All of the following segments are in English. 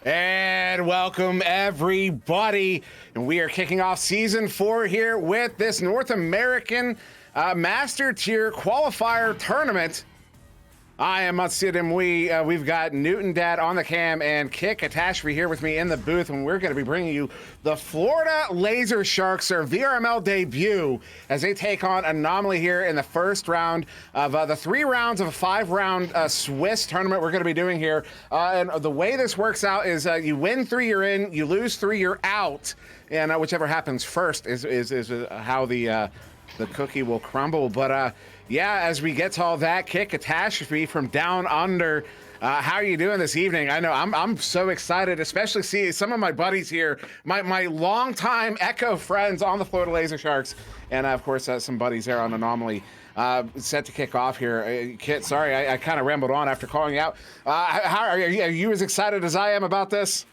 And welcome everybody. And we are kicking off season 4 here with this North American Master Tier Qualifier Tournament. I am Matsuda Mui. We've got Newton Dad on the cam and Kit Catastrophe here with me in the booth, and we're going to be bringing you the Florida Laser Sharks, their VRML debut, as they take on Anomaly here in the first round of the 3 rounds of a 5-round Swiss tournament we're going to be doing here. And the way this works out is you win 3, you're in; you lose 3, you're out, and whichever happens first is how the cookie will crumble. But yeah, as we get to all that, Kit Catastrophe from down under, how are you doing this evening? I know I'm so excited, especially see some of my buddies here, my longtime Echo friends on the Florida Laser Sharks, and of course some buddies there on Anomaly. Set to kick off here. Kit, sorry, I kind of rambled on after calling you out. How are you as excited as I am about this?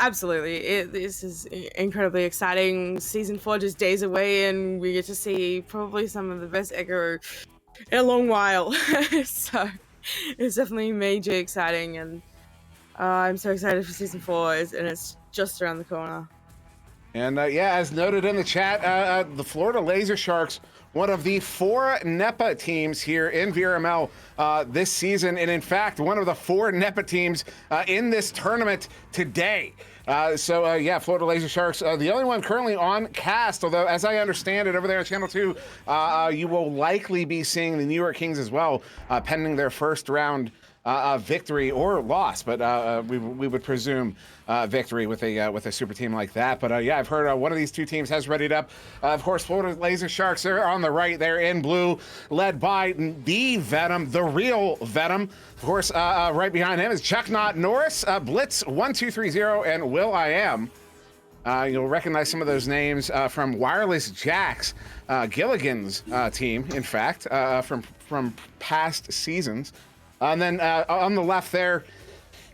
Absolutely. This is incredibly exciting. Season 4 just days away, and we get to see probably some of the best Echo in a long while. So it's definitely major exciting, and I'm so excited for Season 4, and it's just around the corner. And yeah, as noted in the chat, the Florida Laser Sharks, one of the 4 NEPA teams here in VRML this season, and in fact, one of the 4 NEPA teams in this tournament today. So yeah, Florida Laser Sharks, the only one currently on cast, although as I understand it over there on Channel 2, you will likely be seeing the New York Kings as well, pending their first round victory or loss, but we would presume victory with a super team like that. But yeah, I've heard one of these 2 teams has readied up. Of course, Florida Laser Sharks, they're on the right, they're in blue, led by the Venom, the real Venom. Of course, right behind him is Chuck Not Norris, Blitz 1230, and Will I Am. You'll recognize some of those names from Wireless Jack's, Gilligan's team, in fact, from past seasons. And then on the left there,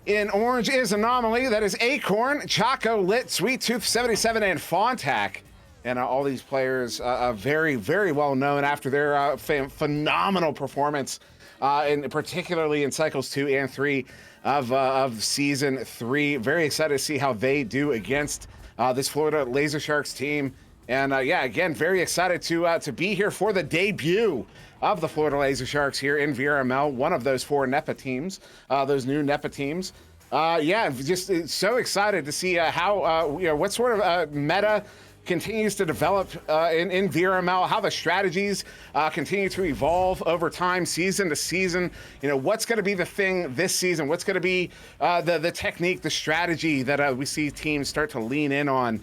in orange is Anomaly. That is Acorn, Choco, Lit, Sweet Tooth 77, and Fontac. And all these players very, very well known after their phenomenal performance, and particularly in cycles 2 and 3 of season 3. Very excited to see how they do against this Florida Laser Sharks team. And yeah, again, very excited to be here for the debut of the Florida Laser Sharks here in VRML, one of those 4 NEPA teams, those new NEPA teams. Yeah, just so excited to see how, what sort of meta continues to develop in VRML, how the strategies continue to evolve over time, season to season. You know, what's going to be the thing this season? What's going to be the technique, the strategy that we see teams start to lean in on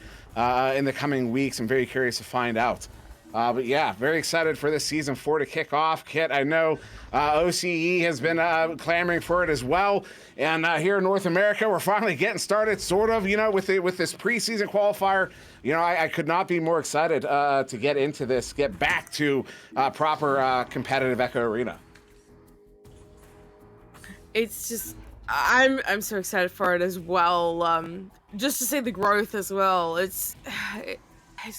in the coming weeks? I'm very curious to find out. But yeah, very excited for this season 4 to kick off. Kit, I know OCE has been clamoring for it as well. And here in North America, we're finally getting started, sort of, you know, with this preseason qualifier. You know, I could not be more excited to get into this, get back to proper competitive Echo Arena. It's just, I'm so excited for it as well. Just to see the growth as well. It's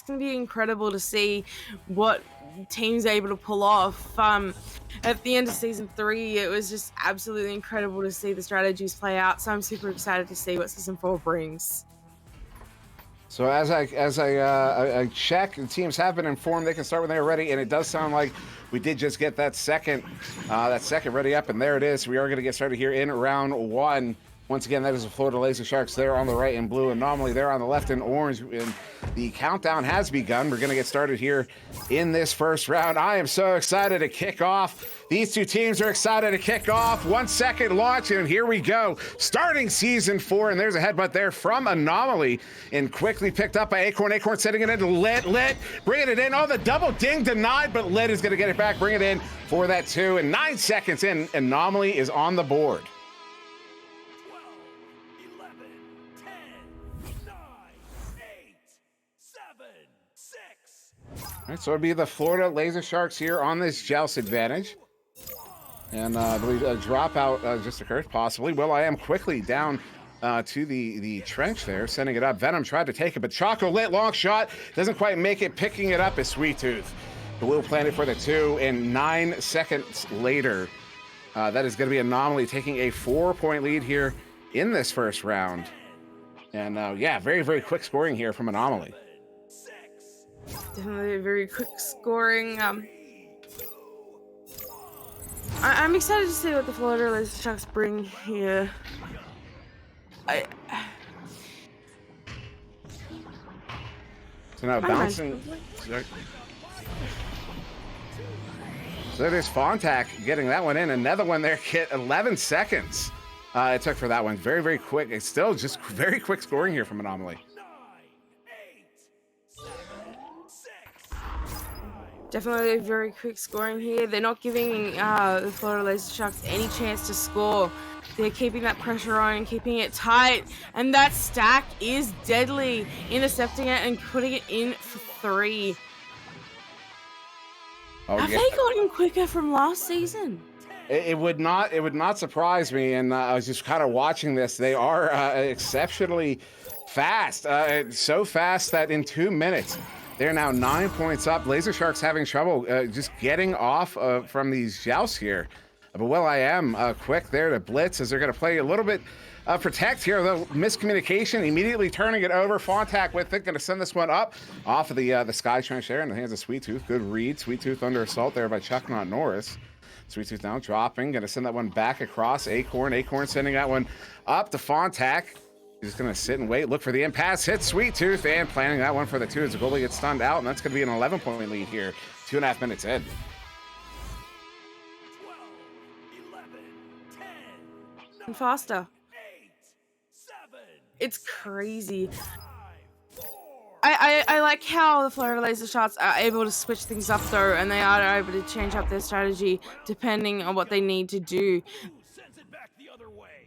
going to be incredible to see what teams are able to pull off. At the end of season 3, it was just absolutely incredible to see the strategies play out. So I'm super excited to see what season 4 brings. So as I check, the teams have been informed they can start when they're ready, and it does sound like we did just get that second ready up, and there it is. We are going to get started here in round 1. Once again, that is the Florida Laser Sharks. They're on the right in blue, Anomaly they're on the left in orange, and the countdown has begun. We're going to get started here in this first round. I am so excited to kick off. These 2 teams are excited to kick off. 1 second launch, and here we go. Starting season 4, and there's a headbutt there from Anomaly, and quickly picked up by Acorn. Acorn setting it into Lit, bringing it in. Oh, the double ding denied, but Lit is going to get it back, bring it in for that 2, and 9 seconds in, Anomaly is on the board. All right, so it'll be the Florida Laser Sharks here on this Joust advantage. And I believe a dropout just occurred, possibly. Will I Am quickly down to the trench there, sending it up. Venom tried to take it, but Choco Lit, long shot, doesn't quite make it. Picking it up is Sweet Tooth. The Will planted for the 2, and 9 seconds later, that is going to be Anomaly taking a 4-point lead here in this first round. And yeah, very, very quick scoring here from Anomaly. Definitely very quick scoring. I'm excited to see what the Florida Laser Sharks bring here. So now bouncing. So there's Fontac getting that one in. Another one there, Kit. 11 seconds it took for that one. Very, very quick. It's still just very quick scoring here from Anomaly. Definitely very quick scoring here. They're not giving the Florida Laser Sharks any chance to score. They're keeping that pressure on and keeping it tight. And that stack is deadly. Intercepting it and putting it in for 3. Oh, Have yeah. they gotten quicker from last season? It would not surprise me. And I was just kind of watching this. They are exceptionally fast. So fast that in 2 minutes, they're now 9 points up. Laser Sharks having trouble just getting off from these jousts here. But will.i.am quick there to blitz as they're going to play a little bit protect here. The miscommunication, immediately turning it over. Fontac with it, going to send this one up off of the Sky Trench there in the hands of Sweet Tooth. Good read. Sweet Tooth under assault there by Chuck Not Norris. Sweet Tooth now dropping, going to send that one back across Acorn. Acorn sending that one up to Fontac. He's just going to sit and wait, look for the impasse, hit Sweet Tooth, and planning that one for the 2 as the goalie gets stunned out, and that's going to be an 11-point lead here, 2.5 minutes in. 12, 11, 10, 9, Faster. 8, 7, It's crazy. 5, 4, I like how the Florida Laser Sharks are able to switch things up though, and they are able to change up their strategy depending on what they need to do. sends it back the other way.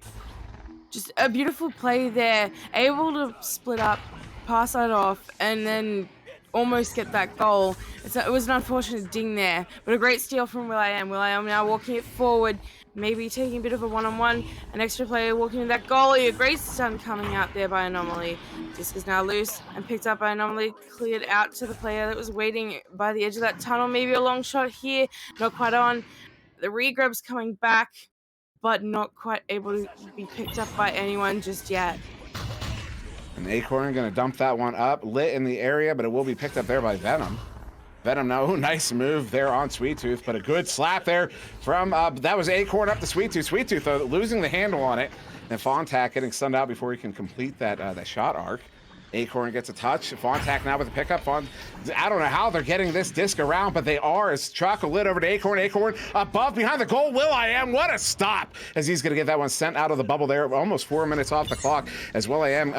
Just a beautiful play there, able to split up, pass that off, and then almost get that goal. It was an unfortunate ding there, but a great steal from will.i.am. will.i.am now walking it forward, maybe taking a bit of a one-on-one. An extra player walking in that goalie. A great stun coming out there by Anomaly. Disc is now loose and picked up by Anomaly, cleared out to the player that was waiting by the edge of that tunnel. Maybe a long shot here, not quite on. The regrab's coming back, but not quite able to be picked up by anyone just yet. And Acorn going to dump that one up, lit in the area, but it will be picked up there by Venom. Venom now, nice move there on Sweet Tooth, but a good slap there from, that was Acorn up to Sweet Tooth. Sweet Tooth losing the handle on it, and Fontac getting stunned out before he can complete that shot arc. Acorn gets a touch. Fontac now with the pickup. I don't know how they're getting this disc around, but they are. As Choco lit over to Acorn. Acorn above behind the goal. will.i.am, what a stop! As he's going to get that one sent out of the bubble there. Almost 4 minutes off the clock. As will.i.am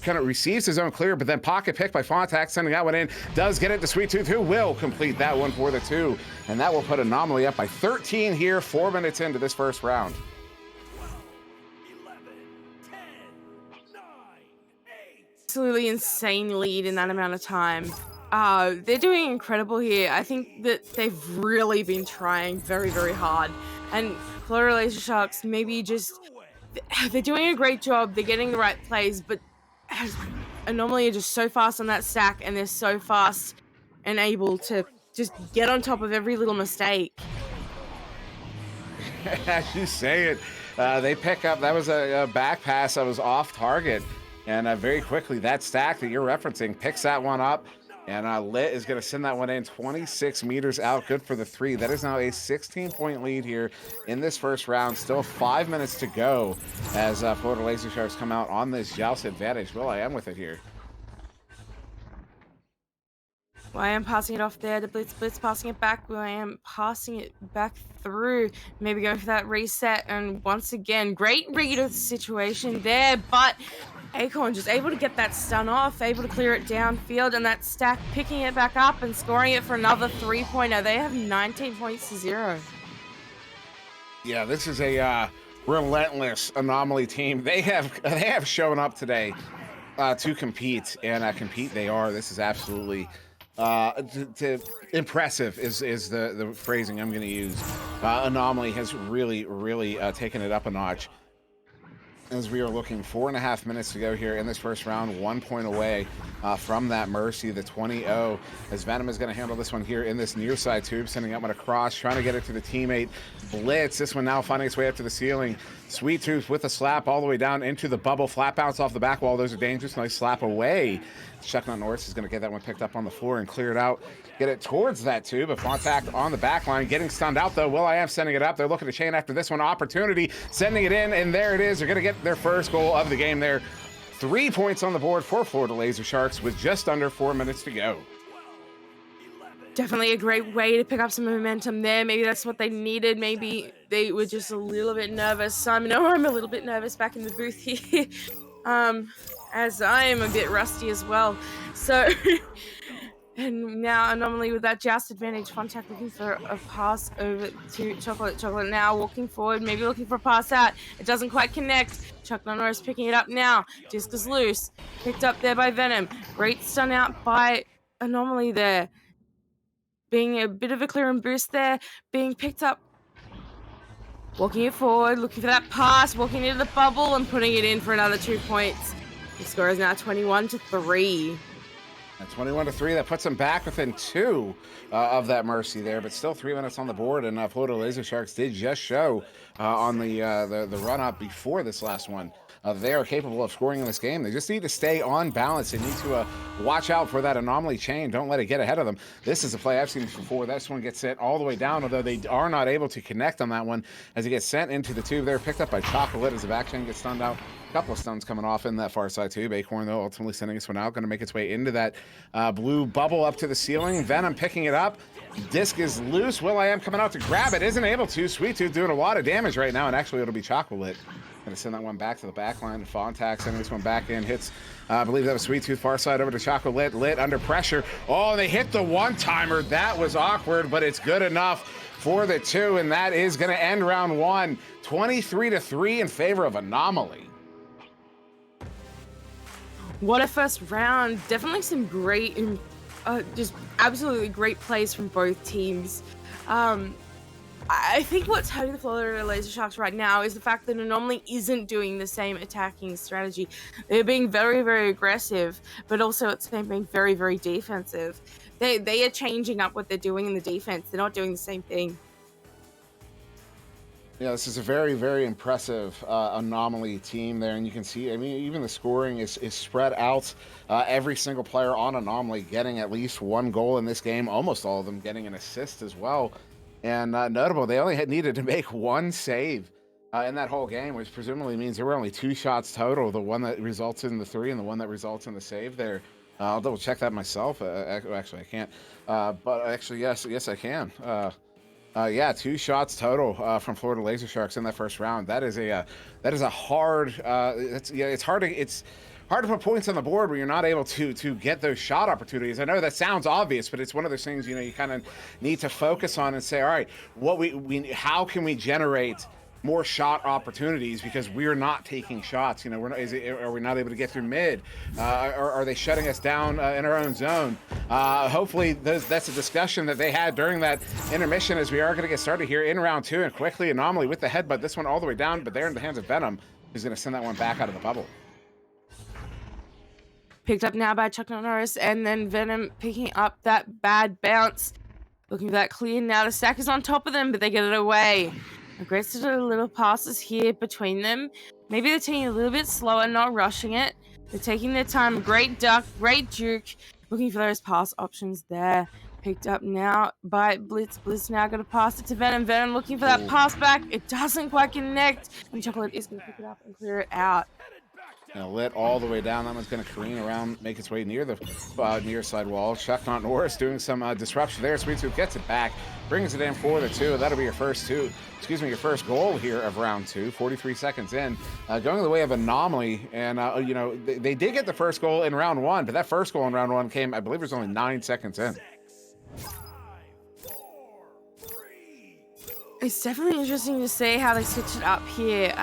kind of receives his own clear, but then pocket pick by Fontac, sending that one in. Does get it to Sweet Tooth, who will complete that one for the 2. And that will put Anomaly up by 13 here, 4 minutes into this first round. 11, 10, 9, 8. Absolutely insane lead in that amount of time. They're doing incredible here. I think that they've really been trying very, very hard. And Florida Laser Sharks maybe just... They're doing a great job. They're getting the right plays, but Anomaly are just so fast on that stack, and they're so fast and able to just get on top of every little mistake. As you say it, they pick up, that was a back pass that was off target. And very quickly, that stack that you're referencing picks that one up. And Lit is going to send that one in 26 meters out. Good for the 3. That is now a 16-point lead here in this first round. Still 5 minutes to go as Florida Laser Sharks come out on this joust advantage. will.i.am with it here. will.i.am passing it off there to Blitz. Blitz passing it back. will.i.am passing it back through. Maybe going for that reset. And once again, great read of the situation there. But Acorn just able to get that stun off, able to clear it downfield, and that stack picking it back up and scoring it for another 3-pointer. They have 19 points to 0. Yeah, this is a relentless Anomaly team. They have shown up today to compete, and compete they are. This is absolutely impressive is the phrasing I'm going to use. Anomaly has really taken it up a notch. as we are looking 4.5 minutes to go here in this first round, 1 point away from that Mercy, the 20-0, as Venom is going to handle this one here in this near side tube, sending that one across, trying to get it to the teammate. Blitz, this one now finding its way up to the ceiling. Sweet Tooth with a slap all the way down into the bubble, flat bounce off the back wall. Those are dangerous. Nice slap away. Chucknut Norris is going to get that one picked up on the floor and clear it out. Get it towards that tube. A contact on the back line. Getting stunned out, though. will.i.am sending it up. They're looking to chain after this one. Opportunity. Sending it in, and there it is. They're going to get their first goal of the game there. 3 points on the board for Florida Laser Sharks with just under 4 minutes to go. Definitely a great way to pick up some momentum there. Maybe that's what they needed. Maybe they were just a little bit nervous. I know I'm a little bit nervous back in the booth here, as I am a bit rusty as well. So, and now Anomaly with that joust advantage. Contact looking for a pass over to Chocolate. Chocolate now walking forward, maybe looking for a pass out. It doesn't quite connect. Chuck Norris picking it up now. Disc is loose. Picked up there by Venom. Great stun out by Anomaly there. Being a bit of a clear and boost there, being picked up, walking it forward, looking for that pass, walking into the bubble and putting it in for another 2 points. The score is now 21-3. At 21-3, that puts them back within 2 of that Mercy there, but still 3 minutes on the board, and Florida Laser Sharks did just show on the run-up before this last one. They are capable of scoring in this game. They just need to stay on balance. They need to watch out for that Anomaly chain. Don't let it get ahead of them. This is a play I've seen before. This one gets sent all the way down, although they are not able to connect on that one as it gets sent into the tube there. Picked up by Chocolate as the back chain gets stunned out. A couple of stuns coming off in that far side tube. Acorn, though, ultimately sending this one out. Going to make its way into that blue bubble up to the ceiling. Venom picking it up. Disc is loose. will.i.am coming out to grab it. Isn't able to. Sweet Tooth doing a lot of damage right now, and actually it'll be Chocolate. Going to send that one back to the back line. Fontax sending this one back in. Hits, I believe that was Sweet Tooth, far side over to Chocolate. Lit under pressure. Oh, they hit the one-timer. That was awkward, but it's good enough for the 2, and that is going to end round 1. 23-3 in favor of Anomaly. What a first round. Definitely some great, just absolutely great plays from both teams. I think what's hurting the Florida Laser Sharks right now is the fact that Anomaly isn't doing the same attacking strategy. They're being very, very aggressive, but also at the same time being very, very defensive. They are changing up what they're doing in the defense. They're not doing the same thing. Yeah, this is a very, very impressive Anomaly team there, and you can see, I mean, even the scoring is spread out. Every single player on Anomaly getting at least 1 goal in this game, almost all of them getting an assist as well. And notable, they only needed to make 1 save in that whole game, which presumably means there were only 2 shots total, the one that results in the 3 and the one that results in the save there. I'll double check that myself. Actually, I can't. But actually, yes, I can. Yeah, 2 shots total from Florida Laser Sharks in that first round. That is a hard. It's hard to put points on the board when you're not able to get those shot opportunities. I know that sounds obvious, but it's one of those things you kind of need to focus on and say, all right, how can we generate more shot opportunities, because we're not taking shots. Are we not able to get through mid? Are they shutting us down in our own zone? Hopefully that's a discussion that they had during that intermission, as we are going to get started here in round 2. And quickly, Anomaly with the headbutt, this one all the way down, but they're in the hands of Venom, who's going to send that one back out of the bubble. Picked up now by Chuck Norris, and then Venom picking up that bad bounce. Looking for that clear now. The stack is on top of them, but they get it away. Aggressive little passes here between them. Maybe they're taking a little bit slower, not rushing it. They're taking their time. Great duck, great juke. Looking for those pass options there. Picked up now by Blitz. Blitz now going to pass it to Venom. Venom looking for that pass back. It doesn't quite connect. And Chocolate is going to pick it up and clear it out. Lit all the way down. That one's going to careen around, make its way near the near side wall. Chuck Norris doing some disruption there. Sweet Tooth gets it back, brings it in for the 2. That'll be your first your first goal here of round 2. 43 seconds in, going the way of Anomaly. And they did get the first goal in round 1, but that first goal in round 1 came, I believe, it was only 9 seconds in. 6, 5, 4, 3, 2. It's definitely interesting to see how they switch it up here.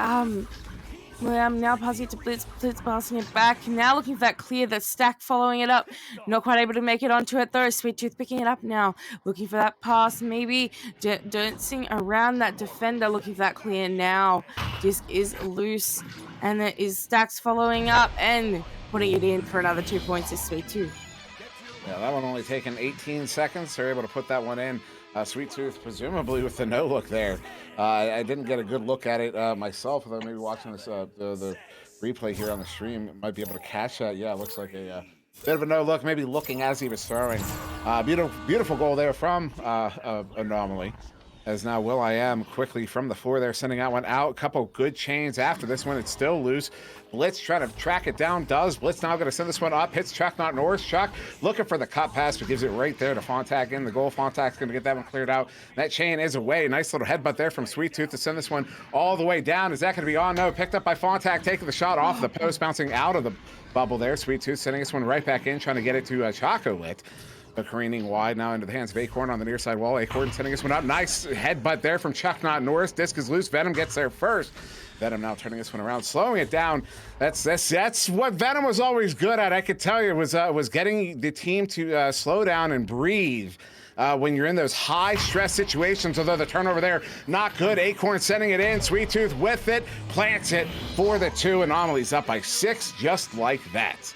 Well, I'm now passing it to Blitz. Blitz passing it back. Now looking for that clear. That Stack following it up. Not quite able to make it onto it though. Sweet Tooth picking it up now. Looking for that pass. Maybe dancing around that defender. Looking for that clear now. Disc is loose. And there is Stacks following up and putting it in for another 2 points is Sweet Tooth. Yeah, that one only taking 18 seconds. They're able to put that one in. Sweet Tooth, presumably with the no look there. I didn't get a good look at it myself, though maybe watching this the replay here on the stream might be able to catch that. Yeah, it looks like a bit of a no look, maybe looking as he was throwing. Beautiful goal there from Anomaly. As now will.i.am quickly from the floor there, sending out one out. Couple good chains after this one. It's still loose. Blitz trying to track it down. Does. Blitz now going to send this one up. Hits Chuck, not Norris. Chuck looking for the cut pass, but gives it right there to Fontac in the goal. Fontac's going to get that one cleared out. That chain is away. Nice little headbutt there from Sweet Tooth to send this one all the way down. Is that going to be on? No. Picked up by Fontac, taking the shot off the post, bouncing out of the bubble there. Sweet Tooth sending this one right back in, trying to get it to Chocolit. But careening wide now into the hands of Acorn on the near side wall. Acorn sending this one up. Nice headbutt there from Chuck, not Norris. Disc is loose. Venom gets there first. Venom now turning this one around, slowing it down. That's what Venom was always good at. I could tell you was getting the team to slow down and breathe. When you're in those high stress situations, although the turnover there, not good. Acorn sending it in. Sweet Tooth with it, plants it for the 2. Anomalies up by 6, just like that.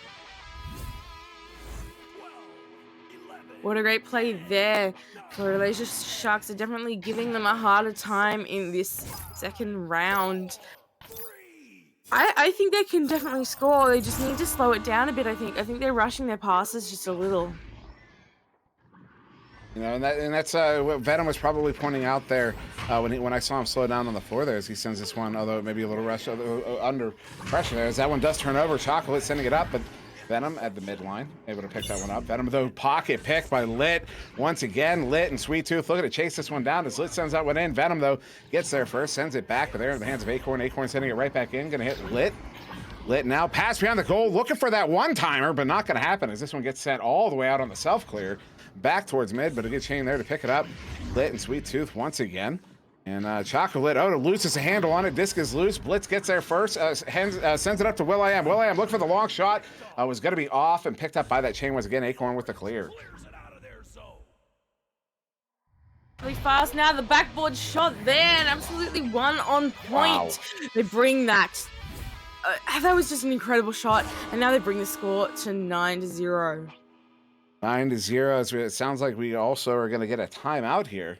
What a great play there. Florida Sharks are definitely giving them a harder time in this second round. I think they can definitely score. They just need to slow it down a bit, I think. I think they're rushing their passes just a little. You know, and that's what Venom was probably pointing out there when I saw him slow down on the floor there as he sends this one, although maybe a little rush under pressure there. As that one does turn over, Chocolate sending it up, but Venom at the midline, able to pick that one up. Venom, though, pocket pick by Lit. Once again, Lit and Sweet Tooth looking to chase this one down as Lit sends that one in. Venom, though, gets there first, sends it back, but there in the hands of Acorn. Acorn sending it right back in, going to hit Lit. Lit now, pass behind the goal, looking for that one-timer, but not going to happen as this one gets sent all the way out on the self-clear. Back towards mid, but a good chain there to pick it up. Lit and Sweet Tooth once again. And Chocolate, loses a handle on it. Disc is loose. Blitz gets there first. Sends it up to will.i.am. will.i.am look for the long shot. Was going to be off and picked up by that chain once again. Acorn with the clear. Really fast now. The backboard shot there and absolutely one on point. Wow. They bring that. That was just an incredible shot. And now they bring the score to 9-0. 9-0. It sounds like we also are going to get a timeout here.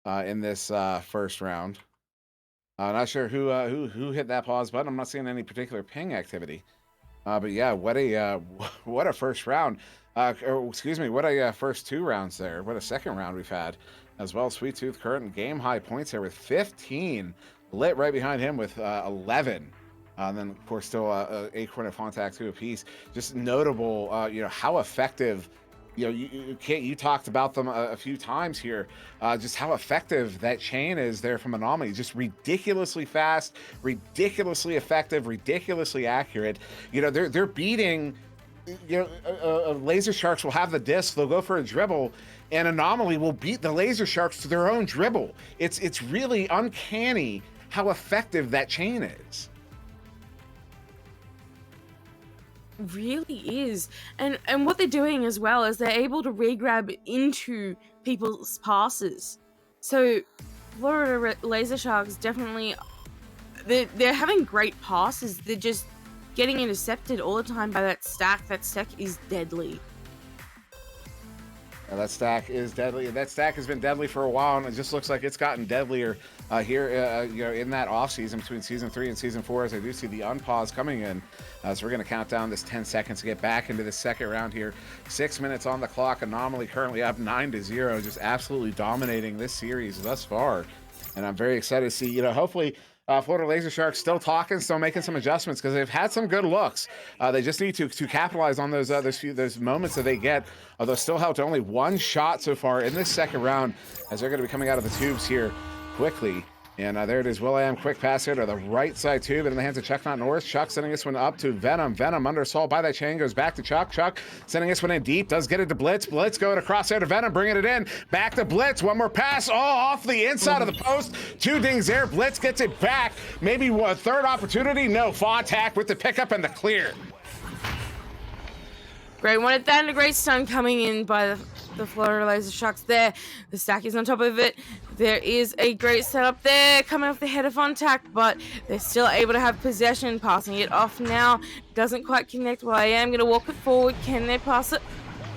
In this first round. Not sure who hit that pause button. I'm not seeing any particular ping activity. But yeah, what a first round. What a first 2 rounds there. What a second round we've had as well. Sweet Tooth current game high points there with 15. Lit right behind him with 11. And then of course still Acorn and Fontac 2 apiece. Just notable, how effective. You talked about them a few times here, just how effective that chain is there from Anomaly. Just ridiculously fast, ridiculously effective, ridiculously accurate. They're beating. Laser Sharks will have the disc. They'll go for a dribble, and Anomaly will beat the Laser Sharks to their own dribble. It's really uncanny how effective that chain is. Really is. And what they're doing as well is they're able to re-grab into people's passes. So Florida Laser Sharks definitely they're having great passes. They're just getting intercepted all the time by that stack. That stack is deadly. That stack is deadly. That stack has been deadly for a while, and it just looks like it's gotten deadlier here, in that off season between season 3 and season 4. As I do see the unpause coming in, so we're going to count down this 10 seconds to get back into the second round here. 6 minutes on the clock. Anomaly currently up 9-0, just absolutely dominating this series thus far, and I'm very excited to see. Hopefully. Florida Laser Sharks still talking, still making some adjustments because they've had some good looks. They just need to capitalize on those moments that they get. Although still held to only 1 shot so far in this second round, as they're going to be coming out of the tubes here quickly. And there it is. Will.i.am quick pass here to the right side tube, in the hands of Chuck, not Norris. Chuck sending this one up to Venom. Venom under assault by that chain, goes back to Chuck. Chuck sending this one in deep, does get it to Blitz. Blitz going across there to Venom, bringing it in. Back to Blitz. One more pass, off the inside of the post. 2 dings there. Blitz gets it back. Maybe a third opportunity. No, Fontac with the pickup and the clear. Great one at that, and a great stun coming in by the Florida Laser Sharks there. The stack is on top of it. There is a great setup there coming off the head of Fontac, but they're still able to have possession. Passing it off now. Doesn't quite connect. Well, I am going to walk it forward. Can they pass it?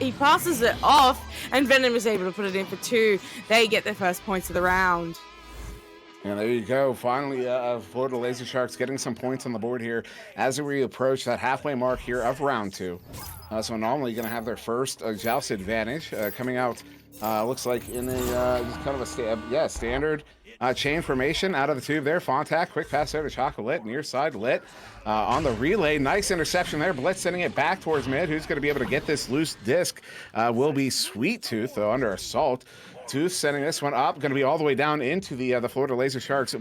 He passes it off, and Venom is able to put it in for 2. They get their first points of the round. And there you go. Finally, Florida Laser Sharks getting some points on the board here as we approach that halfway mark here of round 2. So normally going to have their first joust advantage coming out. Looks like in a just kind of a standard chain formation out of the tube there. Fontac, quick pass there to Chocolate, near side lit on the relay. Nice interception there. Blitz sending it back towards mid. Who's going to be able to get this loose disc will be Sweet Tooth, though, under assault. Tooth sending this one up, going to be all the way down into the Florida Laser Sharks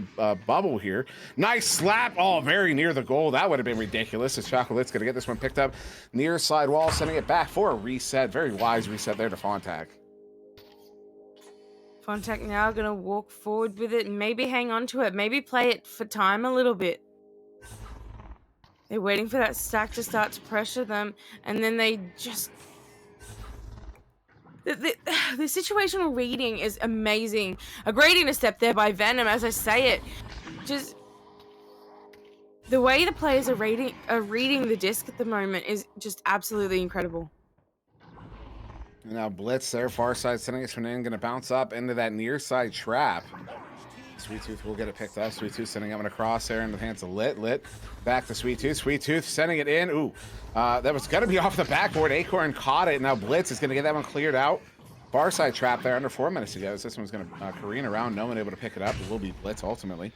bubble here. Nice slap, very near the goal. That would have been ridiculous. As Chocolate's going to get this one picked up near side wall, sending it back for a reset. Very wise reset there to Fontac. Fontac now going to walk forward with it and maybe hang on to it. Maybe play it for time a little bit. They're waiting for that stack to start to pressure them, and then they just... The situational reading is amazing. A great intercept there by Venom, as I say it. Just the way the players are reading the disc at the moment is just absolutely incredible. Now Blitz there, far side sending this one in, going to bounce up into that near side trap. Sweet Tooth will get it picked up. Sweet Tooth sending up and across there into the hands of Lit. Back to Sweet Tooth. Sweet Tooth sending it in. Ooh, that was going to be off the backboard. Acorn caught it. Now Blitz is going to get that one cleared out. Far side trap there under 4 minutes to go. So this one's going to careen around. No one able to pick it up. It will be Blitz ultimately.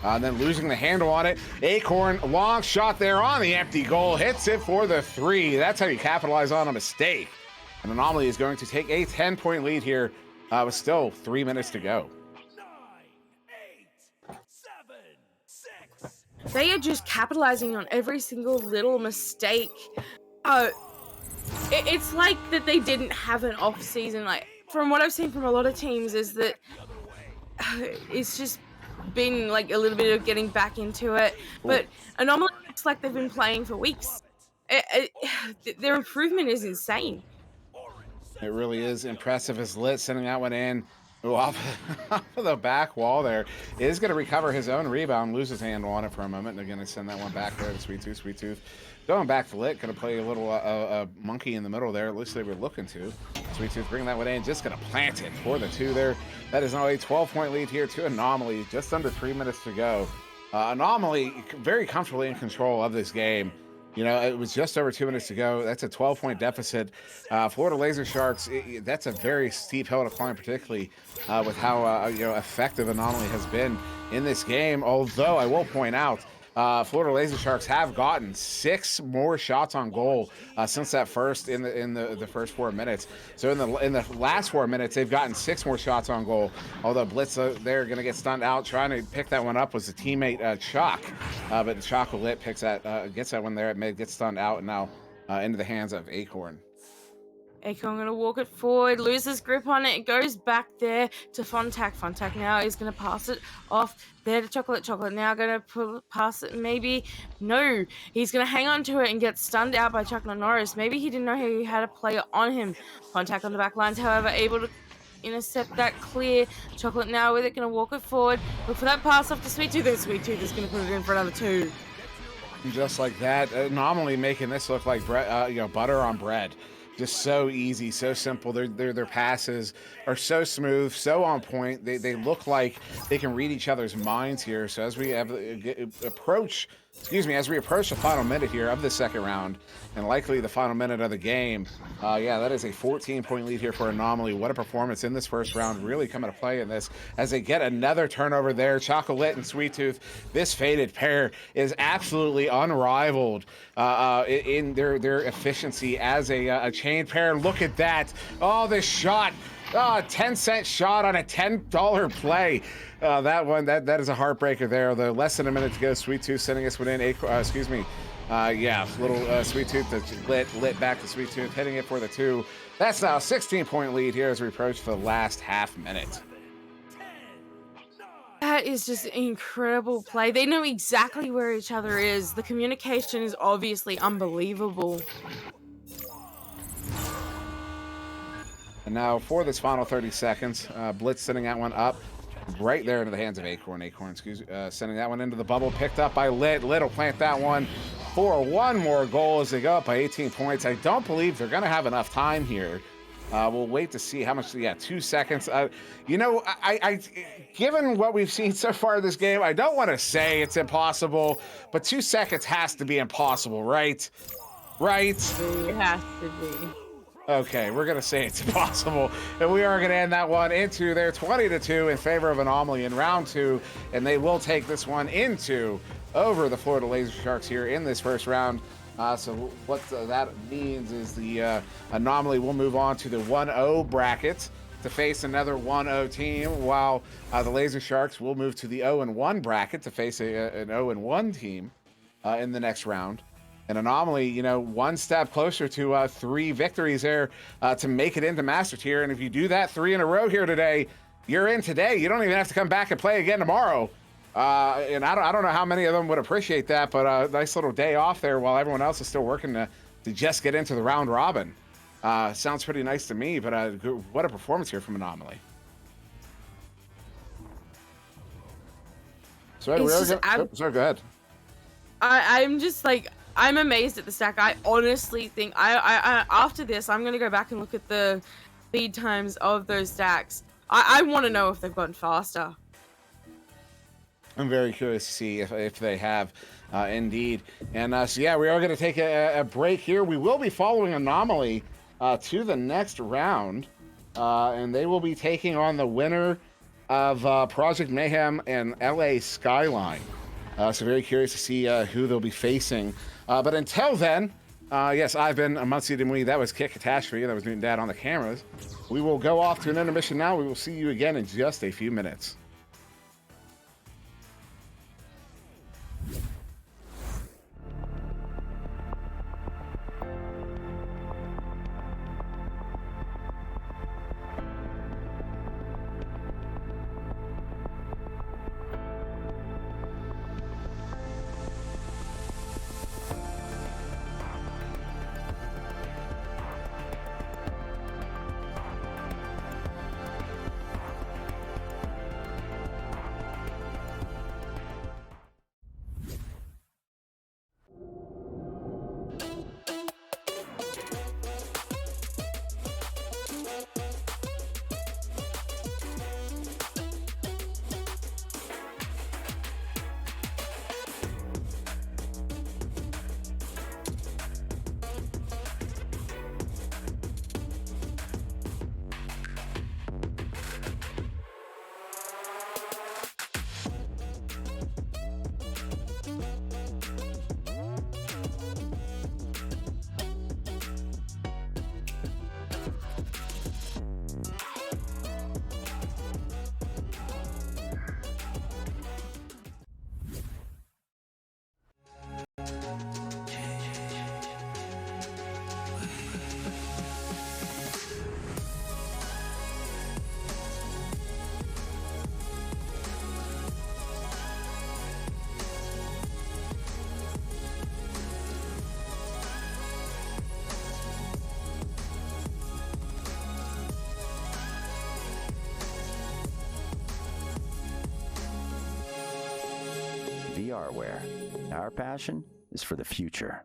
Then losing the handle on it. Acorn, long shot there on the empty goal. Hits it for the 3. That's how you capitalize on a mistake. And Anomaly is going to take a 10-point lead here with still 3 minutes to go. 9, 8, 7, 6. They are just capitalizing on every single little mistake. It's like that they didn't have an off season. Like, from what I've seen from a lot of teams, is that it's just been like a little bit of getting back into it. But Anomaly looks like they've been playing for weeks. Their improvement is insane. It really is impressive as Lit sending that one in. Ooh, off of the back wall there. Is going to recover his own rebound, lose his handle on it for a moment, and they're going to send that one back there to Sweet Tooth. Sweet Tooth going back to Lit, going to play a little monkey in the middle there, at least they were looking to. Sweet Tooth bringing that one in, just going to plant it for the 2 there. That is now a 12-point lead here to Anomaly, just under 3 minutes to go. Anomaly very comfortably in control of this game. You know, it was just over 2 minutes to go. That's a 12-point deficit. Florida Laser Sharks, that's a very steep hill to climb, particularly with how effective Anomaly has been in this game. Although I will point out, Florida Laser Sharks have gotten 6 more shots on goal since that first in the first 4 minutes. So in the last 4 minutes, they've gotten 6 more shots on goal. Although Blitz they're going to get stunned out. Trying to pick that one up was the teammate Chalk, but Chocolate picks that gets that one there. It may get stunned out, and now into the hands of Acorn. Acorn going to walk it forward, loses grip on it, it goes back there to Fontac. Fontac now is going to pass it off there to Chocolate. Chocolate now going to pass it, maybe. No, he's going to hang on to it and get stunned out by Chuck Norris. Maybe he didn't know he had a player on him. Fontac on the back lines, however, able to intercept that clear. Chocolate now with it, going to walk it forward. Look for that pass off to Sweet Tooth, and Sweet Tooth is going to put it in for another 2. Just like that, Anomaly making this look like butter on bread. Just so easy, so simple. Their passes are so smooth, so on point. They look like they can read each other's minds here. So as we approach the final minute here of the second round, and likely the final minute of the game, that is a 14-point lead here for Anomaly. What a performance in this first round, really coming to play in this as they get another turnover there. Chocolate and Sweet Tooth, this faded pair is absolutely unrivaled in their efficiency as a chain pair. Look at that. Oh, this shot Oh, 10-cent shot on a $10 play. That is a heartbreaker there. Though less than a minute to go. Sweet Tooth sending us one in. Excuse me. Yeah, little Sweet Tooth that's lit back to Sweet Tooth, hitting it for the 2. That's now a 16-point lead here as we approach the last half minute. That is just an incredible play. They know exactly where each other is. The communication is obviously unbelievable. And now for this final 30 seconds, Blitz sending that one up right there into the hands of Acorn. Sending that one into the bubble, picked up by Lit. Lit will plant that one for one more goal as they go up by 18 points. I don't believe they're going to have enough time here. We'll wait to see how much. Yeah, 2 seconds. You know, I given what we've seen so far in this game, I don't want to say it's impossible, but 2 seconds has to be impossible, right? Right? It has to be. Okay, we're gonna say it's impossible, and we are gonna end that one into their 20-2 in favor of Anomaly in round 2, and they will take this one into over the Florida Laser Sharks here in this first round. So what that means is the Anomaly will move on to the 1-0 bracket to face another 1-0 team, while the Laser Sharks will move to the 0-1 bracket to face an 0-1 team in the next round. An Anomaly, you know, one step closer to 3 victories there to make it into Master Tier. And if you do that 3 in a row here today, you're in today. You don't even have to come back and play again tomorrow. And I don't know how many of them would appreciate that, but a nice little day off there while everyone else is still working to just get into the round robin. Sounds pretty nice to me, but what a performance here from Anomaly. Sorry, go ahead. I'm just like, I'm amazed at the stack. I honestly think I after this I'm gonna go back and look at the speed times of those stacks. I want to know if they've gotten faster. I'm very curious to see if they have indeed. And so yeah, we are going to take a break here. We will be following Anomaly to the next round, and they will be taking on the winner of Project Mayhem and LA Skyline. So very curious to see who they'll be facing. But until then, yes, I've been Muncie Demui. That was Kit Catastrophe. That was Newton Dad on the cameras. We will go off to an intermission now. We will see you again in just a few minutes. VRware. Our passion is for the future.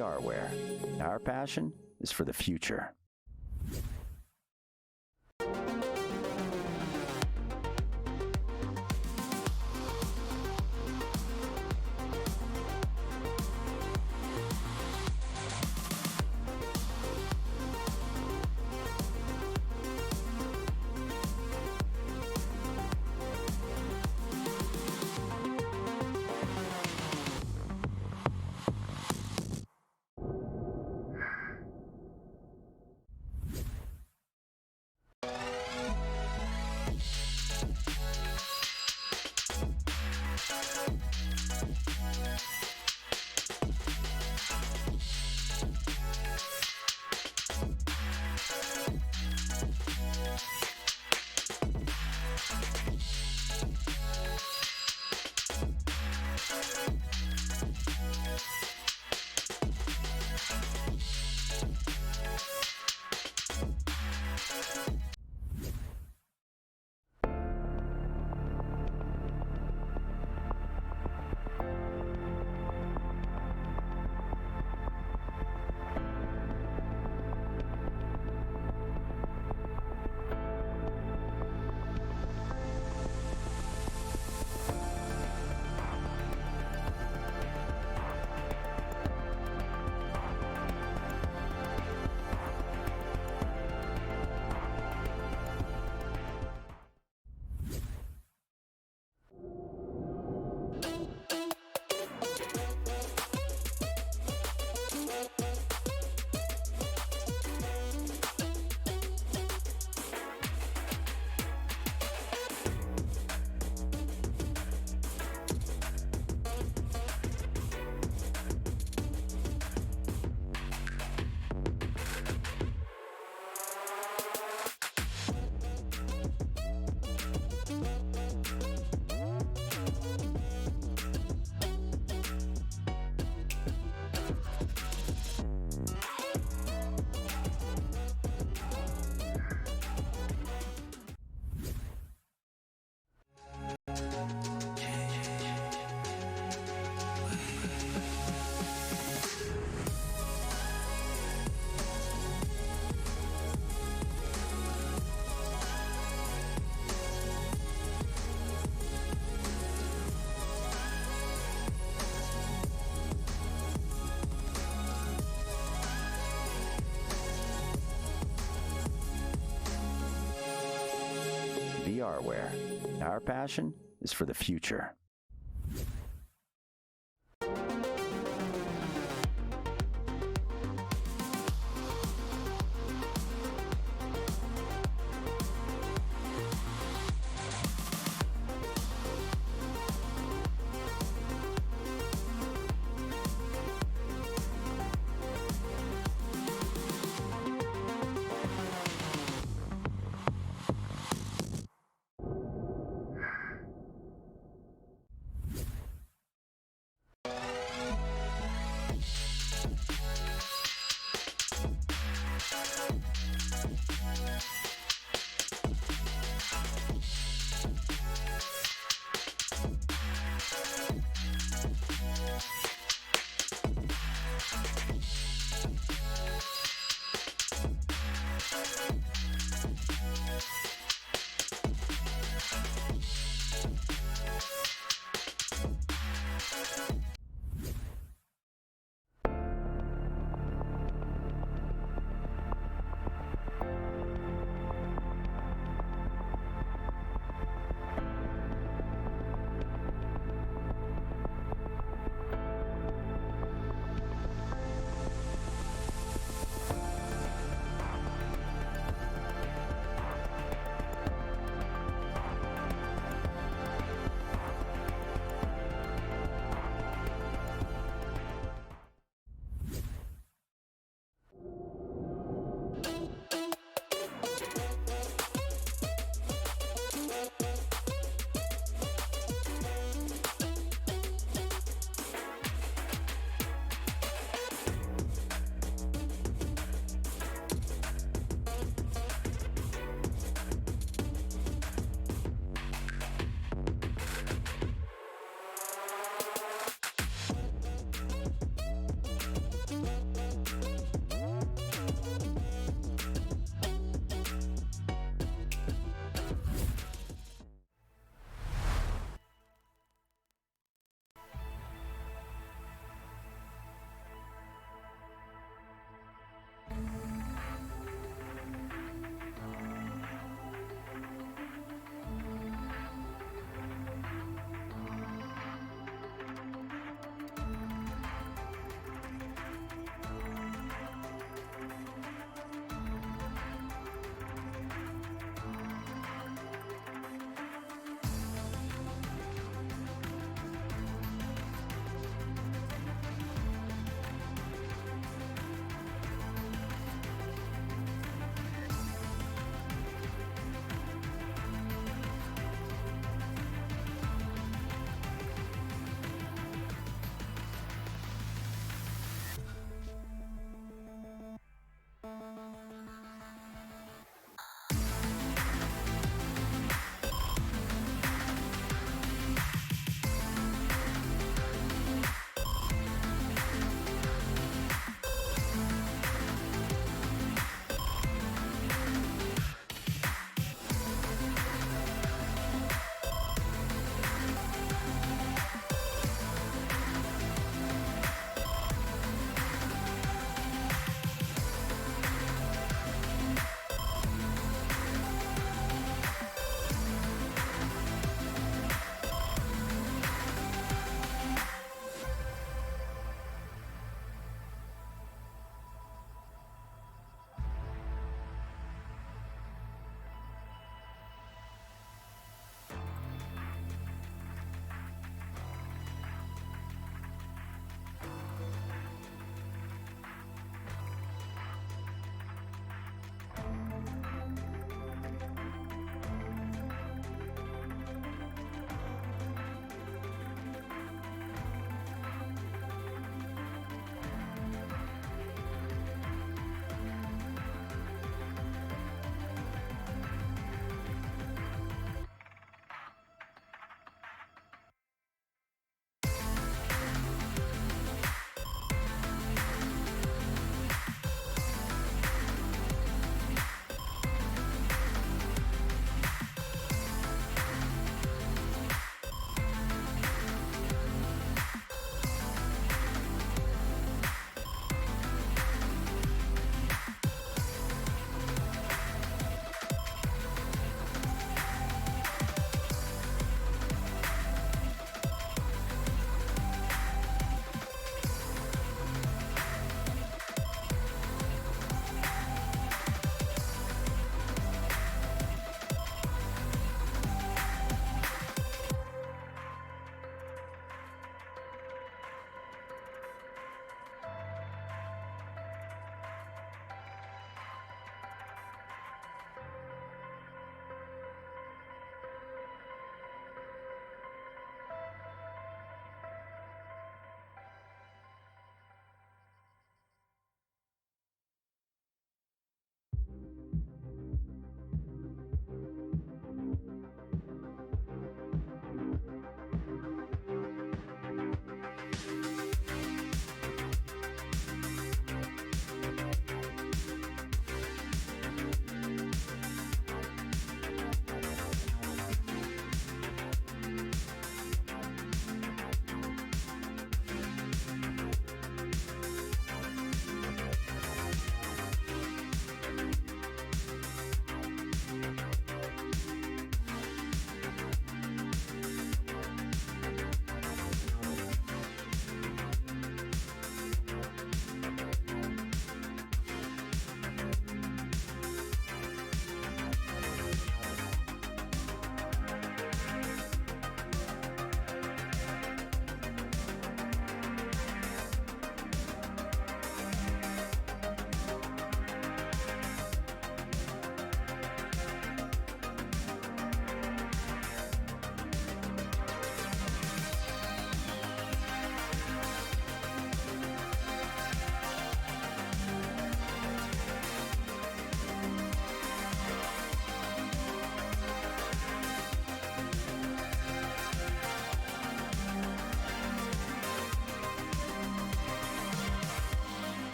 VRware. Our passion is for the future. VRware. Our passion is for the future.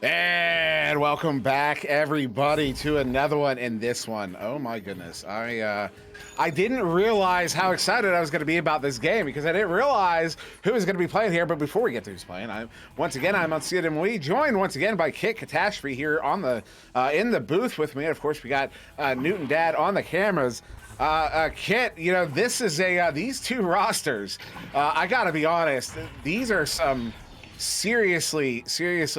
And welcome back, everybody, to another one. In this one, oh my goodness, I didn't realize how excited I was going to be about this game because I didn't realize who was going to be playing here. But before we get to who's playing, I'm on CDMWE, joined once again by Kit Catastrophe here on the in the booth with me. And of course, we got Newton Dad on the cameras. Kit, you know, this is these two rosters. I got to be honest, these are some seriously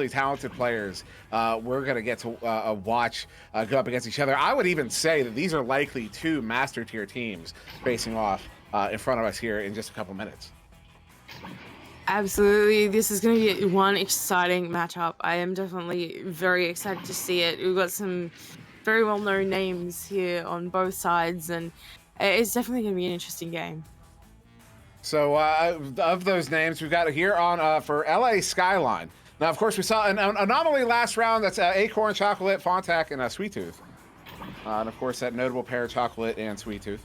talented players we're gonna get to watch go up against each other. I would even say that these are likely two master tier teams facing off in front of us here in just a couple minutes. Absolutely, this is going to be one exciting matchup. I am definitely very excited to see it. We've got some very well-known names here on both sides, and it's definitely going to be an interesting game. So of those names, we've got here on for LA Skyline. Now, of course, we saw an anomaly last round. That's Acorn, Chocolate, Fontac, and Sweet Tooth. And of course, that notable pair, Chocolate and Sweet Tooth.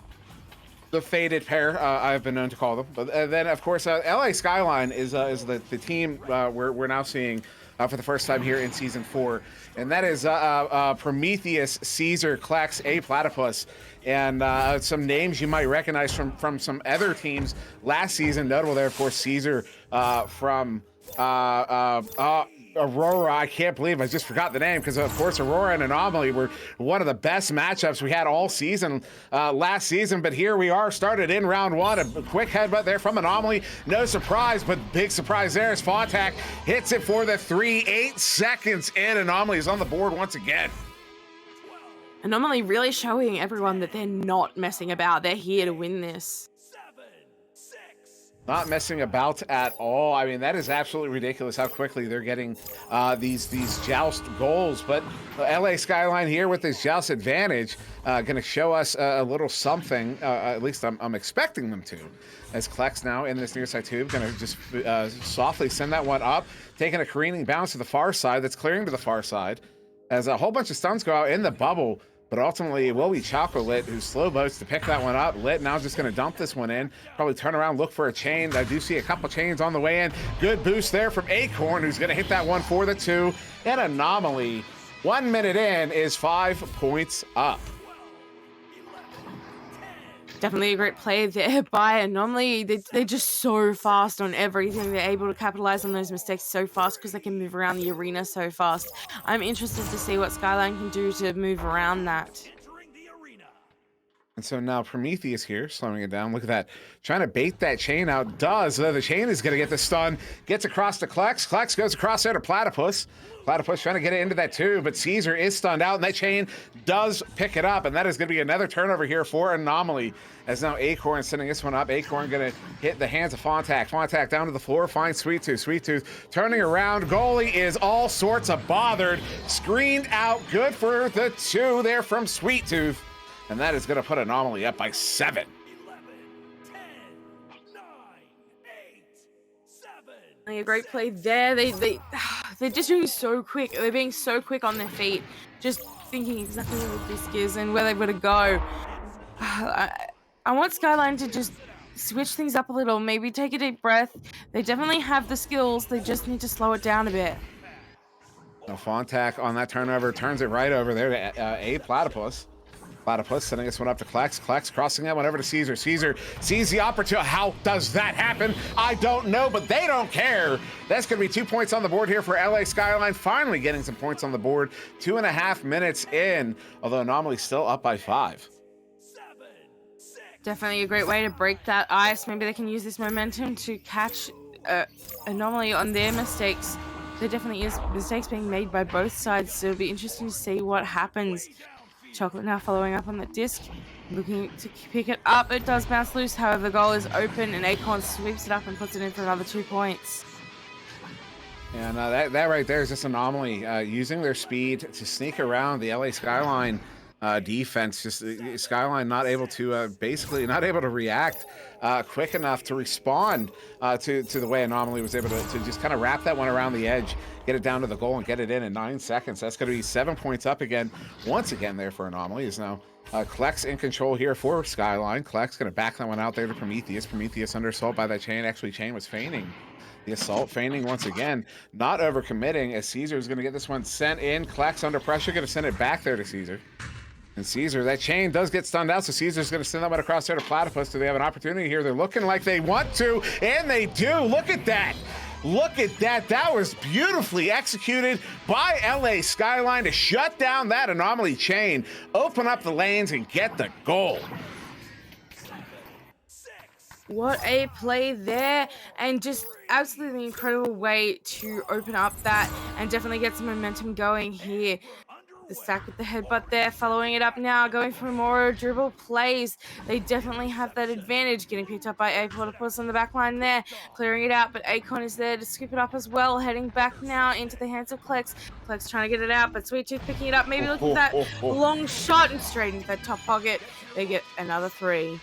The faded pair, I've been known to call them. But then, of course, LA Skyline is the team we're now seeing for the first time here in Season 4. And that is Prometheus, Caesar, Klex, A Platypus, and some names you might recognize from some other teams last season. Notable there, of course, Caesar from Aurora. I can't believe I just forgot the name because, of course, Aurora and Anomaly were one of the best matchups we had all season last season. But here we are, started in round one. A quick headbutt there from Anomaly. No surprise, but big surprise there as Fontac hits it for the 3. 8 seconds in. Anomaly is on the board once again. Anomaly really showing everyone that they're not messing about. They're here to win this. Not messing about at all. I mean, that is absolutely ridiculous how quickly they're getting these joust goals. But LA Skyline here with this joust advantage, going to show us a little something. At least I'm expecting them to. As Klex now in this near side tube, going to just softly send that one up, taking a careening bounce to the far side. That's clearing to the far side. As a whole bunch of stuns go out in the bubble. But ultimately, it will be Chocolate who slow boats to pick that one up. Lit now just going to dump this one in. Probably turn around, look for a chain. I do see a couple chains on the way in. Good boost there from Acorn, who's going to hit that one for the 2. And Anomaly, 1 minute in, is 5 points up. Definitely a great play there by Anomaly. They're just so fast on everything. They're able to capitalize on those mistakes so fast because they can move around the arena so fast. I'm interested to see what Skyline can do to move around that. And so now Prometheus here, slowing it down. Look at that. Trying to bait that chain out. Does. The chain is going to get the stun. Gets across to Klex. Klex goes across there to Platypus. Platypus trying to get it into that too, but Caesar is stunned out, and that chain does pick it up, and that is going to be another turnover here for Anomaly, as now Acorn sending this one up. Acorn going to hit the hands of Fontac. Fontac down to the floor, finds Sweet Tooth. Sweet Tooth turning around. Goalie is all sorts of bothered. Screened out. Good for the 2 there from Sweet Tooth. And that is going to put Anomaly up by 7. 11, 10, 9, 8, 7. A great play there. They're just doing so quick. They're being so quick on their feet, just thinking exactly where the disc is and where they've got to go. I want Skyline to just switch things up a little, maybe take a deep breath. They definitely have the skills. They just need to slow it down a bit. Now Fontac on that turnover turns it right over there to A Platypus. Platypus sending this one up to Klex. Klex crossing that one over to Caesar. Caesar sees the opportunity. How does that happen? I don't know, but they don't care. That's going to be 2 points on the board here for LA Skyline. Finally getting some points on the board. 2.5 minutes in, although Anomaly still up by 5. Definitely a great way to break that ice. Maybe they can use this momentum to catch Anomaly on their mistakes. There definitely is mistakes being made by both sides, so it'll be interesting to see what happens. Chocolate now following up on the disc, looking to pick it up. It does bounce loose, however the goal is open, and Acorn sweeps it up and puts it in for another 2 points. And that right there is just Anomaly using their speed to sneak around the LA Skyline defense. Just Skyline not able to basically not able to react quick enough to respond to the way Anomaly was able to just kind of wrap that one around the edge, get it down to the goal, and get it in 9 seconds. That's going to be 7 points up again, once again there for Anomaly. Is now Klex in control here for Skyline. Klex going to back that one out there to Prometheus. Prometheus under assault by that Chain. Actually, Chain was feigning the assault, feigning once again, not overcommitting, as Caesar is going to get this one sent in. Klex under pressure, going to send it back there to Caesar. And Caesar, that Chain does get stunned out, so Caesar's going to send that one across there to Platypus. Do they have an opportunity here? They're looking like they want to, and they do. Look at that. Look at that. That was beautifully executed by LA Skyline to shut down that Anomaly Chain, open up the lanes, and get the goal. What a play there, and just absolutely incredible way to open up that and definitely get some momentum going here. The stack with the headbutt there, following it up now, going for more dribble plays. They definitely have that advantage, getting picked up by A Platypus on the back line there, clearing it out, but Acorn is there to scoop it up as well, heading back now into the hands of Klex. Klex trying to get it out, but Sweet Tooth picking it up, maybe looking at that long shot and straight into that top pocket. They get another 3.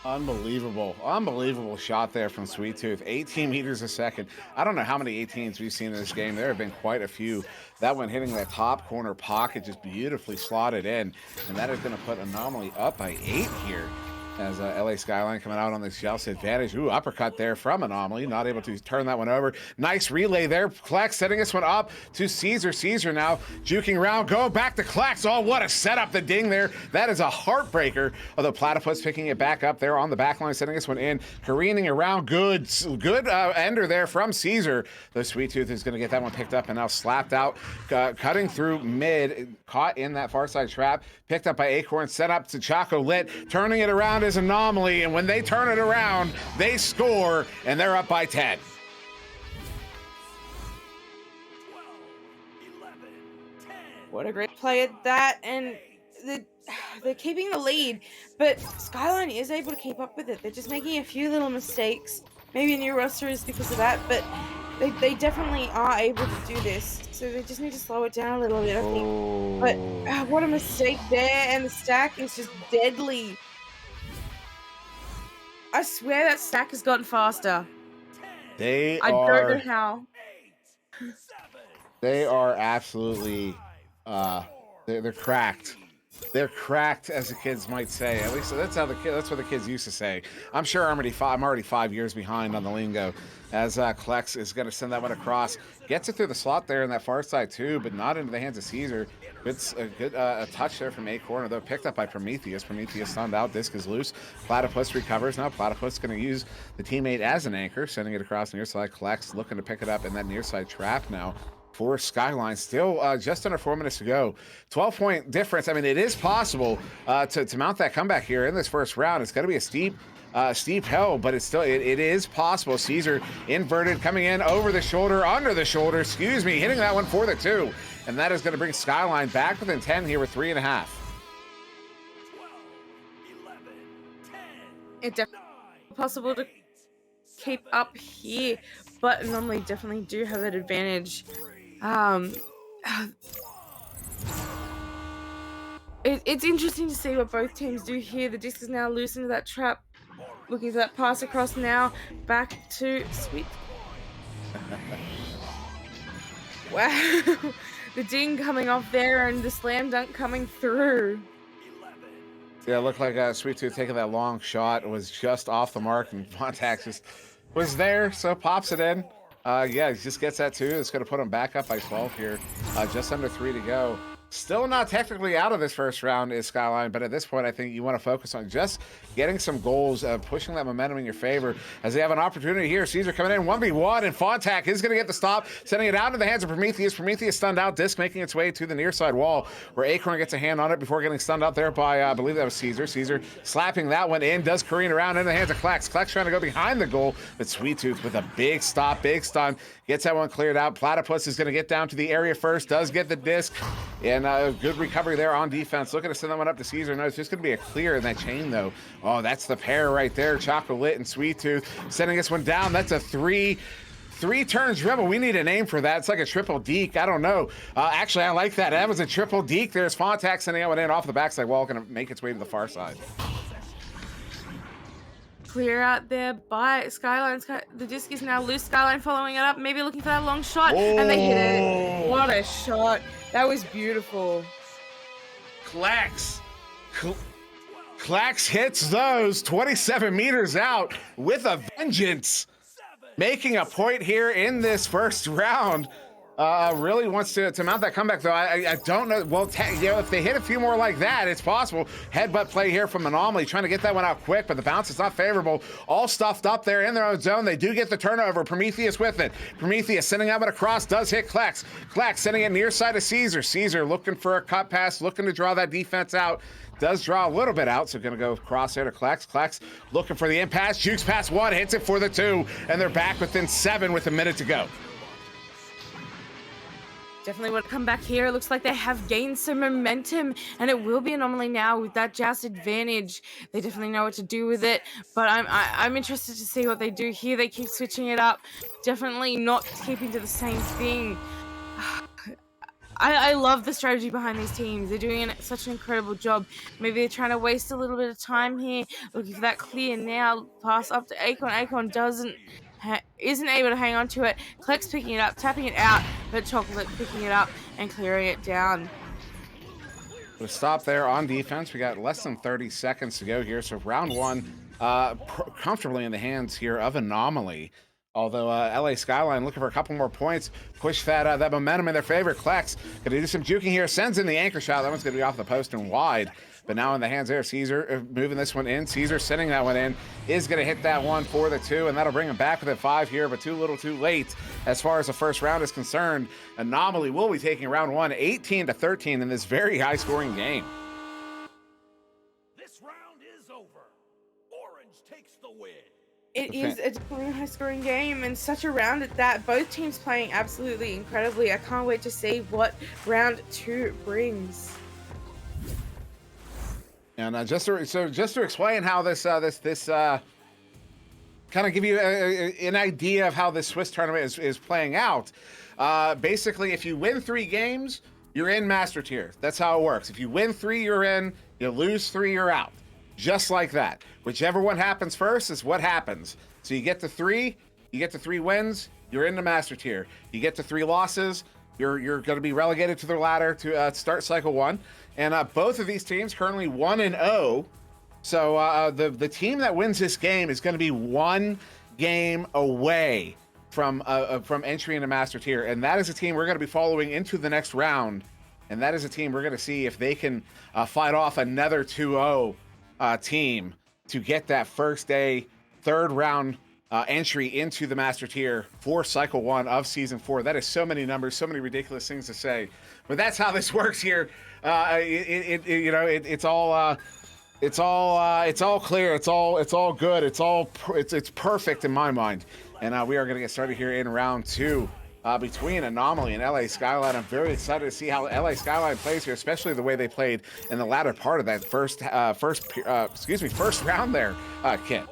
Unbelievable shot there from Sweet Tooth. 18 meters a second. I don't know how many 18s we've seen in this game. There have been quite a few. That one hitting that top corner pocket, just beautifully slotted in, and that is going to put Anomaly up by 8 here, as LA Skyline coming out on the Chelsea advantage. Ooh, uppercut there from Anomaly, not able to turn that one over. Nice relay there. Klex setting this one up to Caesar. Caesar now juking around, go back to Klex. Oh, what a setup, the ding there. That is a heartbreaker. Although Platypus picking it back up there on the back line, setting this one in, careening around. Good ender there from Caesar. The Sweet Tooth is going to get that one picked up and now slapped out, cutting through mid, caught in that far side trap, picked up by Acorn, set up to Choco Lit, turning it around is Anomaly, and when they turn it around, they score, and they're up by 10. 12, 11, 10. What a great play at that, and they're keeping the lead, but Skyline is able to keep up with it. They're just making a few little mistakes. Maybe a new roster is because of that, but they definitely are able to do this. So they just need to slow it down a little bit, I think. But what a mistake there, and the stack is just deadly. I swear that stack has gotten faster. I don't know how. They are absolutely they're cracked. They're cracked, as the kids might say. At least that's what the kids used to say. I'm sure I'm already 5 years behind on the lingo. As Klex is going to send that one across, gets it through the slot there in that far side too, but not into the hands of Caesar. It's a good touch there from A-Corner, though picked up by Prometheus. Prometheus stunned out, disc is loose. Platypus recovers now. Platypus going to use the teammate as an anchor, sending it across near side. Klex looking to pick it up in that near side trap now for Skyline. Still just under 4 minutes to go. 12-point difference. I mean, it is possible to mount that comeback here in this first round. It's going to be a steep hill, but it's still it is possible. Caesar inverted, coming in over the shoulder, under the shoulder, hitting that one for the 2. And that is going to bring Skyline back within 10 here with 3.5. 12, 11, 10. It's definitely possible to keep up here, but Anomaly definitely do have that advantage. It's interesting to see what both teams do here. The disc is now loose into that trap. Looking for that pass across now. Back to Sweet. Wow. The ding coming off there and the slam dunk coming through. Yeah, it looked like Sweet Tooth taking that long shot. It was just off the mark, and Vontax just was there, so pops it in. Yeah, he just gets that too. It's going to put him back up by 12 here. Just under 3 to go. Still not technically out of this first round is Skyline, but at this point, I think you want to focus on just getting some goals, pushing that momentum in your favor as they have an opportunity here. Caesar coming in 1v1, and Fontac is going to get the stop, sending it out into the hands of Prometheus. Prometheus stunned out, disc making its way to the near side wall where Acorn gets a hand on it before getting stunned out there by, I believe that was Caesar. Caesar slapping that one in, does careen around in the hands of Klex. Klex trying to go behind the goal, but Sweet Tooth with a big stop, big stun, gets that one cleared out. Platypus is going to get down to the area first, does get the disc, and good recovery there on defense. Looking to send that one up to Caesar. No, it's just going to be a clear in that chain, though. Oh, that's the pair right there. Chocolate and Sweet Tooth sending this one down. That's a 3. 3-turn dribble. We need a name for that. It's like a triple deke. I don't know. Actually, I like that. That was a triple deke. There's Fontax sending it in off the backside wall, going to make its way to the far side. Clear out there by Skyline. The disc is now loose. Skyline following it up, maybe looking for that long shot, and they hit it. What a shot. That was beautiful. Clax hits those 27 meters out with a vengeance, making a point here in this first round. Really wants to mount that comeback, though. I don't know. Well, if they hit a few more like that, it's possible. Headbutt play here from Anomaly, trying to get that one out quick, but the bounce is not favorable. All stuffed up there in their own zone. They do get the turnover. Prometheus with it. Prometheus sending out it across, does hit Klex. Klex sending it near side of Caesar. Caesar looking for a cut pass, looking to draw that defense out. Does draw a little bit out, so going to go cross there to Klex. Klex looking for the impasse. Jukes past 1, hits it for the 2, and they're back within 7 with a minute to go. Definitely want to come back here. It looks like they have gained some momentum, and it will be Anomaly now with that Joust advantage. They definitely know what to do with it, but I'm interested to see what they do here. They keep switching it up, definitely not keeping to the same thing. I love the strategy behind these teams. They're doing such an incredible job. Maybe they're trying to waste a little bit of time here, looking for that clear now. Pass up to Akon. Akon isn't able to hang on to it. Klex picking it up, tapping it out, but Chocolate picking it up and clearing it down. We'll stop there on defense. We got less than 30 seconds to go here. So round 1 comfortably in the hands here of Anomaly. Although LA Skyline looking for a couple more points, push that momentum in their favor. Klex gonna do some juking here, sends in the anchor shot. That one's gonna be off the post and wide. But now in the hands there, Caesar moving this one in. Caesar sending that one in, is gonna hit that one for the 2, and that'll bring him back within 5 here, but too little too late as far as the first round is concerned. Anomaly will be taking round 1, 18-13 in this very high scoring game. This round is over. Orange takes the win. It is a definitely high-scoring game, and such a round at that. Both teams playing absolutely incredibly. I can't wait to see what round 2 brings. And just to explain how this kind of give you an idea of how this Swiss tournament is playing out. Basically, if you win 3 games, you're in Master Tier. That's how it works. If you win 3, you're in. You lose 3, you're out. Just like that. Whichever one happens first is what happens. So you get to 3, you get to 3 wins, you're in the Master Tier. You get to 3 losses, you're going to be relegated to the ladder to start cycle 1. And both of these teams currently 1-0. So the team that wins this game is going to be 1 game away from entry into Master Tier, and that is a team we're going to be following into the next round. And that is a team we're going to see if they can fight off another 2-0 team to get that first day, 3rd round entry into the Master Tier for Cycle 1 of Season 4. That is so many numbers, so many ridiculous things to say, but that's how this works here. It's all clear. It's all good. It's perfect in my mind. And we are going to get started here in round 2 between Anomaly and LA Skyline. I'm very excited to see how LA Skyline plays here, especially the way they played in the latter part of that first round there, Kit.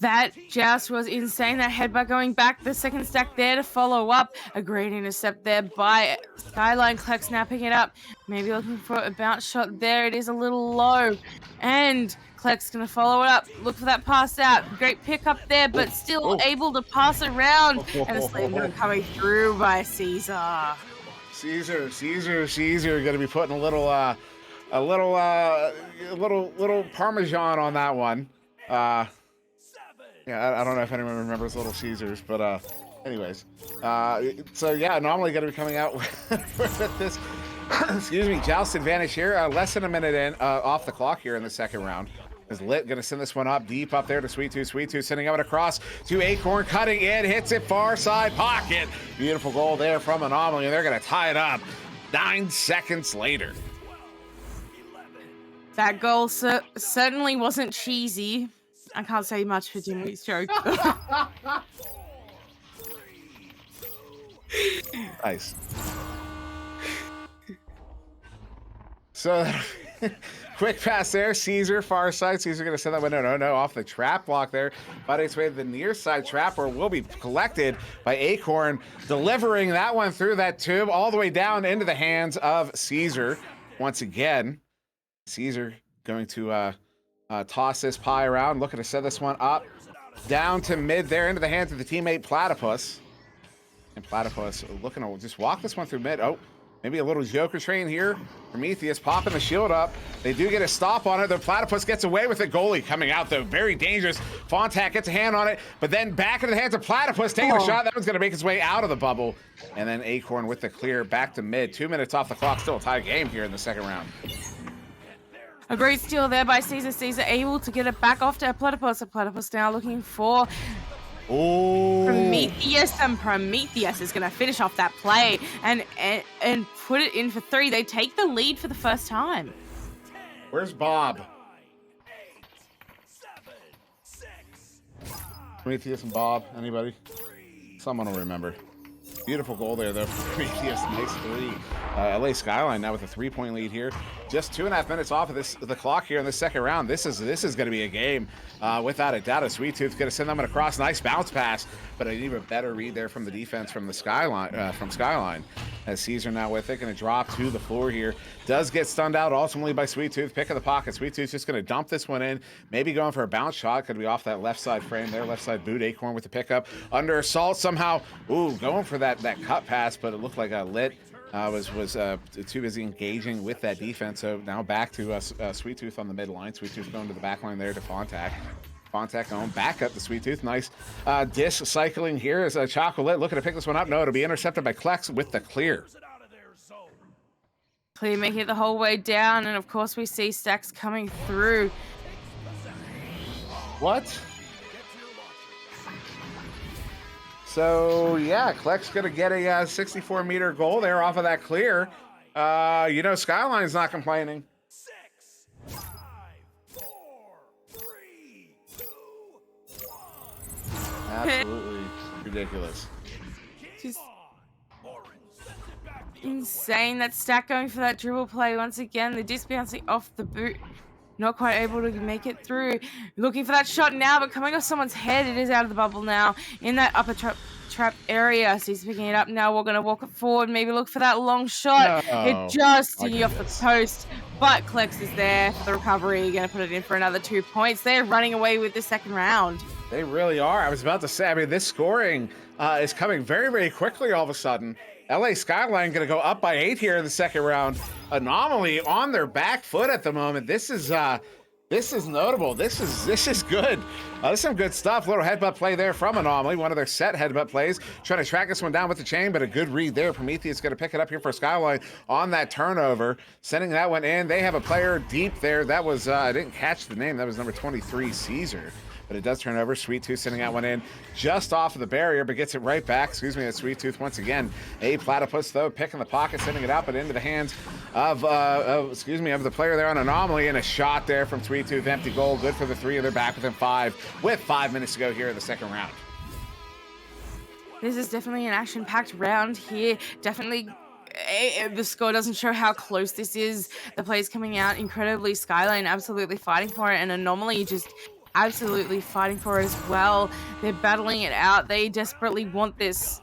That just was insane. That headbutt going back. The second stack there to follow up. A great intercept there by Skyline. Klex snapping it up. Maybe looking for a bounce shot there. It is a little low. And Klex going to follow it up. Look for that pass out. Great pick up there, but still able to pass around. And a slam coming through by Caesar. Caesar going to be putting a little Parmesan on that one. Yeah, I don't know if anyone remembers Little Caesars, but anyways. So yeah, Anomaly going to be coming out with this, joust advantage here. Less than a minute in, off the clock here in the second round. Is Lit going to send this one up deep up there to Sweet Tooth sending out across to Acorn, cutting in, hits it far side pocket. Beautiful goal there from Anomaly, and they're going to tie it up 9 seconds later. That goal certainly wasn't cheesy. I can't say much for Jimmy's joke. Nice. So quick pass there. Caesar, far side. Caesar going to send that one. No, off the trap block there. Fighting its way to the near side trap where will be collected by Acorn, delivering that one through that tube all the way down into the hands of Caesar. Once again, Caesar going to toss this pie around, looking to set this one up, down to mid there into the hands of the teammate Platypus. And Platypus looking to just walk this one through mid. Oh, maybe a little Joker train here. Prometheus popping the shield up. They do get a stop on it. The Platypus gets away with it. Goalie coming out, though. Very dangerous. Fontac gets a hand on it, but then back into the hands of Platypus, taking a shot. That one's going to make its way out of the bubble. And then Acorn with the clear back to mid. 2 minutes off the clock. Still a tie game here in the second round. A great steal there by Caesar. Caesar able to get it back off to Platypus. Platypus now looking for Prometheus, and Prometheus is going to finish off that play and put it in for 3. They take the lead for the first time. Where's Bob? Prometheus and Bob, anybody? Someone will remember. Beautiful goal there, though. Prometheus, nice 3. LA Skyline now with a 3-point lead here. Just 2.5 minutes off of the clock here in the second round. This is going to be a game without a doubt. Sweet Tooth going to send them across. Nice bounce pass, but an even better read there from the defense from the Skyline. As Caesar now with it, going to drop to the floor here. Does get stunned out ultimately by Sweet Tooth. Pick of the pocket. Sweet Tooth just going to dump this one in. Maybe going for a bounce shot. Could be off that left side frame there. Left side boot. Acorn with the pickup. Under assault somehow. Ooh, going for that cut pass, but it looked like Lit was too busy engaging with that defense. So now back to Sweet Tooth on the mid line. Sweet Tooth going to the back line there to Fontac. Fontac going back up the Sweet Tooth. Nice disc cycling here as Chocolate looking to pick this one up. No, it'll be intercepted by Klex with the clear. Clear make it the whole way down, and of course we see Stacks coming through. What? So yeah, Kleck's gonna get a 64-meter goal there off of that clear. Skyline's not complaining. 6, 5, 4, 3, 2, 1. Absolutely ridiculous. Just insane. That Stack going for that dribble play once again. The disc bouncing off the boot. Not quite able to make it through. Looking for that shot now, but coming off someone's head. It is out of the bubble now in that upper trap area. So he's picking it up now. We're going to walk it forward. Maybe look for that long shot. No. It just stinging off the post. But Klex is there for the recovery. Going to put it in for another 2 points. They're running away with the second round. They really are. I was about to say, this scoring is coming very, very quickly all of a sudden. LA Skyline going to go up by 8 here in the second round. Anomaly on their back foot at the moment. This is notable. This is good. This is some good stuff. Little headbutt play there from Anomaly. One of their set headbutt plays. Trying to track this one down with the chain, but a good read there. Prometheus going to pick it up here for Skyline on that turnover. Sending that one in. They have a player deep there. That was, I didn't catch the name. That was number 23, Caesar. But it does turn over. Sweet Tooth sending that one in just off of the barrier, but gets it right back. That's Sweet Tooth once again. A Platypus, though, picking the pocket, sending it out, but into the hands of the player there on Anomaly, and a shot there from Sweet Tooth. Empty goal. Good for the 3, and they're back within 5 with 5 minutes to go here in the second round. This is definitely an action-packed round here. Definitely. The score doesn't show how close this is. The play's coming out incredibly. Skyline absolutely fighting for it, and Anomaly just absolutely fighting for it as well. They're battling it out. They desperately want this.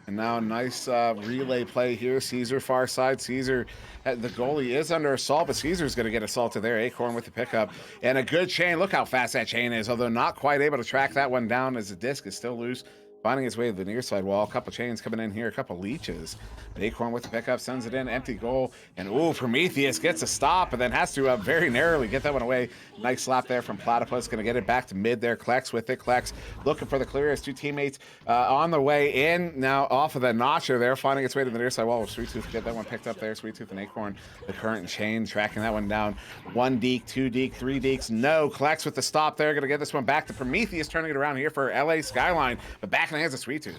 And now a nice relay play here. Caesar far side. Caesar, the goalie is under assault, but Caesar's going to get assaulted there. Acorn with the pickup. And a good chain. Look how fast that chain is, although not quite able to track that one down as the disc is still loose. Finding its way to the near side wall. A couple chains coming in here. A couple leeches. Acorn with the pickup. Sends it in. Empty goal. And Prometheus gets a stop, and then has to very narrowly get that one away. Nice slap there from Platypus. Going to get it back to mid there. Klex with it. Klex looking for the clear. His 2 teammates on the way in. Now off of the notcher there. Finding its way to the near side wall. Sweet Tooth get that one picked up there. Sweet Tooth and Acorn. The current chain tracking that one down. 1 deke, 2 deke, 3 dekes. No. Klex with the stop there. Going to get this one back to Prometheus. Turning it around here for LA Skyline. But back in the hands of Sweet Tooth.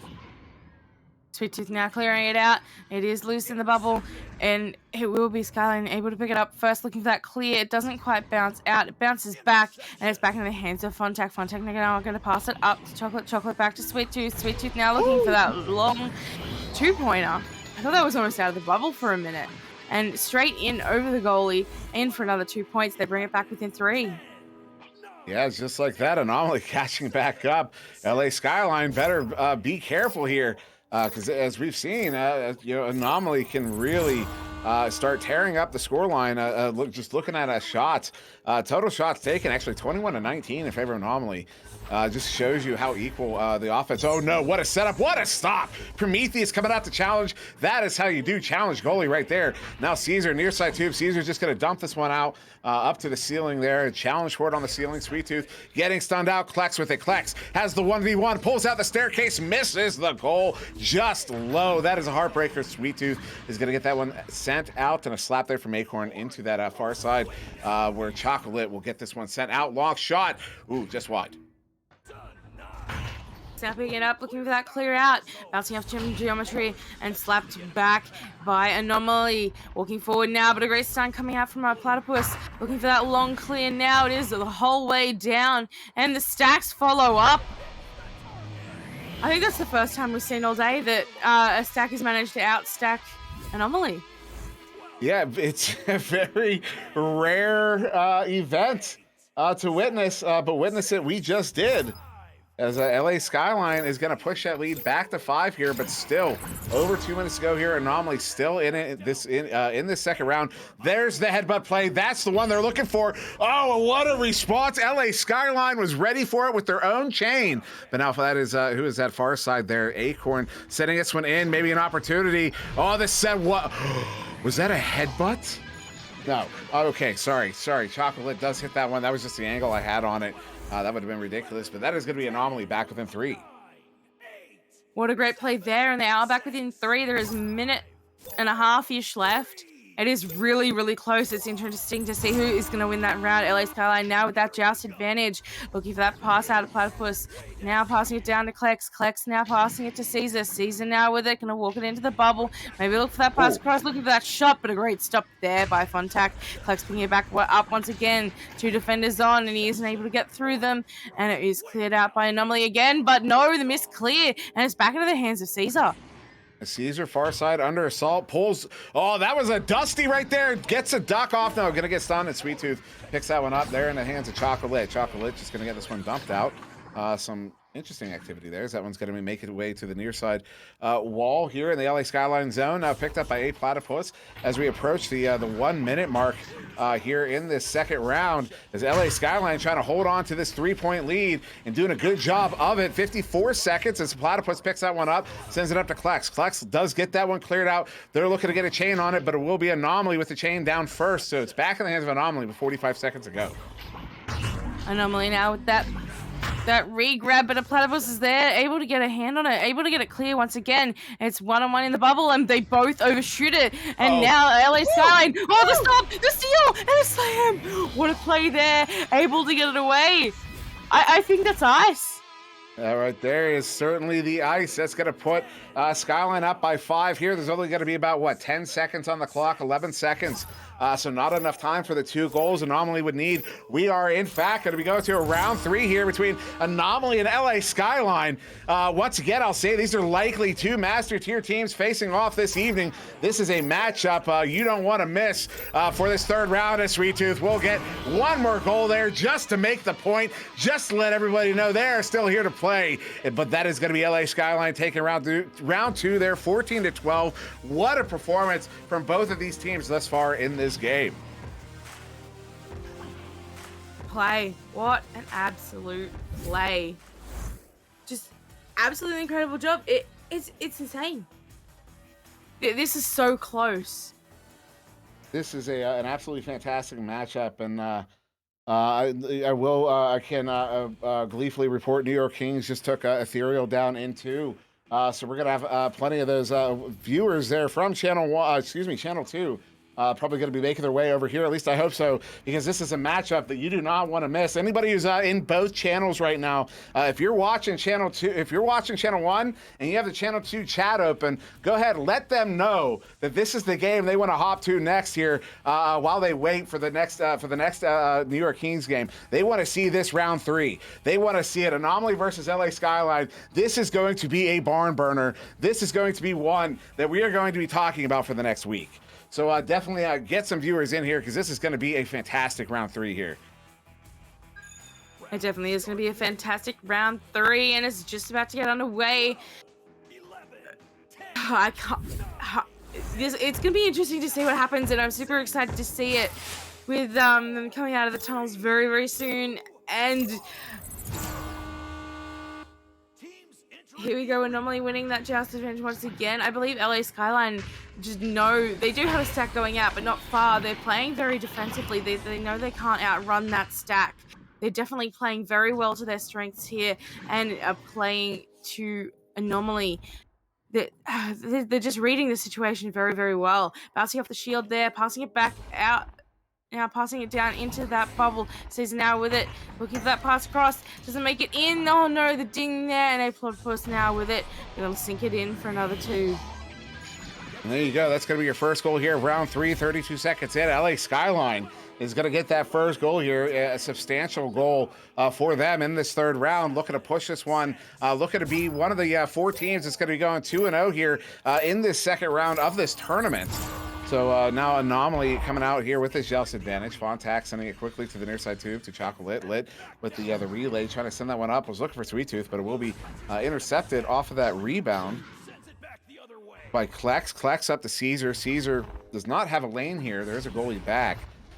Sweet Tooth now clearing it out. It is loose in the bubble, and it will be Skyline able to pick it up first, looking for that clear. It doesn't quite bounce out. It bounces back, and it's back in the hands of Fontac. Fontac now going to pass it up to Chocolate. Chocolate back to Sweet Tooth. Sweet Tooth now looking for that long 2-pointer. I thought that was almost out of the bubble for a minute. and straight in over the goalie, in for another 2 points. They bring it back within 3. Yeah, it's just like that. Anomaly catching back up. LA Skyline better be careful here because as we've seen, Anomaly can really start tearing up the scoreline. Just looking at shots, total shots taken actually 21-19 in favor of Anomaly. Just shows you how equal the offense. Oh no, what a setup, what a stop. Prometheus coming out to challenge. That is how you do challenge goalie right there. Now Caesar near side tube. Caesar's just gonna dump this one out up to the ceiling there. Challenge for it on the ceiling. Sweet Tooth getting stunned out. Klex with it. Klex has the 1v1, pulls out the staircase, misses the goal just low. That is a heartbreaker. Sweet Tooth is gonna get that one sent out, and a slap there from Acorn into that far side where Chocolate will get this one sent out. Long shot. Ooh, just wide. Snapping it up, looking for that clear out, bouncing off geometry and slapped back by Anomaly. Walking forward now, but a great stun coming out from our Platypus. Looking for that long clear now. It is the whole way down, and the stacks follow up. I think that's the first time we've seen all day that a stack has managed to outstack Anomaly. Yeah, it's a very rare event to witness, but witness it we just did. As LA Skyline is going to push that lead back to 5 here, but still over 2 minutes to go here. Anomaly still in it in this second round. There's the headbutt play. That's the one they're looking for. Oh, what a response. LA Skyline was ready for it with their own chain. But now that is who is that far side there? Acorn setting this one in. Maybe an opportunity. Oh, this said what? Was that a headbutt? No. Oh, okay. Sorry. Chocolate does hit that one. That was just the angle I had on it. That would have been ridiculous, but that is going to be Anomaly back within 3. What a great play there, and they are back within 3. There is a minute and a half-ish left. It is really, really close. It's interesting to see who is going to win that round. LA Skyline now with that joust advantage. Looking for that pass out of Platypus. Now passing it down to Klex. Klex now passing it to Caesar. Caesar now with it. Going to walk it into the bubble. Maybe look for that pass across. Looking for that shot, but a great stop there by Fontac. Klex picking it back up once again. 2 defenders on, and he isn't able to get through them. And it is cleared out by Anomaly again, but no, the miss clear. And it's back into the hands of Caesar. Caesar far side under assault, pulls. Oh, that was a Dusty right there. Gets a duck off. No, gonna get stunned, and Sweet Tooth picks that one up there in the hands of Chocolate. Chocolate just gonna get this one dumped out. Some interesting activity there. That one's going to be making its way to the near side wall here in the LA Skyline zone. Now picked up by a Platypus as we approach the 1 minute mark here in this second round. As LA Skyline trying to hold on to this 3-point lead and doing a good job of it. 54 seconds as Platypus picks that one up, sends it up to Klex. Klex does get that one cleared out. They're looking to get a chain on it, but it will be Anomaly with the chain down first. So it's back in the hands of Anomaly with 45 seconds to go. Anomaly now with that re-grab, but a Platypus is there, able to get a hand on it, able to get it clear once again. It's 1-on-1 in the bubble, and they both overshoot it. And now LA Skyline, the stop, the steal, and a slam. What a play there, able to get it away. I think that's ice. Right there is certainly the ice. That's going to put Skyline up by 5 here. There's only going to be about, 10 seconds on the clock, 11 seconds. So not enough time for the 2 goals Anomaly would need. We are, in fact, going to be going to a round 3 here between Anomaly and LA Skyline. Once again, I'll say these are likely 2 Master Tier teams facing off this evening. This is a matchup you don't want to miss for this 3rd round. As Sweet Tooth will get 1 more goal there just to make the point, just to let everybody know they're still here to play. But that is going to be LA Skyline taking round 2 there, 14-12. What a performance from both of these teams thus far in this game. Play. What an absolute play. Just absolutely incredible job. It's insane. This is so close. This is an absolutely fantastic matchup, and I can gleefully report New York Kings just took Ethereal down in 2. So we're gonna have plenty of those viewers there from Channel 2. Probably going to be making their way over here. At least I hope so, because this is a matchup that you do not want to miss. Anybody who's in both channels right now, if you're watching Channel 2, if you're watching Channel 1 and you have the Channel 2 chat open, go ahead, let them know that this is the game they want to hop to next here while they wait for the next New York Kings game. They want to see this round 3. They want to see it. Anomaly versus LA Skyline. This is going to be a barn burner. This is going to be one that we are going to be talking about for the next week. So definitely get some viewers in here because this is going to be a fantastic round 3 here. It definitely is going to be a fantastic round 3, and it's just about to get underway. I can't. It's going to be interesting to see what happens, and I'm super excited to see it with them coming out of the tunnels very, very soon. And here we go. Anomaly winning that joust advantage once again. I believe LA Skyline just know they do have a stack going out, but not far. They're playing very defensively. They know they can't outrun that stack. They're definitely playing very well to their strengths here and are playing to Anomaly. They're just reading the situation very, very well. Bouncing off the shield there, passing it back out. Now passing it down into that bubble. Caesar now with it. Looking for that pass across. Doesn't make it in. Oh no, the ding there. And a Platypus now with it. Gonna sink it in for another 2. And there you go. That's going to be your first goal here of round 3, 32 seconds in. LA Skyline is going to get that first goal here, a substantial goal for them in this 3rd round. Looking to push this one, looking to be one of the 4 teams that's going to be going 2-0 here in this 2nd round of this tournament. So now Anomaly coming out here with this Joust advantage. Fontac sending it quickly to the near side tube to Chocolate. Lit with the relay, trying to send that one up. Was looking for Sweet Tooth, but it will be intercepted off of that rebound by Klex. Klex up to Caesar. Caesar does not have a lane here. There's a goalie back.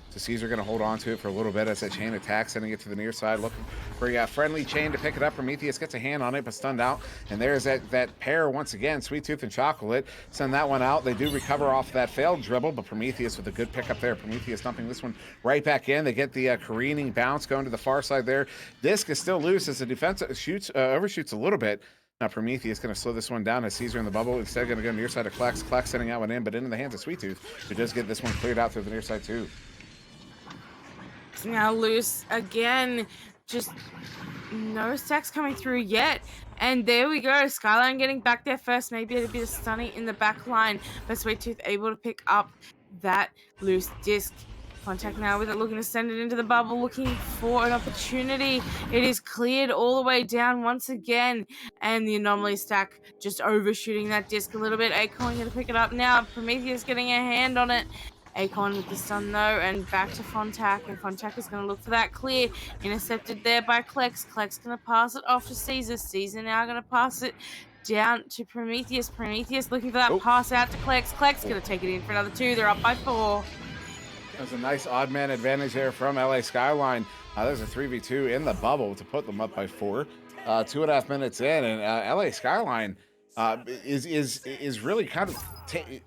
So Caesar going to hold on to it for a little bit as that chain attack, sending it to the near side, looking for a friendly chain to pick it up. Prometheus gets a hand on it, but stunned out. And there's that pair once again, Sweet Tooth and Chocolate. Send that one out. They do recover off that failed dribble, but Prometheus with a good pickup there. Prometheus dumping this one right back in. They get the careening bounce going to the far side there. Disc is still loose as the defense overshoots a little bit. Now Prometheus going to slow this one down as Caesar in the bubble. Instead going to go near side of Klex. Klex sending that one in, but into the hands of Sweet Tooth, who does get this one cleared out through the near side too. Now loose again. Just no stacks coming through yet. And there we go. Skyline getting back there first. Maybe it'll be a stunning in the back line. But Sweet Tooth able to pick up that loose disc. Contact now with it, looking to send it into the bubble, looking for an opportunity. It is cleared all the way down once again. And the Anomaly stack just overshooting that disc a little bit. Acorn going to pick it up now. Prometheus getting a hand on it. Acorn with the stun though, and back to Fontac, and Fontac is going to look for that clear. Intercepted there by Klex. Klex going to pass it off to Caesar. Caesar now going to pass it down to Prometheus. Prometheus looking for that pass out to Klex. Klex going to take it in for another 2. They're up by 4. That was a nice odd man advantage there from LA Skyline. There's a 3v2 in the bubble to put them up by 4. 2.5 minutes in, and LA Skyline is really kind of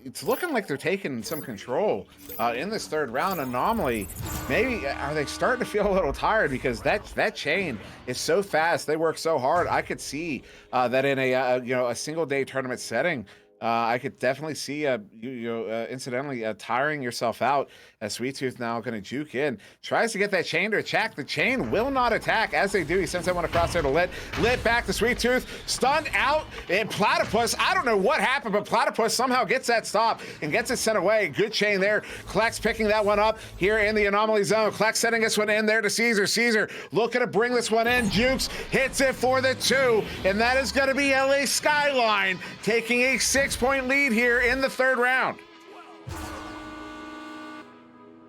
it's looking like they're taking some control in this 3rd round. Anomaly, maybe are they starting to feel a little tired because that chain is so fast, they work so hard. I could see that in a single day tournament setting, I could definitely see incidentally tiring yourself out as Sweet Tooth now going to juke in. Tries to get that chain to attack. The chain will not attack. As they do, he sends that one across there to Lit. Lit back to Sweet Tooth. Stunned out. And Platypus, I don't know what happened, but Platypus somehow gets that stop and gets it sent away. Good chain there. Klex picking that one up here in the Anomaly zone. Klex sending this one in there to Caesar. Caesar looking to bring this one in. Jukes hits it for the 2. And that is going to be LA Skyline taking a 6-point lead here in the 3rd round.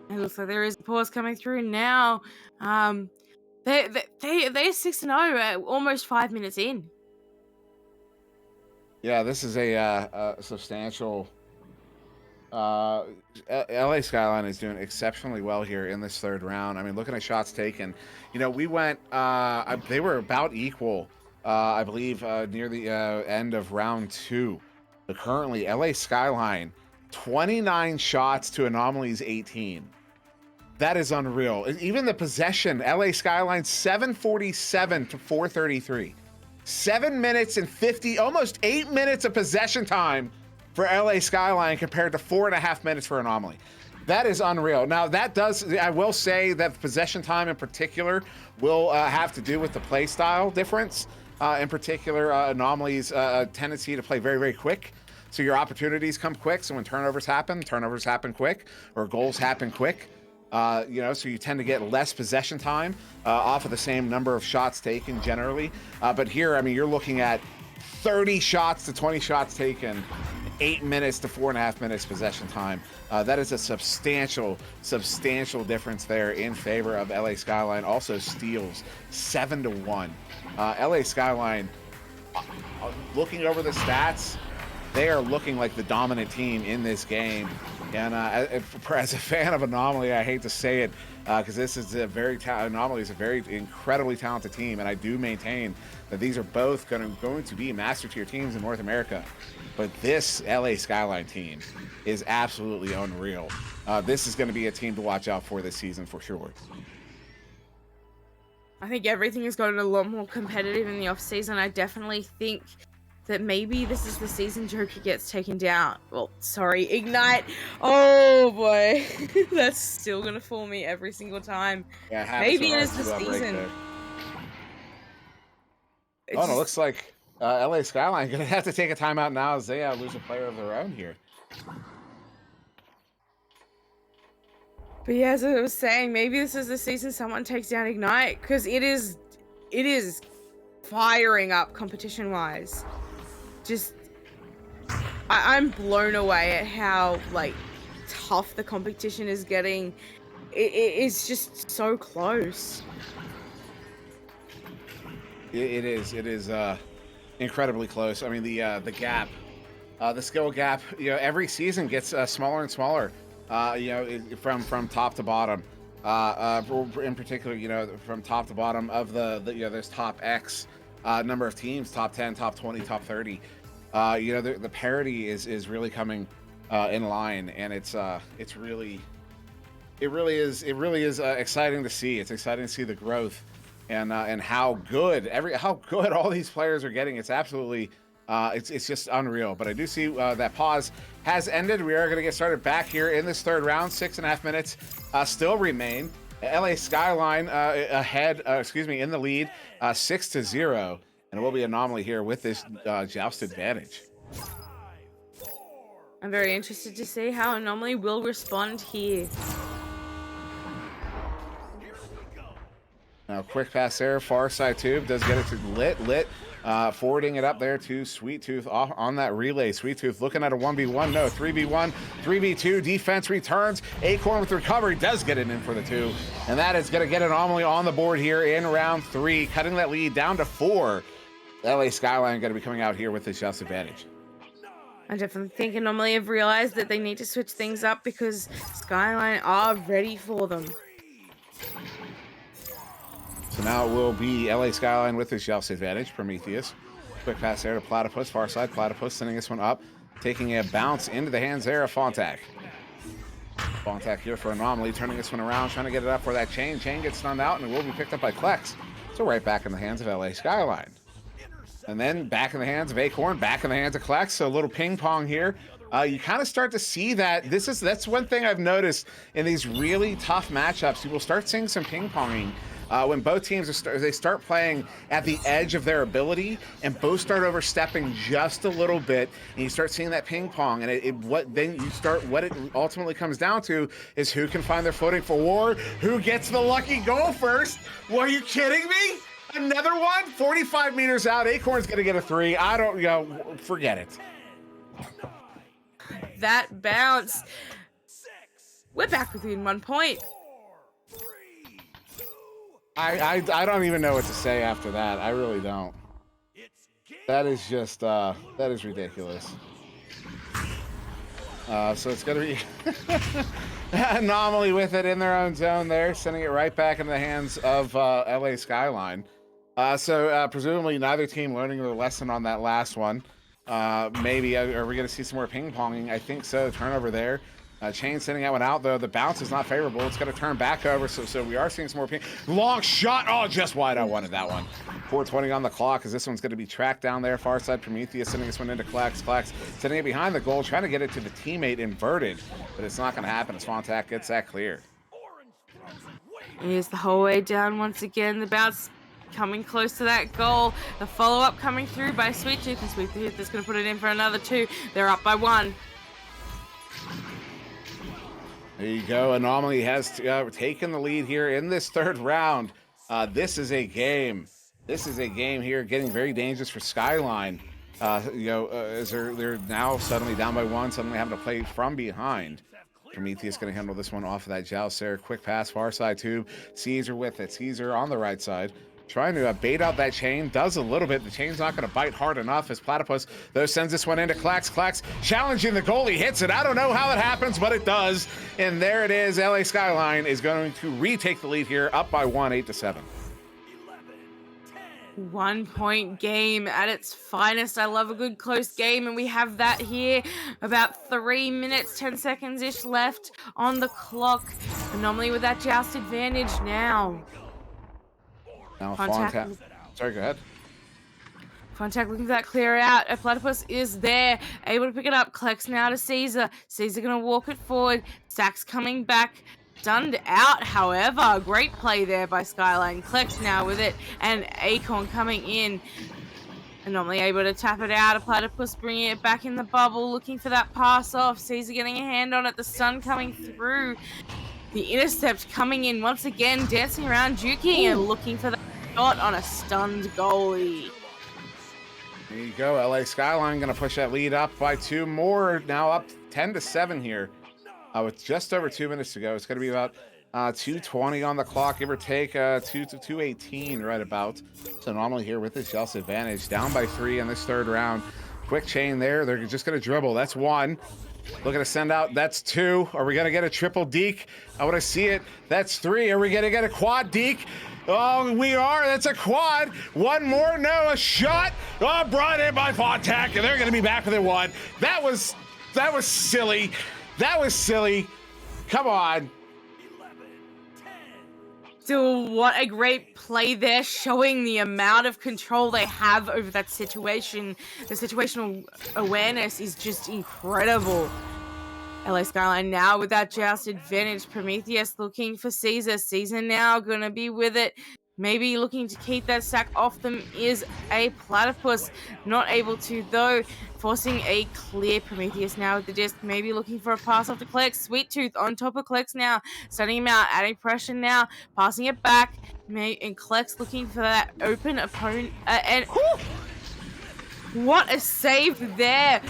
It looks like there is a pause coming through now. They're 6-0, almost 5 minutes in. Yeah, this is a substantial. LA Skyline is doing exceptionally well here in this 3rd round. I mean, looking at shots taken, we went. They were about equal, I believe, near the end of round 2. But currently, LA Skyline, 29 shots to Anomaly's 18. That is unreal. Even the possession, LA Skyline 747 to 433. 7 minutes and 50, almost 8 minutes of possession time for LA Skyline compared to 4.5 minutes for Anomaly. That is unreal. Now I will say that possession time in particular will have to do with the play style difference. In particular, Anomaly's tendency to play very, very quick. So your opportunities come quick. So when turnovers happen quick, or goals happen quick. So you tend to get less possession time off of the same number of shots taken generally. But here, I mean, you're looking at 30 shots to 20 shots taken 8 minutes to 4.5 minutes possession time. That is a substantial difference there in favor of LA Skyline. Also steals 7-1. LA Skyline, looking over the stats, they are looking like the dominant team in this game. And as a fan of Anomaly, I hate to say it, because this is a very Anomaly is a very incredibly talented team, and I do maintain that these are both going to be master tier teams in North America. But this LA Skyline team is absolutely unreal. This is going to be a team to watch out for this season for sure. I think everything has gotten a lot more competitive in the off season. I definitely think that maybe this is the season Joker gets taken down. Well, sorry, Ignite. Oh boy, that's still gonna fool me every single time. Yeah, maybe it is the season. Right. Oh, no, it looks like LA Skyline gonna have to take a timeout now as they lose a player of their own here. But yeah, as I was saying, maybe this is the season someone takes down Ignite, because it is firing up competition-wise. Just, I'm blown away at how like tough the competition is getting. It's just so close. It is incredibly close. I mean, the gap, the skill gap, every season gets smaller and smaller. From top to bottom. In particular, from top to bottom of there's top X number of teams, top 10, top 20, top 30. The parity is really coming in line, and it really is exciting to see. It's exciting to see the growth and how good all these players are getting. It's absolutely it's just unreal. But I do see that pause has ended. We are going to get started back here in this third round. 6.5 minutes still remain. LA Skyline ahead, in the lead, 6-0. And it will be Anomaly here with this joust advantage. I'm very interested to see how Anomaly will respond here. Now, quick pass there, far side tube, does get it to Lit. Forwarding it up there to Sweet Tooth on that relay. Sweet Tooth looking at a 1v1, no, 3v1, 3v2, defense returns. Acorn with recovery does get it in for the 2. And that is going to get Anomaly on the board here in round 3, cutting that lead down to 4. LA Skyline going to be coming out here with this just advantage. I definitely think Anomaly have realized that they need to switch things up because Skyline are ready for them. So now it will be LA Skyline with his Joust advantage. Prometheus. Quick pass there to Platypus. Far side. Platypus sending this one up. Taking a bounce into the hands there of Fontac. Fontac here for Anomaly. Turning this one around. Trying to get it up for that chain. Chain gets stunned out and it will be picked up by Klex. So right back in the hands of LA Skyline. And then back in the hands of Acorn. Back in the hands of Klex. So a little ping pong here. You kind of start to see that. That's one thing I've noticed in these really tough matchups. You will start seeing some ping ponging. When both teams they start playing at the edge of their ability and both start overstepping just a little bit, and you start seeing that ping pong, and what it ultimately comes down to is who can find their footing for war, who gets the lucky goal first. Well, are you kidding me? Another one, 45 meters out. Acorn's gonna get a 3. I don't, forget it. That bounce. We're back within 1 point. I don't even know what to say after that. I really don't. That is just that is ridiculous. So it's gonna be Anomaly with it in their own zone there, sending it right back into the hands of LA Skyline. So presumably neither team learning their lesson on that last one. Maybe are we gonna see some more ping ponging? I think so. Turnover there. Chain sending that one out, though. The bounce is not favorable. It's going to turn back over, so we are seeing some more ping. Long shot. Oh, just wide. I wanted that one. 4:20 on the clock as this one's going to be tracked down there. Far side Prometheus sending this one into Klex. Klex sending it behind the goal, trying to get it to the teammate inverted, but it's not going to happen as Fontac gets that clear. Here's the whole way down once again. The bounce coming close to that goal. The follow-up coming through by Sweet Tooth, and Sweet Tooth is going to put it in for another 2. They're up by 1. There you go. Anomaly has taken the lead here in this third round. This is a game. This is a game here getting very dangerous for Skyline. As they're now suddenly down by one, suddenly having to play from behind. Prometheus going to handle this one off of that joust there. Quick pass, far side tube. Caesar with it. Caesar on the right side. Trying to bait out that chain. Does a little bit. The chain's not going to bite hard enough as Platypus, though, sends this one into Clax. Clax challenging the goalie. Hits it. I don't know how it happens, but it does. And there it is. LA Skyline is going to retake the lead here, up by 1, 8-7. 1 point game at its finest. I love a good close game, and we have that here. About 3 minutes, 10 seconds-ish left on the clock. Anomaly with that joust advantage now. Now Contact. Sorry, go ahead. Contact looking for that clear out. A Platypus is there, able to pick it up. Collects now to Caesar. Caesar gonna walk it forward. Stack's coming back. Stunned out, however. Great play there by Skyline. Collects now with it, and Acorn coming in. Anomaly able to tap it out. A Platypus bringing it back in the bubble, looking for that pass off. Caesar getting a hand on it. The stun coming through. The intercept coming in once again, dancing around, juking and looking for that shot on a stunned goalie. There you go. LA Skyline going to push that lead up by 2 more. Now up 10-7 here. With just over 2 minutes to go. It's going to be about 2:20 on the clock, give or take, 2:18 right about. So normally here with this Chelsea advantage, down by 3 in this third round. Quick chain there. They're just going to dribble. That's 1. Looking to send out. That's 2. Are we going to get a triple deke? I want to see it. That's 3. Are we going to get a quad deke? Oh, we are. That's a quad. 1 more. No, a shot. Oh, brought in by Fontac, and they're going to be back within 1. That was silly. That was silly. Come on. So what a great play there, showing the amount of control they have over that situation. The situational awareness is just incredible. LA Skyline now with that joust advantage. Prometheus looking for Caesar. Caesar now gonna be with it. Maybe looking to keep that sack off them is a Platypus. Not able to, though. Forcing a clear. Prometheus now with the disc. Maybe looking for a pass off to Klex. Sweet Tooth on top of Klex now. Sending him out. Adding pressure now. Passing it back. And Klex looking for that open opponent. What a save there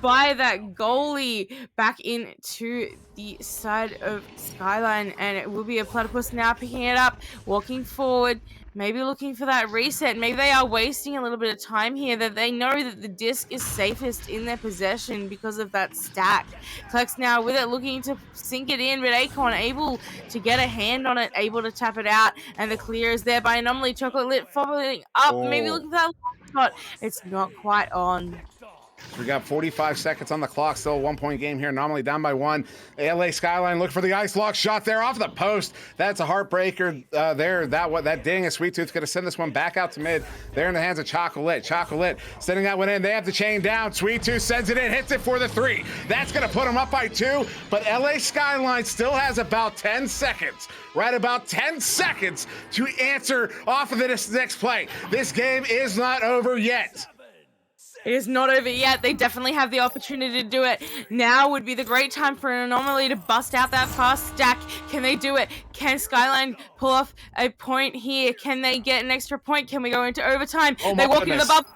by that goalie back into the side of Skyline, and it will be a Platypus now picking it up, walking forward, maybe looking for that reset. Maybe they are wasting a little bit of time here, that they know that the disc is safest in their possession because of that stack. Collects now with it, looking to sink it in, but Acorn able to get a hand on it, able to tap it out, and the clear is there by Anomaly. Chocolate Lit following up, maybe looking for that shot. It's not quite on. We got 45 seconds on the clock, still a 1-point game here, nominally down by 1. LA Skyline look for the ice lock shot there off the post. That's a heartbreaker there. That ding, a Sweet Tooth going to send this one back out to mid. They're in the hands of Chocolate. Chocolate sending that one in. They have the chain down. Sweet Tooth sends it in, hits it for the 3. That's going to put them up by 2, but LA Skyline still has about 10 seconds. Right about 10 seconds to answer off of this next play. This game is not over yet. It is not over yet. They definitely have the opportunity to do it. Now would be the great time for an Anomaly to bust out that fast stack. Can they do it? Can Skyline pull off a point here? Can they get an extra point? Can we go into overtime? Oh, they walk into the bubble.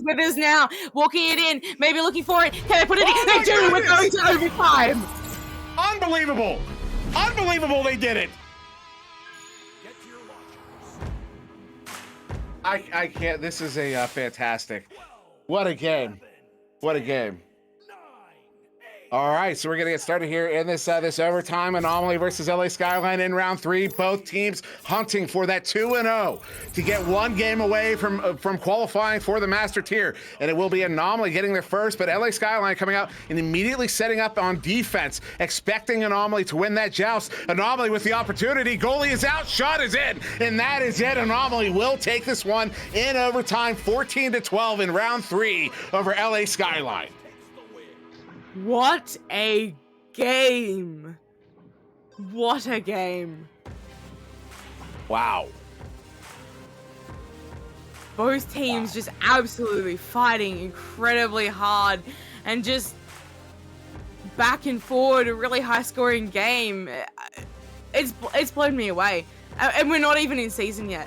Withers now, walking it in, maybe looking for it. Can they put it in? They do! We're going to overtime! Unbelievable! Unbelievable they did it! I can't. This is a fantastic. What a game. What a game. All right, so we're going to get started here in this overtime. Anomaly versus LA Skyline in round 3. Both teams hunting for that 2-0 to get 1 game away from qualifying for the Master Tier. And it will be Anomaly getting there first, but LA Skyline coming out and immediately setting up on defense, expecting Anomaly to win that joust. Anomaly with the opportunity. Goalie is out, shot is in, and that is it. Anomaly will take this one in overtime, 14-12 in round 3 over LA Skyline. What a game. What a game. Wow. Both teams just absolutely fighting incredibly hard and just back and forward, a really high scoring game. It's blown me away. And we're not even in season yet.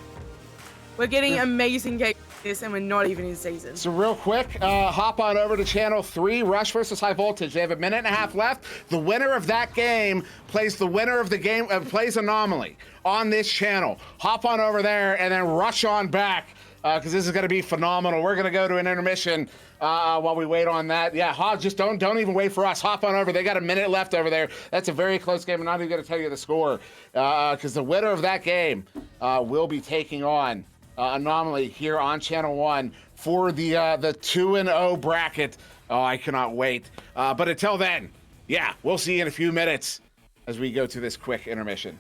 We're getting amazing games like this, and we're not even in season. So real quick, hop on over to channel 3, Rush versus High Voltage. They have a minute and a half left. The winner of that game plays the winner of the game, plays Anomaly on this channel. Hop on over there and then rush on back because this is going to be phenomenal. We're going to go to an intermission while we wait on that. Yeah, just don't even wait for us. Hop on over. They got a minute left over there. That's a very close game. I'm not even going to tell you the score because the winner of that game will be taking on Anomaly here on Channel 1 for the 2-0 bracket. Oh, I cannot wait. But until then, yeah, we'll see you in a few minutes as we go to this quick intermission.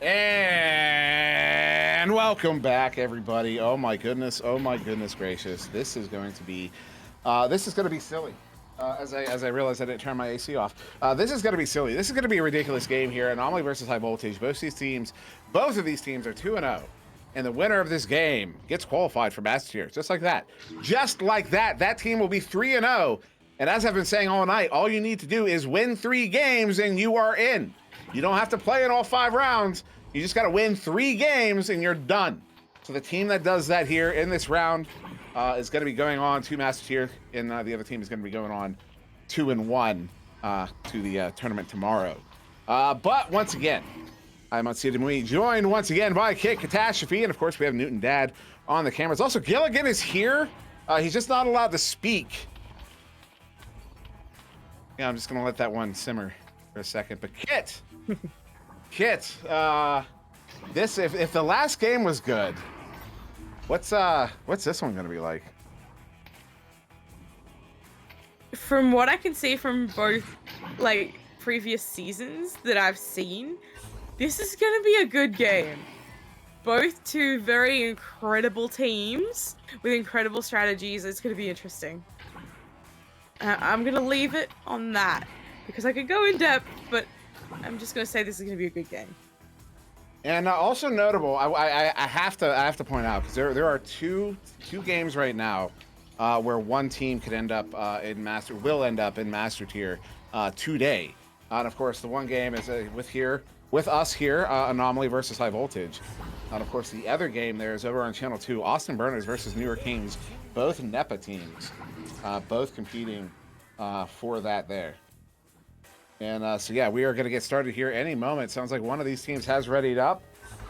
And welcome back, everybody. Oh my goodness gracious. This is going to be silly. As I realized I didn't turn my AC off. This is going to be silly. This is going to be a ridiculous game here. Anomaly versus High Voltage. Both of these teams are 2-0. And the winner of this game gets qualified for Master Tier. Just like that. Just like that. That team will be 3-0. And as I've been saying all night, all you need to do is win 3 games and you are in. You don't have to play in all 5 rounds. You just got to win 3 games and you're done. So the team that does that here in this round is going to be going on to Master Tier, and the other team is going to be going on 2-1 to the tournament tomorrow. But once again, I'm Unseated Mui, joined once again by Kit Catastrophe, and of course we have Newton Dad on the cameras. Also, Gilligan is here. He's just not allowed to speak. Yeah, I'm just going to let that one simmer for a second. But Kit, Kit, if the last game was good, what's this one gonna be like? From what I can see from both like previous seasons that I've seen, this is gonna be a good game. Both two very incredible teams with incredible strategies. It's gonna be interesting. I'm gonna leave it on that because I could go in depth, but I'm just gonna say this is gonna be a good game. And also notable, I have to point out, because there are two games right now where one team could end up will end up in Master Tier today. And of course, the one game is with us here, Anomaly versus High Voltage. And of course, the other game there is over on Channel 2, Austin Burners versus New York Kings, both NEPA teams, both competing for that there. And so yeah, we are going to get started here any moment. Sounds like one of these teams has readied up,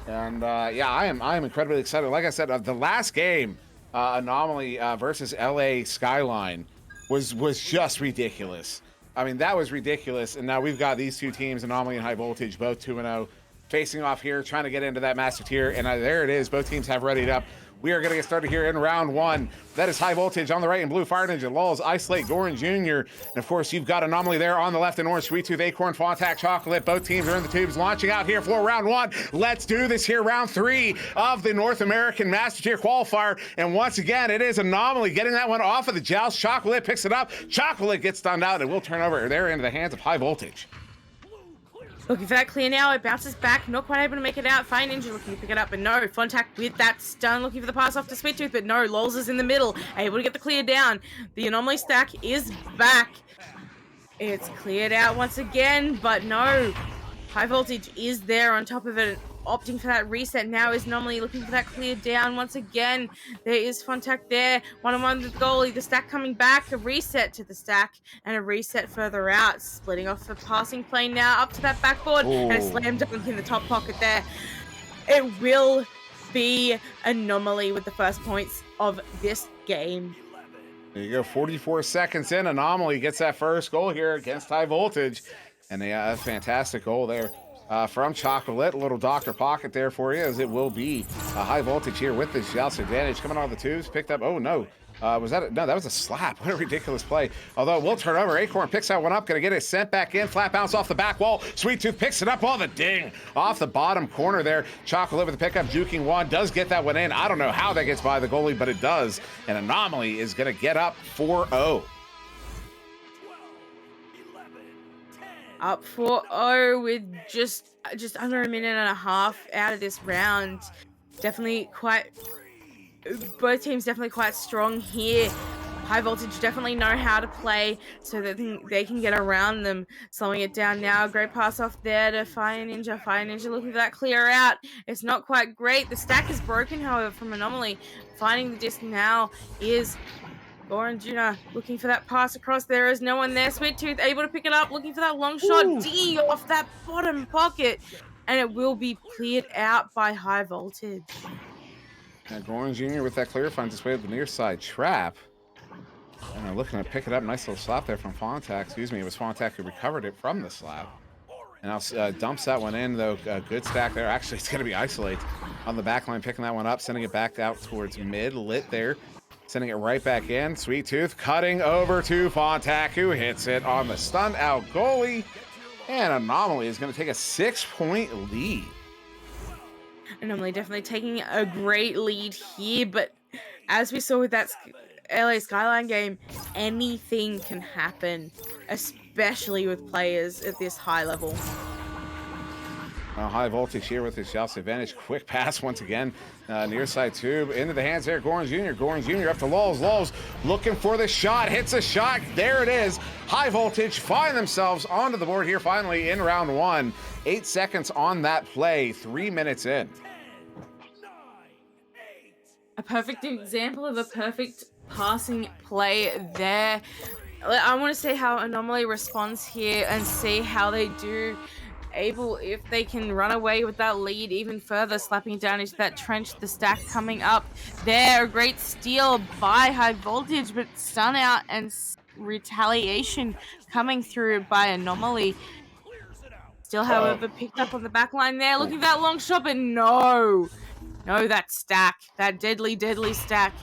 and yeah, I am incredibly excited. Like I said, the last game, Anomaly versus LA Skyline, was just ridiculous. I mean, that was ridiculous. And now we've got these two teams, Anomaly and High Voltage, both 2-0, facing off here, trying to get into that Master Tier. And there it is. Both teams have readied up. We are going to get started here in round 1. That is High Voltage on the right in blue, Fire Ninja, Lulz, Isolate, Goran Jr. And of course, you've got Anomaly there on the left in orange, Sweet Tooth, Acorn, Fontac, Chocolate. Both teams are in the tubes, launching out here for round 1. Let's do this here, round 3 of the North American Master Tier qualifier. And once again, it is Anomaly getting that one off of the joust. Chocolate picks it up. Chocolate gets stunned out and will turn over there into the hands of High Voltage. Looking for that clear now, it bounces back, not quite able to make it out. Fire Ninja looking to pick it up, but no. Fontac with that stun, looking for the pass off to Sweet Tooth, but no. Lulz is in the middle, able to get the clear down. The Anomaly stack is back. It's cleared out once again, but no. High Voltage is there on top of it, opting for that reset now. Is Anomaly looking for that clear down once again. There is Fontac there, one-on-one with goalie. The stack coming back, a reset to the stack and a reset further out, splitting off the passing plane now up to that backboard. And a slam dunk in the top pocket there. It will be Anomaly with the first points of this game. There you go, 44 seconds in, Anomaly gets that first goal here against High Voltage, and a fantastic goal there from Chocolate. A little Dr. Pocket there for you, as it will be High Voltage here with the joust advantage coming out of the tubes. Picked up, oh no, was that no, that was a slap. What a ridiculous play. Although it will turn over. Acorn picks that one up, gonna get it sent back in. Flat bounce off the back wall. Sweet Tooth picks it up on the ding off the bottom corner there. Chocolate with the pickup, juking one, does get that one in. I don't know how that gets by the goalie, but it does. And Anomaly is gonna get up 4-0. Up 4-0 with just under a minute and a half out of this round. Both teams definitely quite strong here. High Voltage definitely know how to play so that they can get around them. Slowing it down now. Great pass off there to Fire Ninja. Fire Ninja looking for that clear out. It's not quite great. The stack is broken, however, from Anomaly. Finding the disc now is Goran Jr. looking for that pass across. There is no one there. Sweet Tooth able to pick it up, looking for that long shot. D off that bottom pocket. And it will be cleared out by High Voltage. And Goran Jr. with that clear finds his way to the near side trap. And looking to pick it up. Nice little slap there from Fontac. Excuse me, it was Fontac who recovered it from the slap. And now dumps that one in, though. Good stack there. Actually, it's going to be Isolate on the back line, picking that one up, sending it back out towards mid. Lit there. Sending it right back in. Sweet Tooth cutting over to Fontac, who hits it on the stunned out goalie. And Anomaly is going to take a 6-point lead. Anomaly definitely taking a great lead here, but as we saw with that LA Skyline game, anything can happen, especially with players at this high level. High voltage here with his Chelsea advantage. Quick pass once again, near side tube into the hands there. Goran Jr. Goran Jr. up to Lulz. Lulz looking for the shot, hits a shot. There it is. High voltage find themselves onto the board here finally in round one. 8 seconds on that play, 3 minutes in. A perfect example of a perfect passing play there. I want to see how Anomaly responds here and see how they do if they can run away with that lead even further, slapping down into that trench. The stack coming up there. A great steal by High Voltage, but stun out and retaliation coming through by Anomaly. Still, however, picked up on the back line there. Looking for that long shot, but no, that stack, that deadly stack.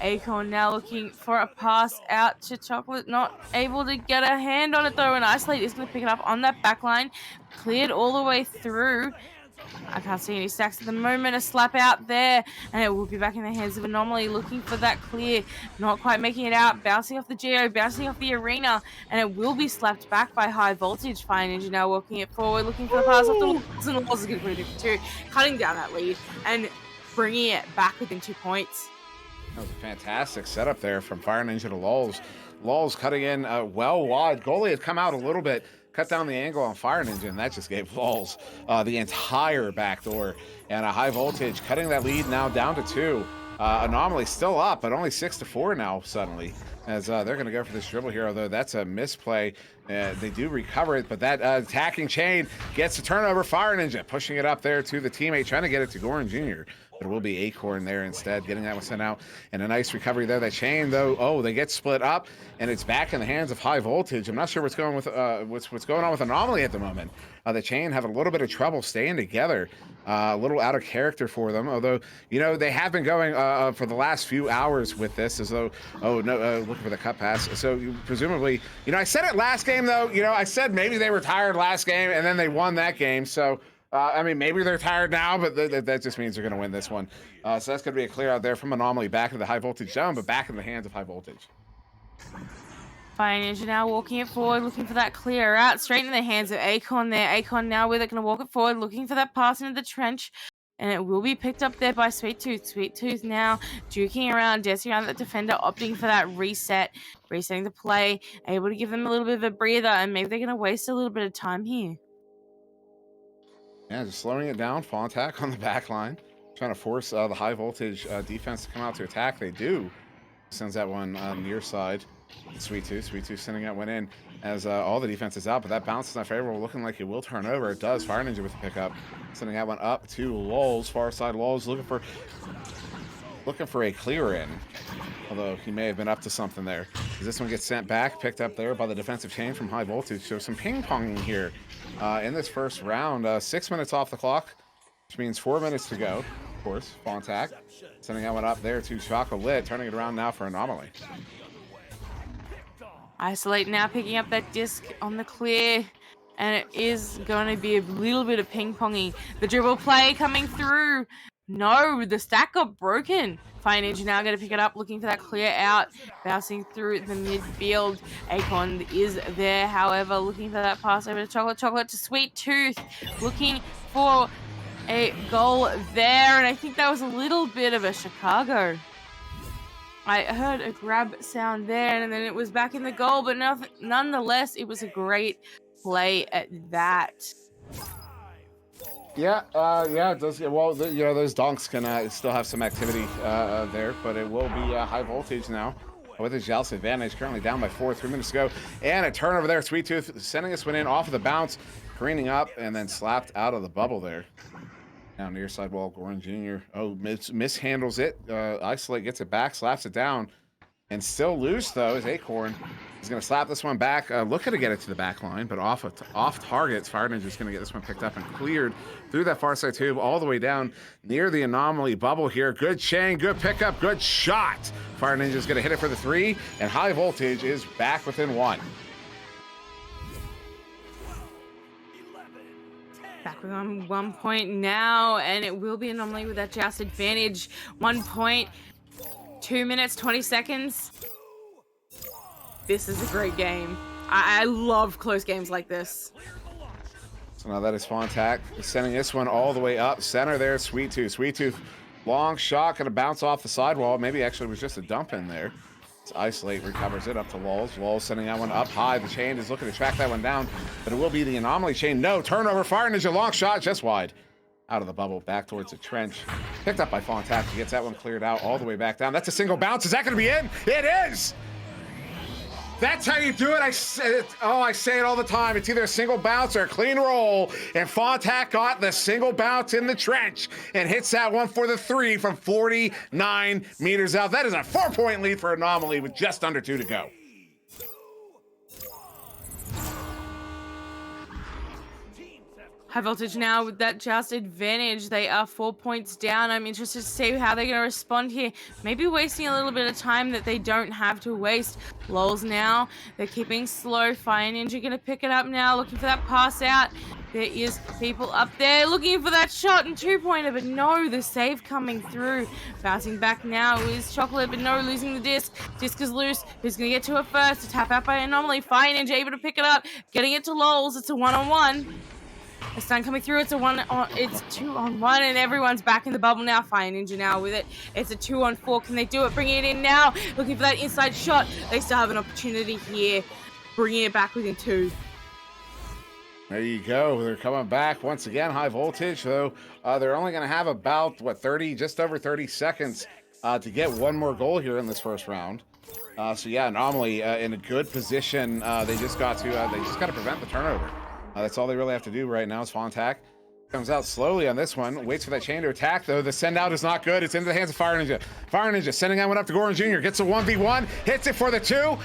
Acorn now looking for a pass out to Chocolate, not able to get a hand on it though, and Isolate is going to pick it up on that back line. Cleared all the way through. I can't see any stacks at the moment. A slap out there, and it will be back in the hands of Anomaly, looking for that clear. Not quite making it out. Bouncing off the Geo, bouncing off the arena, and it will be slapped back by High Voltage. Fire Ninja now walking it forward, looking for the pass off the walls, and the walls is going to put it in 2, cutting down that lead and bringing it back within 2 points. That was a fantastic setup there from Fire Ninja to Lulz. Lulz cutting in well wide. Goalie had come out a little bit, cut down the angle on Fire Ninja, and that just gave Lulz the entire back door. And a High Voltage cutting that lead now down to 2. Anomaly still up, but only 6-4 now suddenly, as they're going to go for this dribble here, although that's a misplay. They do recover it, but that attacking chain gets the turnover. Fire Ninja pushing it up there to the teammate, trying to get it to Goran Jr., but it will be Acorn there instead, getting that one sent out. And a nice recovery there. That chain, though, they get split up, and it's back in the hands of High Voltage. I'm not sure what's going with what's going on with Anomaly at the moment. The chain having a little bit of trouble staying together, a little out of character for them. Although, they have been going for the last few hours with this, as though, looking for the cut pass. So presumably, I said it last game, though. I said maybe they were tired last game, and then they won that game. So. Maybe they're tired now, but that just means they're going to win this one. So that's going to be a clear out there from Anomaly back into the High Voltage zone, but back in the hands of High Voltage. Fire Ninja now walking it forward, looking for that clear out, straight in the hands of Acorn there. Acorn now with it, going to walk it forward, looking for that pass into the trench, and it will be picked up there by Sweet Tooth. Sweet Tooth now duking around, dancing around the defender, opting for that resetting the play, able to give them a little bit of a breather, and maybe they're going to waste a little bit of time here. Yeah, just slowing it down. Fall attack on the back line. Trying to force the High Voltage defense to come out to attack. They do. Sends that one near side. Sweet Tooth sending that one in as all the defense is out, but that bounce is not favorable. Looking like it will turn over. It does. Fire Ninja with the pickup. Sending that one up to Lulz. Far side Lulz looking for a clear in. Although he may have been up to something there. As this one gets sent back, picked up there by the defensive chain from High Voltage. So some ping-ponging here in this first round. 6 minutes off the clock, which means 4 minutes to go. Of course, Fontac sending that one up there to Chocolate, turning it around now for Anomaly. Isolate now picking up that disc on the clear, and it is going to be a little bit of ping-ponging. The dribble play coming through. No, the stack got broken. Fire Ninja now going to pick it up, looking for that clear out, bouncing through the midfield. Acorn is there, however, looking for that pass over to Chocolate. Chocolate to Sweet Tooth, looking for a goal there, and I think that was a little bit of a Chicago. I heard a grab sound there, and then it was back in the goal, but nonetheless, it was a great play at that. Yeah, it does. Well, those donks can still have some activity there, but it will be High Voltage now with his Jealous advantage. Currently down by 4, 3 minutes to go, and a turnover there. Sweet Tooth sending this one in off of the bounce, careening up, and then slapped out of the bubble there. Now near side wall, Goran Jr. Mishandles it. Isolate gets it back, slaps it down, and still loose though is Acorn. He's going to slap this one back, looking to get it to the back line, but off targets. Fire Ninja's going to get this one picked up and cleared through that far side tube all the way down near the Anomaly bubble here. Good chain, good pickup, good shot. Fire Ninja's going to hit it for the 3, and High Voltage is back within 1. Back back with 1 point now, and it will be Anomaly with that joust advantage. 1 point, 2 minutes, 20 seconds. This is a great game. I love close games like this. So now that is Fontac sending this one all the way up center there. Sweet Tooth. Sweet Tooth, long shot, gonna bounce off the sidewall. Maybe actually it was just a dump in there. It's Isolate, recovers it up to Lulz. Lulz sending that one up high. The chain is looking to track that one down, but it will be the Anomaly chain. No, turnover, Fire Ninja, long shot, just wide. Out of the bubble, back towards the trench. Picked up by Fontac. He gets that one cleared out all the way back down. That's a single bounce. Is that gonna be in? It is! That's how you do it. I say it all the time. It's either a single bounce or a clean roll. And Fontac got the single bounce in the trench and hits that one for the 3 from 49 meters out. That is a 4-point lead for Anomaly with just under 2 to go. High Voltage now with that joust advantage. They are 4 points down. I'm interested to see how they're going to respond here. Maybe wasting a little bit of time that they don't have to waste. Lulz now. They're keeping slow. Fire Ninja going to pick it up now. Looking for that pass out. There is people up there looking for that shot and 2-pointer, but no, the save coming through. Bouncing back now is Chocolate, but no, losing the disc. Disc is loose. Who's going to get to it first? A tap out by Anomaly. Fire Ninja able to pick it up. Getting it to Lulz. It's a 1-on-1. A stun coming through. It's a 2-on-1, and everyone's back in the bubble now. Fire Ninja now with it. It's a 2-on-4. Can they do it? Bringing it in now. Looking for that inside shot. They still have an opportunity here. Bringing it back within 2. There you go. They're coming back once again. High Voltage, though. They're only going to have about, just over 30 seconds to get one more goal here in this first round. So yeah, Anomaly in a good position. They just got to prevent the turnover. That's all they really have to do right now is Fontac. Comes out slowly on this one. Waits for that chain to attack, though. The send out is not good. It's into the hands of Fire Ninja. Fire Ninja sending that one up to Goran Jr. Gets a 1v1. Hits it for the 2.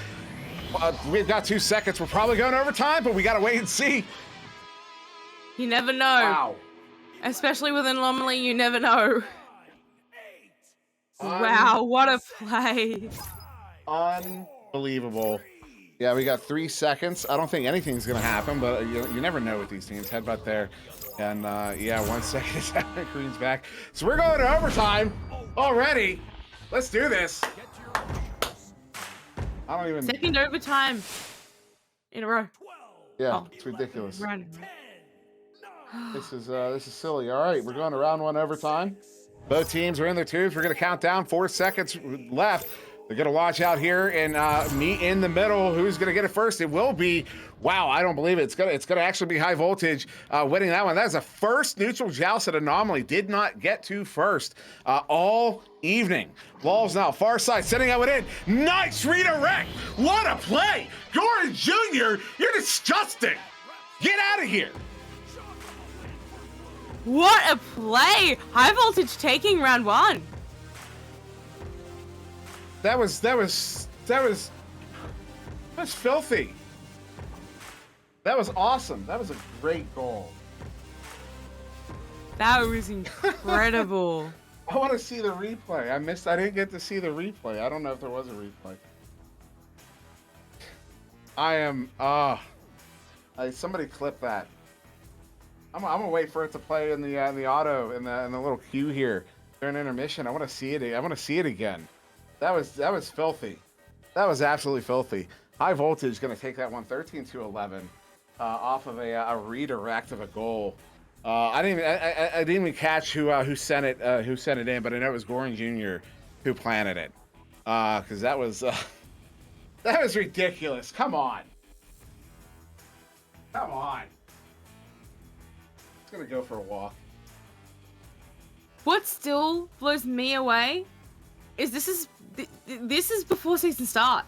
We've got 2 seconds. We're probably going overtime, but we got to wait and see. You never know. Wow. Especially with an Anomaly, you never know. Wow, what a play. Unbelievable. Yeah, we got 3 seconds. I don't think anything's going to happen, but you never know with these teams. Headbutt there. And, 1 second. Queen's back. So we're going to overtime already. Let's do this. I don't even... Second overtime in a row. Yeah, it's ridiculous. Run. This is silly. All right, we're going to round 1 overtime. Both teams are in their tubes. We're going to count down. 4 seconds left. They're going to watch out here and meet in the middle. Who's going to get it first? It will be, wow, I don't believe it. It's going to actually be High Voltage winning that one. That is the first neutral joust that Anomaly did not get to first all evening. Lulz now, far side, sending that one in. Nice redirect. What a play. Goran Jr., you're disgusting. Get out of here. What a play. High Voltage taking round 1. That was filthy. That was awesome. That was a great goal. That was incredible. I want to see the replay. I didn't get to see the replay. I don't know if there was a replay. Somebody clip that. I'm gonna wait for it to play in the auto in the little queue here during intermission. I want to see it. I want to see it again. That was filthy. That was absolutely filthy. High Voltage going to take that one 13-11 off of a redirect of a goal. I didn't even catch who sent it in, but I know it was Goran Jr. who planted it because that was ridiculous. Come on. It's gonna go for a walk. What still blows me away is this is before season start.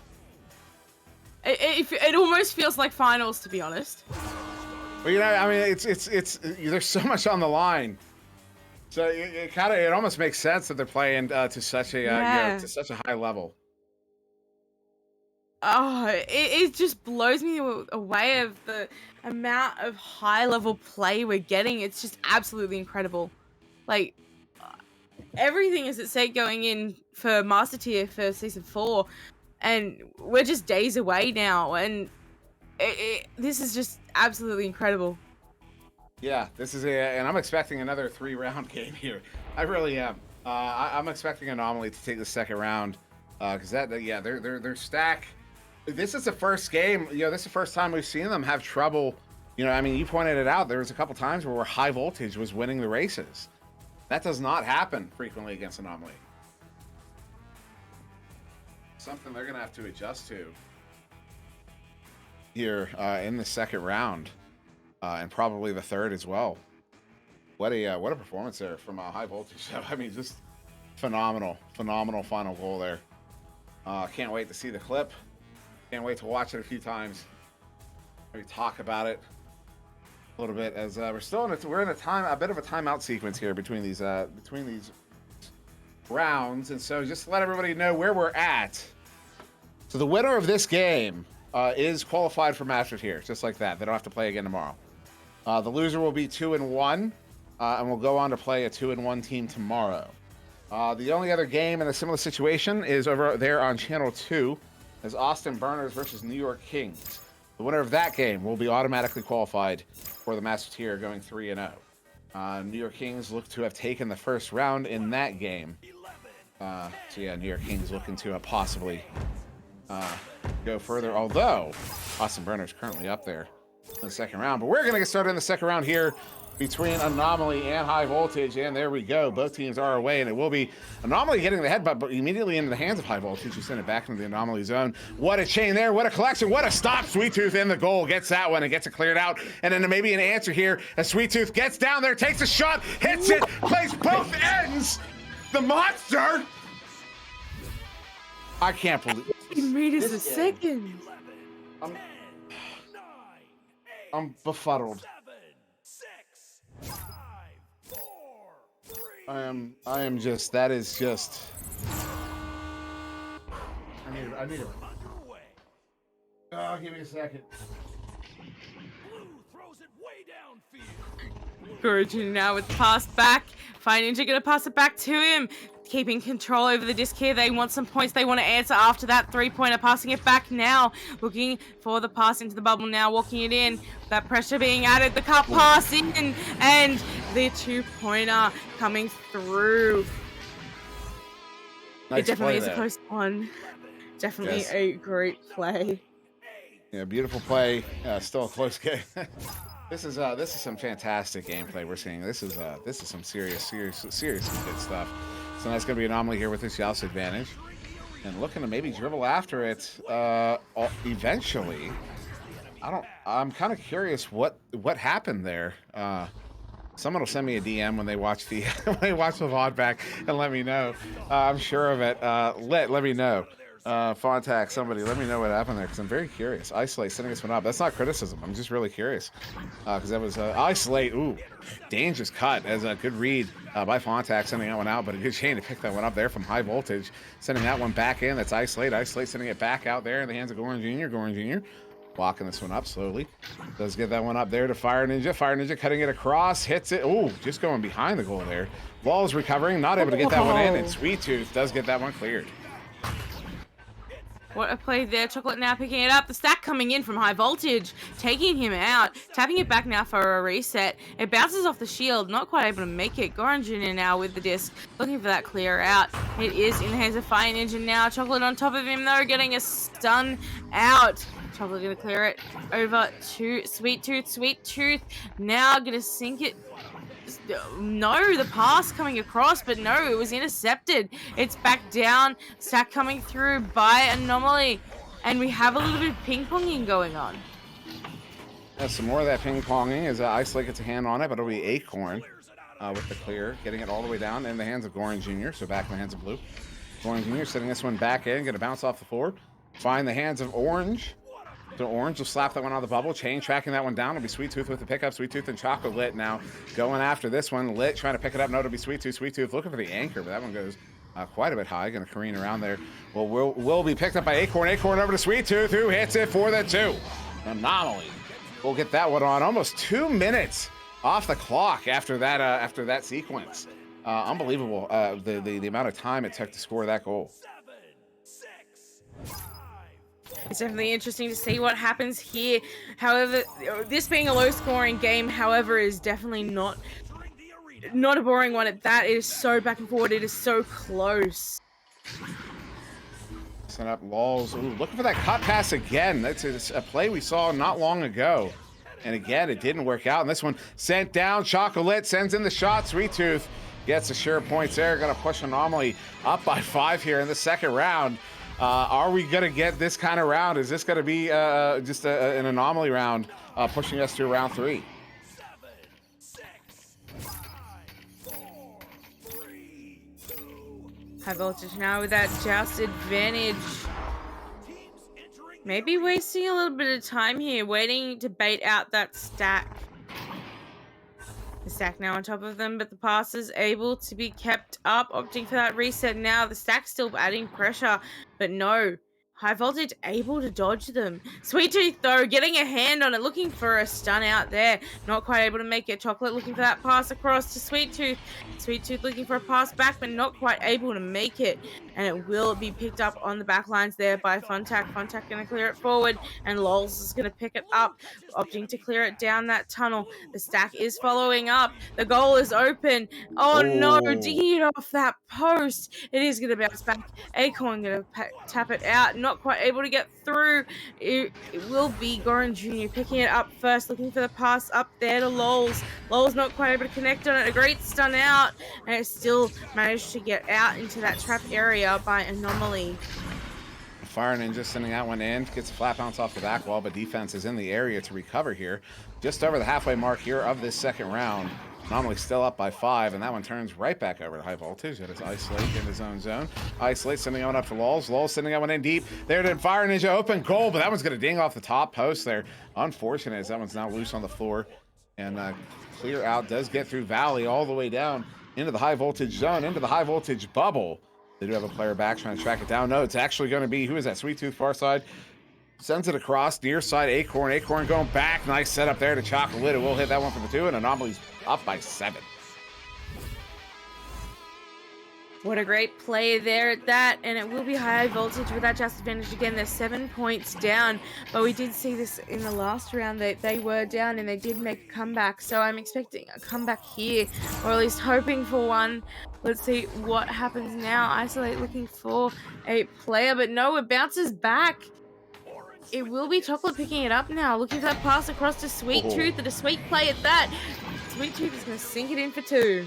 It almost feels like finals, to be honest. Well, I mean, it's there's so much on the line, so it almost makes sense that they're playing to such a to such a high level. Oh, it just blows me away of the amount of high level play we're getting. It's just absolutely incredible. Like, everything is at stake going in for Master Tier for Season 4, and we're just days away now, and this is just absolutely incredible. Yeah, this is and I'm expecting another 3-round game here. I really am. I'm expecting Anomaly to take the second round because their stack. This is the first game. This is the first time we've seen them have trouble. I mean, you pointed it out. There was a couple times where High Voltage was winning the races. That does not happen frequently against Anomaly. Something they're gonna have to adjust to here in the second round. And probably the third as well. What a performance there from High Voltage. I mean, just phenomenal final goal there. Can't wait to see the clip. Can't wait to watch it a few times. Maybe talk about it a little bit as we're in a bit of a timeout sequence here between these rounds, and so just to let everybody know where we're at. So the winner of this game is qualified for Masters here, just like that. They don't have to play again tomorrow. The loser will be 2-1, and will go on to play a 2-1 team tomorrow. The only other game in a similar situation is over there on Channel 2, as Austin Burners versus New York Kings. The winner of that game will be automatically qualified for the Masters tier, going 3-0. New York Kings look to have taken the first round in that game. So yeah, New York Kings looking to possibly go further, although Austin Burners currently up there in the second round. But we're going to get started in the second round here between Anomaly and High Voltage, and there we go. Both teams are away, and it will be Anomaly getting the headbutt, but immediately into the hands of High Voltage, who send it back into the Anomaly zone. What a chain there, what a collection, what a stop. Sweet Tooth in the goal, gets that one and gets it cleared out, and then maybe an answer here as Sweet Tooth gets down there, takes a shot, hits it, plays both ends. The monster. I can't believe He made us a second. I'm befuddled. I am just, that is just. I need it. Oh, give me a second. Blue throws it way downfield. Gorgon now with the pass back. Fire Ninja gonna pass it back to him. Keeping control over the disc here. They want some points. They want to answer after that three-pointer. Passing it back now. Looking for the pass into the bubble now. Walking it in. That pressure being added. The cut pass in. And the two-pointer coming through. Nice it definitely play is there. a close one. Definitely Yes. a great play. Yeah, beautiful play. Still a close game. This is some fantastic gameplay we're seeing. This is some seriously good stuff. So that's going to be Anomaly here with this Yaus advantage, and looking to maybe dribble after it eventually. I'm kind of curious what happened there. Someone will send me a DM when they watch the VOD back and let me know. I'm sure of it. Let me know. Fontac, somebody, let me know what happened there, because I'm very curious. Isolate sending this one up. That's not criticism. I'm just really curious, because that was Isolate. Ooh, dangerous cut as a good read by Fontac sending that one out, but a good chain to pick that one up there from High Voltage, sending that one back in. That's Isolate. Isolate sending it back out there in the hands of Goran Jr. Goran Jr. walking this one up slowly. Does get that one up there to Fire Ninja. Fire Ninja cutting it across, hits it. Ooh, just going behind the goal there. Ball's recovering, not able to get that one in, and Sweet Tooth does get that one cleared. What a play there. Chocolate now picking it up. The stack coming in from High Voltage, taking him out, tapping it back now for a reset. It bounces off the shield, not quite able to make it. Goran Jr. now with the disc, looking for that clear out. It is in the hands of Fire Ninja now. Chocolate on top of him though, getting a stun out. Chocolate gonna clear it over to Sweet Tooth. Sweet Tooth now gonna sink it. No, the pass coming across, but no, it was intercepted. It's back down. Stack coming through by Anomaly. And we have a little bit of ping-ponging going on. Yeah, some more of that ping-ponging as Isolate gets a hand on it, but it'll be Acorn with the clear, getting it all the way down in the hands of Goran Jr., so back in the hands of Blue. Goran Jr. setting this one back in, gonna bounce off the floor. Find the hands of Orange. So Orange will slap that one on the bubble. Chain tracking that one down. It'll be Sweet Tooth with the pickup. Sweet Tooth and Choco Lit now going after this one. Lit trying to pick it up. No, it'll be Sweet Tooth. Sweet Tooth looking for the anchor, but that one goes quite a bit high. Going to careen around there. Well, will be picked up by Acorn. Acorn over to Sweet Tooth, who hits it for the two. Anomaly. We'll get that one on. Almost 2 minutes off the clock after that sequence. Unbelievable. The amount of time it took to score that goal. It It's definitely interesting to see what happens here. However, this being a low-scoring game, however, is definitely not a boring one. That is so back and forward. It is so close. Set up Lulz. Ooh, looking for that cut pass again. That's a play we saw not long ago. And again, it didn't work out. And this one sent down. Chocolate sends in the shot. Sweet Tooth gets the sure points there. Going to push Anomaly up by 5 here in the second round. Are we going to get this kind of round? Is this going to be just an Anomaly round pushing us to round 3? 7, 6, 5, 4, 3, 2. High voltage now with that Joust advantage. Teams entering the Maybe wasting a little bit of time here, waiting to bait out that stack. The stack now on top of them, but the pass is able to be kept up, opting for that reset now. The stack still adding pressure, but no. High voltage able to dodge them. Sweet Tooth though, getting a hand on it, looking for a stun out there. Not quite able to make it. Chocolate looking for that pass across to Sweet Tooth. Sweet Tooth looking for a pass back, but not quite able to make it. And it will be picked up on the back lines there by Funtac. Funtac going to clear it forward, and Lulz is going to pick it up, opting to clear it down that tunnel. The stack is following up. The goal is open. Oh no, digging it off that post. It is going to bounce back. Acorn going to tap it out. Not quite able to get through. It will be Goran Jr. picking it up first, looking for the pass up there to Lulz. Lulz not quite able to connect on it. A great stun out, and it still managed to get out into that trap area by Anomaly. Fire Ninja sending that one in. Gets a flat bounce off the back wall, but defense is in the area to recover here. Just over the halfway mark here of this second round. Anomaly still up by 5, and that one turns right back over to High Voltage. It is Isolate in his own zone. Isolate sending that one up to Lulz. Lulz sending that one in deep. There to Fire Ninja, open goal, but that one's going to ding off the top post there. Unfortunate as that one's now loose on the floor. And clear out does get through Valley all the way down into the High Voltage zone, into the High Voltage bubble. They do have a player back trying to track it down. No, it's actually going to be, who is that? Sweet Tooth far side. Sends it across, near side, Acorn. Acorn going back. Nice setup there to Chocolate. It will hit that one for the 2, and Anomaly's up by 7. What a great play there at that, and it will be High Voltage with that Just advantage again. They're 7 points down, but we did see this in the last round that they were down and they did make a comeback, so I'm expecting a comeback here, or at least hoping for one. Let's see what happens now. Isolate looking for a player, but no, it bounces back. It will be Chocolate picking it up now, looking for that pass across to Sweet Tooth, and a sweet play at that. Sweet Tooth is going to sink it in for 2.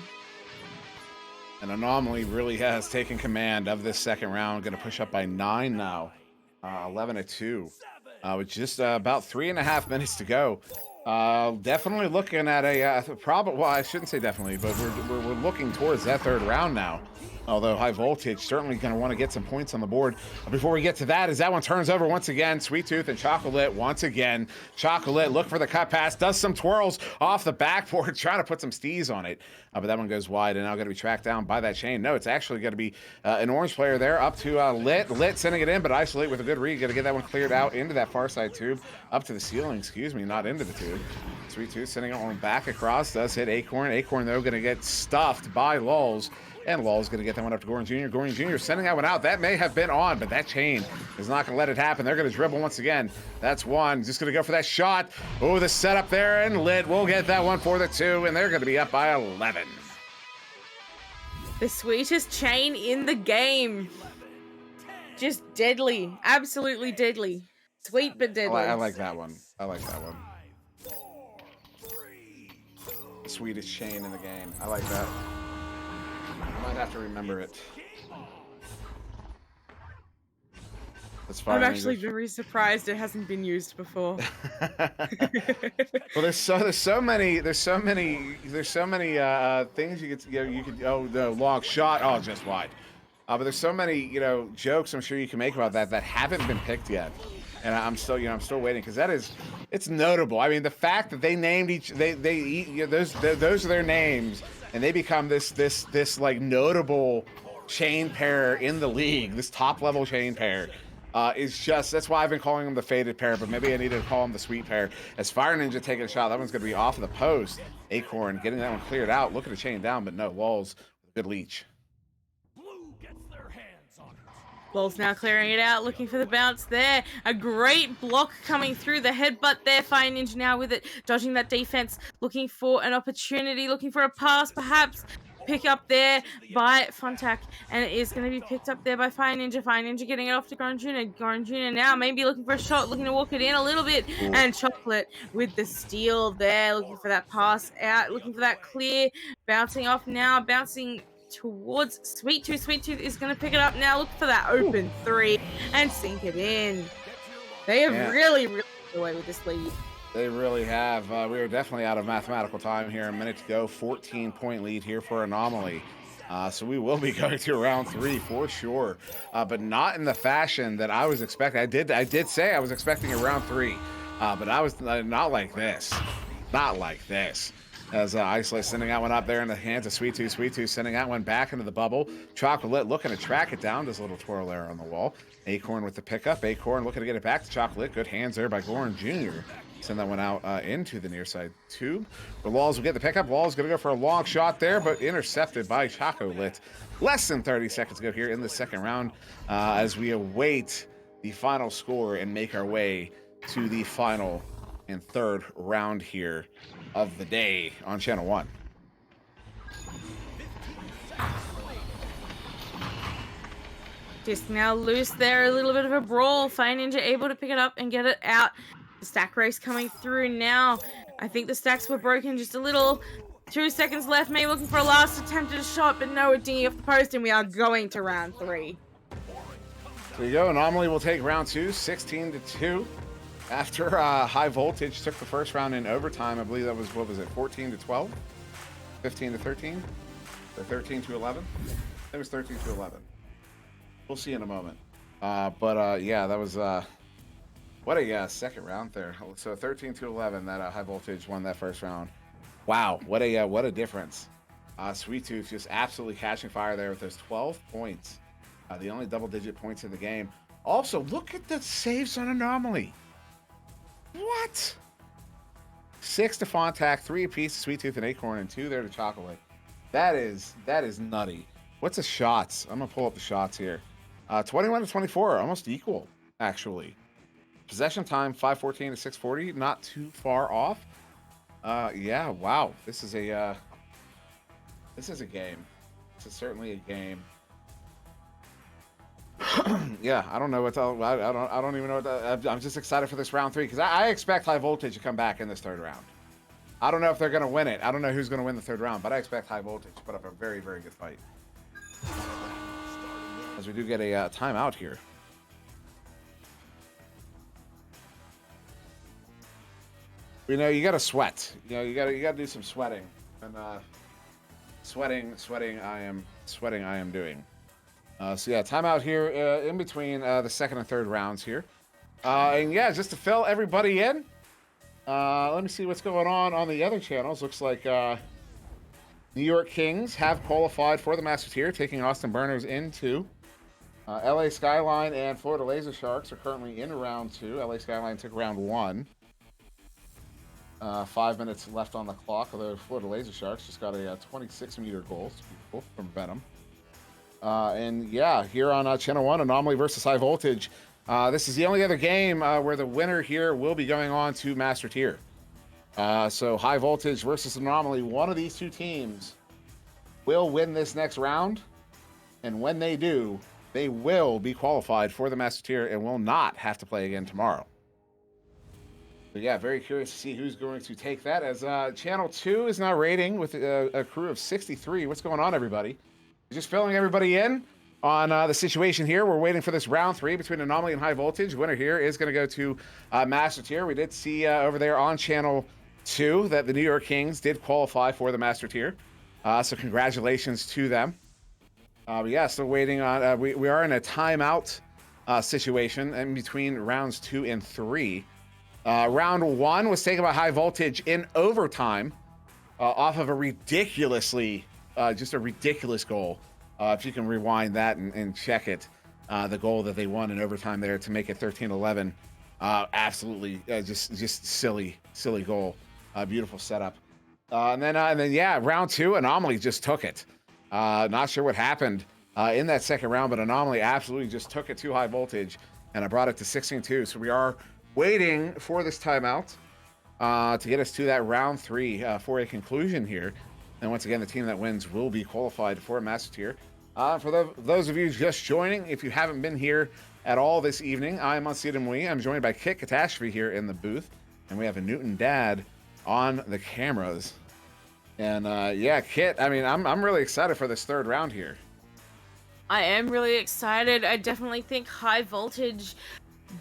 And Anomaly really has taken command of this second round. Going to push up by 9 now. 11-2. With just about 3.5 minutes to go. Definitely looking at a probably. Well, I shouldn't say definitely, but we're looking towards that third round now. Although High Voltage certainly going to want to get some points on the board. Before we get to that, as that one turns over once again, Sweet Tooth and Chocolate once again. Chocolate look for the cut pass, does some twirls off the backboard, trying to put some steez on it. But that one goes wide and now going to be tracked down by that chain. No, it's actually going to be an orange player there up to Lit. Lit sending it in, but Isolate with a good read. Going to get that one cleared out into that far side tube, up to the ceiling, excuse me, not into the tube. Sweet Tooth sending it one back across, does hit Acorn. Acorn, though, going to get stuffed by Lulz. And Lulz going to get that one up to Goran Jr. Goran Jr. sending that one out. That may have been on, but that chain is not going to let it happen. They're going to dribble once again. That's 1. Just going to go for that shot. Oh, the setup there, and Lit will get that one for the 2, and they're going to be up by 11. The sweetest chain in the game. Just deadly. Absolutely deadly. Sweet but deadly. I like that one. I like that one. The sweetest chain in the game. I like that. I might have to remember it. That's fine. I'm actually very surprised it hasn't been used before. Well, there's so many things you could oh no, long shot, oh, just wide. But there's so many jokes I'm sure you can make about that haven't been picked yet. And I'm still waiting, because it's notable. I mean, the fact that they named those are their names, and they become this like notable chain pair in the league, this top level chain pair, is just, that's why I've been calling them the faded pair, but maybe I needed to call them the sweet pair. As Fire Ninja taking a shot, that one's going to be off of the post. Acorn getting that one cleared out, looking to chain down, but no, Lulz with a good leech. Blue gets their hands on it. Ball's now clearing it out, looking for the bounce there. A great block coming through the headbutt there. Fire Ninja now with it, dodging that defense, looking for an opportunity, looking for a pass perhaps. Pick up there by Funtak, and it is going to be picked up there by Fire Ninja. Fire Ninja getting it off to Goran Jr. Goran Jr. now maybe looking for a shot, looking to walk it in a little bit, and Chocolate with the steal there, looking for that pass out, looking for that clear, bouncing off now, bouncing towards Sweet Tooth. Sweet Tooth is going to pick it up now. Look for that open three and sink it in. They have really got away with this lead. They really have. We are definitely out of mathematical time here. A minute to go. 14-point lead here for Anomaly. So we will be going to round 3 for sure, but not in the fashion that I was expecting. I did say I was expecting a round 3, but I was not like this. Not like this. As Isolate sending that one up there in the hands of Sweet Tooth. Sweet Tooth sending that one back into the bubble. Chocolate looking to track it down. Does a little twirl there on the wall. Acorn with the pickup. Acorn looking to get it back to Chocolate. Good hands there by Goran Jr. Send that one out into the near side tube. The Walls will get the pickup. Walls going to go for a long shot there, but intercepted by Chocolate. Less than 30 seconds to go here in the second round as we await the final score and make our way to the final and third round here of the day on Channel 1. Just now loose there, a little bit of a brawl. Fire Ninja able to pick it up and get it out. The stack race coming through now. I think the stacks were broken just a little. 2 seconds left. May looking for a last attempt at a shot, but no, dinging off the post, and we are going to round 3. There you go. Anomaly will take round 2, 16-2. After High Voltage took the first round in overtime, I believe that was, what was it, 14-12? 15-13? Or 13-11? I think it was 13-11. We'll see in a moment. Yeah, that was, what a second round there. So 13-11, that High Voltage won that first round. Wow, what a difference. Sweet Tooth just absolutely catching fire there with those 12 points. The only double-digit points in the game. Also, look at the saves on Anomaly. What? 6 to Fontac, 3 apiece to Sweet Tooth and Acorn, and 2 there to Chocolate. That is nutty. What's the shots? I'm gonna pull up the shots here. 21 to 24, almost equal, actually. Possession time 5:14 to 6:40, not too far off. Yeah, wow. This is a game. This is certainly a game. Yeah, I don't know what to, I don't even know what to, I'm just excited for this round 3 because I expect High Voltage to come back in this third round. I don't know if they're going to win it. I don't know who's going to win the third round, but I expect High Voltage to put up a very, very good fight. As we do get a timeout here. You know, you got to sweat. You know, you got to do some sweating. And sweating I am doing. So yeah, timeout here in between the second and third rounds here. And yeah, just to fill everybody in, let me see what's going on the other channels. Looks like New York Kings have qualified for the Master Tier, taking Austin Burners into LA Skyline and Florida Laser Sharks are currently in round 2. LA Skyline took round 1. 5 minutes left on the clock, although Florida Laser Sharks just got a 26-meter goal. It's beautiful from Venom. And yeah, here on Channel 1, Anomaly versus High Voltage. This is the only other game where the winner here will be going on to Master Tier. So High Voltage versus Anomaly, one of these two teams will win this next round. And when they do, they will be qualified for the Master Tier and will not have to play again tomorrow. But yeah, very curious to see who's going to take that, as Channel 2 is now rating with a crew of 63. What's going on, everybody? Just filling everybody in on the situation here. We're waiting for this round 3 between Anomaly and High Voltage. Winner here is going to go to Master Tier. We did see over there on Channel 2 that the New York Kings did qualify for the Master Tier. So congratulations to them. But yeah, still waiting on... we are in a timeout situation in between rounds 2 and 3. Round 1 was taken by High Voltage in overtime off of a ridiculously... just a ridiculous goal. If you can rewind that and check it, the goal that they won in overtime there to make it 13-11. Absolutely just silly goal. Beautiful setup. And then yeah, round 2, Anomaly just took it. Not sure what happened in that second round, but Anomaly absolutely just took it to high voltage, and I brought it to 16-2. So we are waiting for this timeout to get us to that round 3 for a conclusion here. And once again, the team that wins will be qualified for a Master Tier. For those of you just joining, if you haven't been here at all this evening, I'm Unseated Mui. I'm joined by Kit Catastrophe here in the booth, and we have a Newton Dad on the cameras. And yeah, Kit, I mean, I'm really excited for this third round here. I am really excited. I definitely think high voltage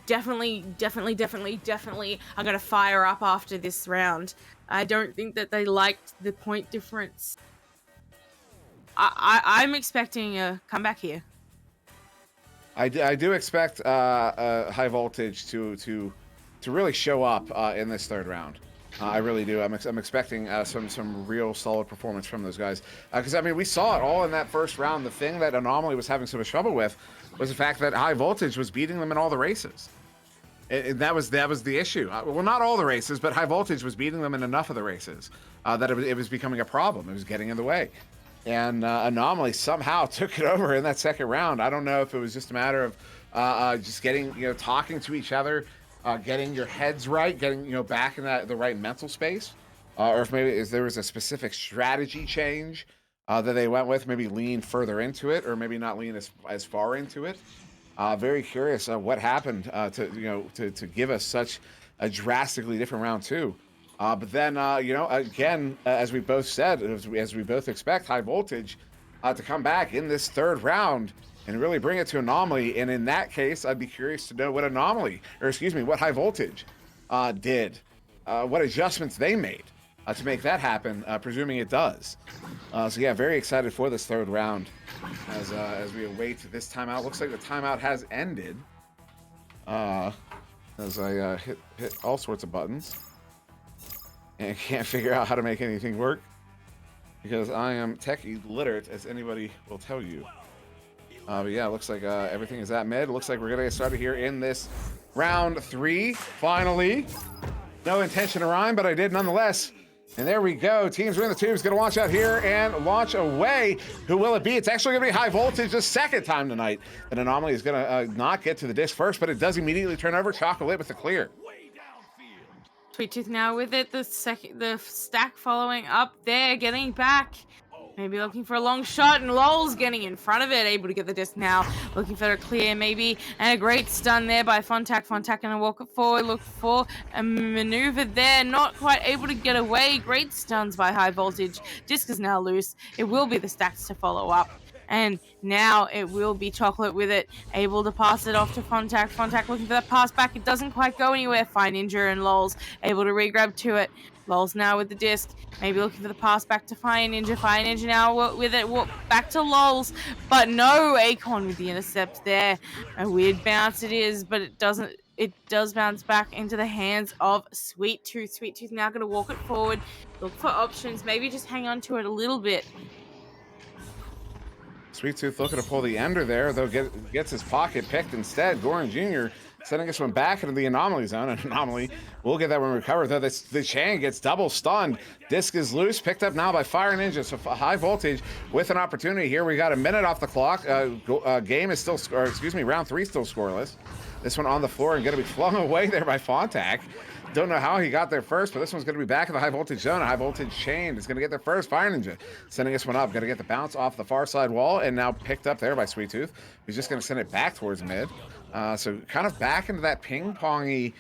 definitely are gonna fire up after this round. I don't think that they liked the point difference. I'm expecting a comeback here. I do expect high voltage to really show up in this third round. I really do. I'm expecting some real solid performance from those guys. Because I mean, we saw it all in that first round. The thing that Anomaly was having so much trouble with was the fact that high voltage was beating them in all the races. That was the issue. Well, not all the races, but high voltage was beating them in enough of the races that it was becoming a problem. It was getting in the way. And Anomaly somehow took it over in that second round. I don't know if it was just a matter of just getting, talking to each other, getting your heads right, getting, back in the right mental space, or if maybe there was a specific strategy change that they went with, maybe lean further into it, or maybe not lean as far into it. Very curious what happened to give us such a drastically different round 2. But then, again, as we both said, as we both expect high voltage to come back in this third round and really bring it to Anomaly. And in that case, I'd be curious to know what what high voltage did, what adjustments they made to make that happen, presuming it does. So yeah, very excited for this third round as we await this timeout. Looks like the timeout has ended as I hit all sorts of buttons and can't figure out how to make anything work because I am tech illiterate, as anybody will tell you. But yeah, it looks like everything is at mid. It looks like we're gonna get started here in this round 3, finally. No intention to rhyme, but I did nonetheless. And there we go. Teams win the tubes. Gonna launch out here and launch away. Who will it be? It's actually gonna be high voltage the second time tonight. An Anomaly is gonna not get to the disc first, but it does immediately turn over. Chocolate with the clear. Sweet Tooth now with it. The stack following up there, getting back. Maybe looking for a long shot, and Lol's getting in front of it, able to get the disc now. Looking for a clear, maybe, and a great stun there by Fontac. Fontac gonna walk it forward, look for a maneuver there, not quite able to get away. Great stuns by high voltage. Disc is now loose. It will be the stacks to follow up. And now it will be Chocolate with it, able to pass it off to Fontac. Fontac looking for that pass back. It doesn't quite go anywhere. Fine Ninja and Lol's able to re-grab to it. Lol's now with the disc, maybe looking for the pass back to Fire Ninja. Fire Ninja now with it, back to Lol's, but no Akon with the intercept there. A weird bounce it is, but it does bounce back into the hands of Sweet Tooth. Sweet Tooth now going to walk it forward, look for options, maybe just hang on to it a little bit. Sweet Tooth looking to pull the ender there, though gets his pocket picked instead. Goran Jr. sending this one back into the Anomaly zone. And Anomaly will get that one recovered, though the chain gets double stunned. Disc is loose, picked up now by Fire Ninja. So high voltage with an opportunity here. We got a minute off the clock. Game is still, round 3 still scoreless. This one on the floor and going to be flung away there by Fontac. Don't know how he got there first, but this one's going to be back in the high voltage zone. A high voltage chain is going to get there first. Fire Ninja sending this one up. Going to get the bounce off the far side wall and now picked up there by Sweet Tooth. He's just going to send it back towards mid. So kind of back into that ping-pongy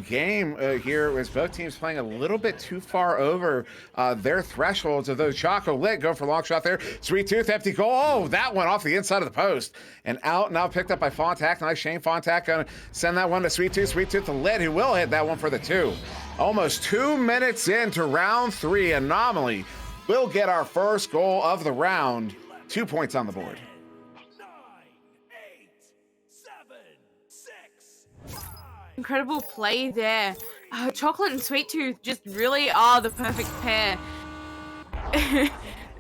game here as both teams playing a little bit too far over their thresholds of those Choco Lit. Go for a long shot there. Sweet Tooth, empty goal. Oh, that one off the inside of the post. And out now picked up by Fontac. Nice Shane Fontac gonna send that one to Sweet Tooth. Sweet Tooth to Lit, who will hit that one for the 2. Almost 2 minutes into round 3. Anomaly will get our first goal of the round. 2 points on the board. Incredible play there. Chocolate and Sweet Tooth just really are the perfect pair. The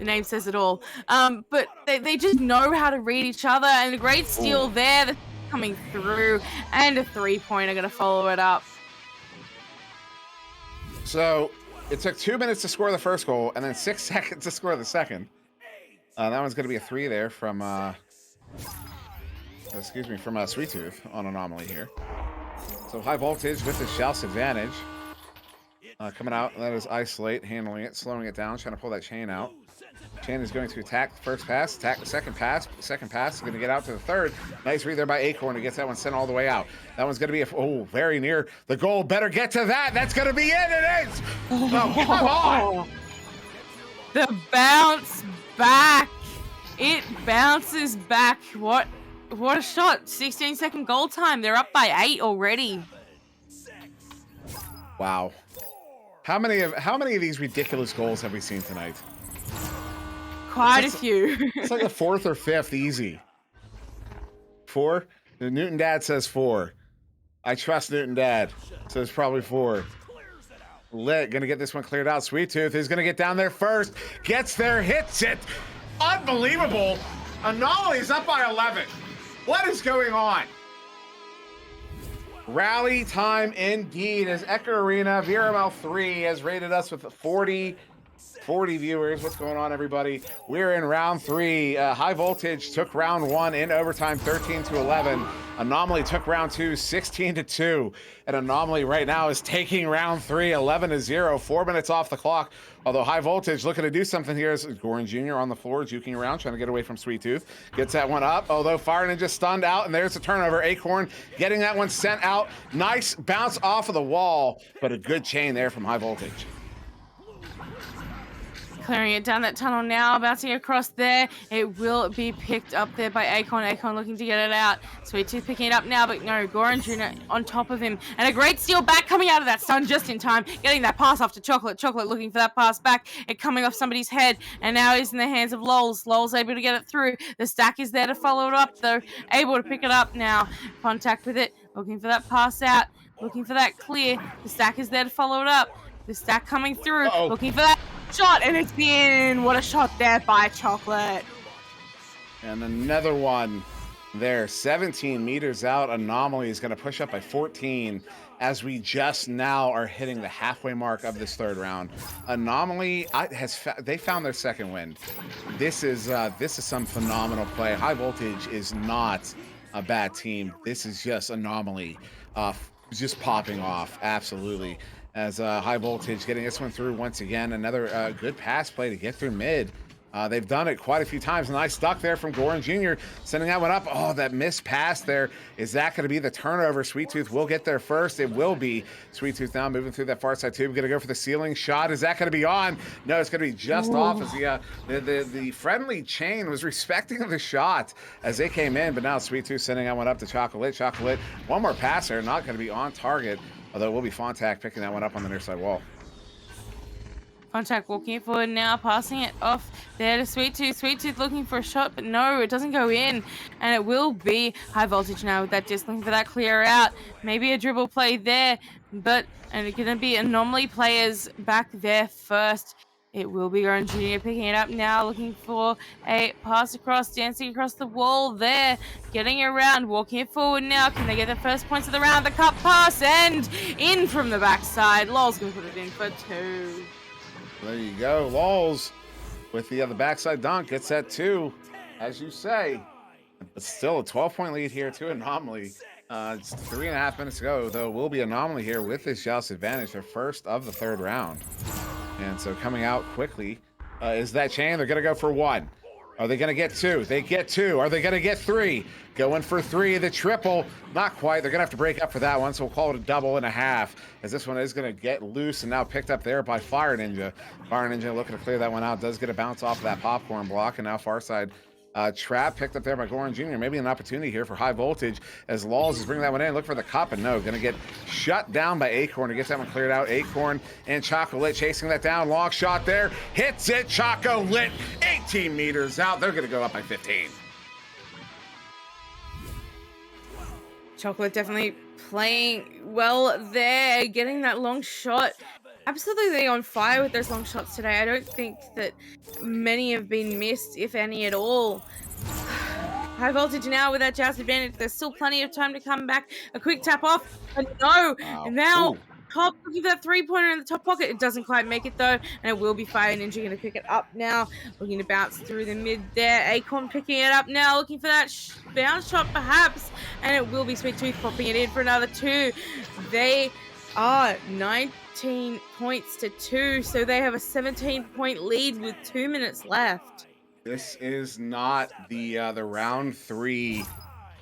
name says it all. But they just know how to read each other, and a great steal there that's coming through, and a 3-pointer gonna follow it up. So it took 2 minutes to score the first goal and then 6 seconds to score the second. That one's going to be a 3 there from, from Sweet Tooth on Anomaly here. So high voltage with the Shouse advantage. Coming out, that is Isolate, handling it, slowing it down, trying to pull that chain out. Chain is going to attack the first pass, attack the second pass. Second pass is going to get out to the third. Nice read there by Acorn. He gets that one sent all the way out. That one's going to be very near the goal. Better get to that. That's going to be it. It is. Oh, come on. The bounce back. It bounces back. What a shot. 16-second goal time. They're up by 8 already. Wow. How many of these ridiculous goals have we seen tonight? Quite a few. It's like a 4th or 5th easy. 4? The Newton Dad says 4. I trust Newton Dad. Says probably 4. Lit, gonna get this one cleared out. Sweet Tooth is gonna get down there first. Gets there, hits it. Unbelievable. Anomaly is up by 11. What is going on? Rally time indeed, as Echo Arena VRML 3 has rated us with 40 viewers. What's going on, everybody? We're in round 3. High Voltage took round 1 in overtime, 13-11. Anomaly took round 2, 16-2. And Anomaly right now is taking round 3, 11-0. 4 minutes off the clock. Although High Voltage looking to do something here is Goran Jr. on the floor, juking around, trying to get away from Sweet Tooth. Gets that one up, although Fire Ninja stunned out, and there's a turnover. Acorn getting that one sent out. Nice bounce off of the wall, but a good chain there from High Voltage. Clearing it down that tunnel now, bouncing across there. It will be picked up there by Acorn. Acorn looking to get it out. Sweet Tooth picking it up now, but no, Goran Jr. on top of him. And a great steal back coming out of that stun just in time. Getting that pass off to Chocolate. Chocolate looking for that pass back. It coming off somebody's head. And now he's in the hands of Lols. Lols able to get it through. The stack is there to follow it up, though. Able to pick it up now. Contact with it. Looking for that pass out. Looking for that clear. The stack is there to follow it up. The stack coming through. Looking for that shot, and it's in. What a shot there by Chocolate. And another one there, 17 meters out. Anomaly is going to push up by 14 as we just now are hitting the halfway mark of this 3rd round. Anomaly they found their second win. This is some phenomenal play. High Voltage is not a bad team. This is just Anomaly just popping off. Absolutely. As High Voltage getting this one through once again. Another good pass play to get through mid. They've done it quite a few times. Nice stuck there from Goran Jr. Sending that one up. Oh, that missed pass there. Is that going to be the turnover? Sweet Tooth will get there first. It will be. Sweet Tooth now moving through that far side tube. Going to go for the ceiling shot. Is that going to be on? No, it's going to be just off as the friendly chain was respecting the shot as they came in. But now Sweet Tooth sending that one up to Chocolate. Chocolate, one more pass there. Not going to be on target. Although it will be Fontac picking that one up on the near side wall. Fontac walking it forward now, passing it off there to Sweet Tooth. Sweet Tooth looking for a shot, but no, it doesn't go in. And it will be High Voltage now with that disc, looking for that clear out. Maybe a dribble play there, and it's going to be Anomaly players back there first. It will be Goran Jr. picking it up now, looking for a pass across, dancing across the wall there, getting around, walking it forward now. Can they get the first points of the round? The cut pass and in from the backside. Lol's going to put it in for 2. There you go. Lols with the backside dunk gets that 2, as you say. But still a 12-point lead here to Anomaly. It's 3.5 minutes to go, though. Will be Anomaly here with this Joust advantage, their first of the 3rd round. And so coming out quickly is that chain. They're going to go for 1. Are they going to get 2? They get 2. Are they going to get 3? Going for 3. The triple. Not quite. They're going to have to break up for that one, so we'll call it a double and a half, as this one is going to get loose and now picked up there by Fire Ninja. Fire Ninja looking to clear that one out. Does get a bounce off of that popcorn block, and now far side trap picked up there by Goran Jr. Maybe an opportunity here for High Voltage as Lols is bringing that one in. Look for the cup, and no, going to get shut down by Acorn to get that one cleared out. Acorn and Chocolate chasing that down. Long shot there. Hits it. Chocolate 18 meters out. They're going to go up by 15. Chocolate definitely playing well there, getting that long shot. Absolutely on fire with those long shots today. I don't think that many have been missed, if any at all. High Voltage now with that Joust advantage. There's still plenty of time to come back. A quick tap off, but no. Wow. And now Ooh. top, looking for that three-pointer in the top pocket. It doesn't quite make it, though, and it will be Fire Ninja going to pick it up now. Looking to bounce through the mid there. Acorn picking it up now, looking for that bounce shot, perhaps, and it will be Sweet Tooth popping it in for another 2. They are 19 points to 2, so they have a 17-point lead with 2 minutes left. This is not the round 3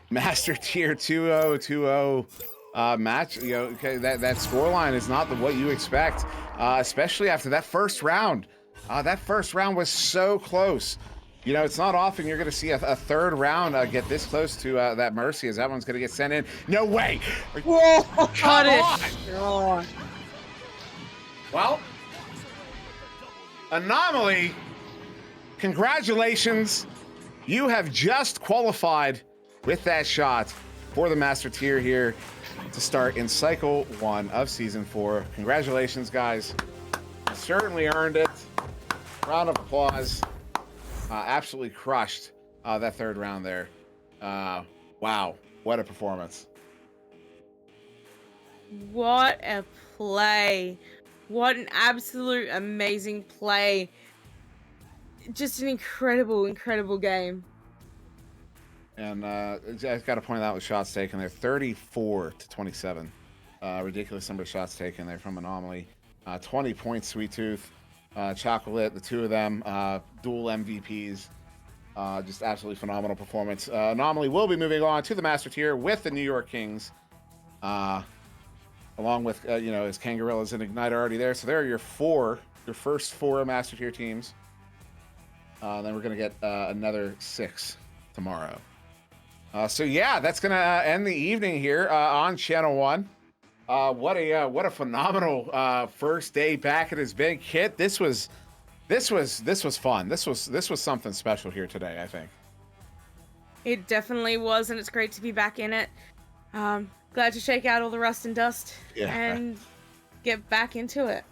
Master Tier 2-0-2-0 match. You know, okay, that scoreline is not what you expect, especially after that first round. That first round was so close. You know, it's not often you're going to see a third round get this close to that Mercy, as that one's going to get sent in. No way! Whoa! Come on! Oh. Well, Anomaly, congratulations. You have just qualified with that shot for the Master Tier here to start in Cycle 1 of Season 4. Congratulations, guys. You certainly earned it. Round of applause. Absolutely crushed that third round there. Wow, what a performance. What a play. What an absolute amazing play. Just an incredible, incredible game. And I've got to point out with shots taken there, 34-27. Ridiculous number of shots taken there from Anomaly. 20 points, Sweet Tooth, Chocolate, the two of them, dual MVPs. Just absolutely phenomenal performance. Anomaly will be moving on to the Master Tier with the New York Kings, along with his Kangarillas and Ignite already there. So there are your first 4 Master Tier teams. Then we're gonna get another 6 tomorrow. So yeah, that's gonna end the evening here on Channel 1. What a phenomenal first day back at his big hit. This was fun. This was something special here today, I think. It definitely was, and it's great to be back in it. Glad to shake out all the rust and dust and get back into it.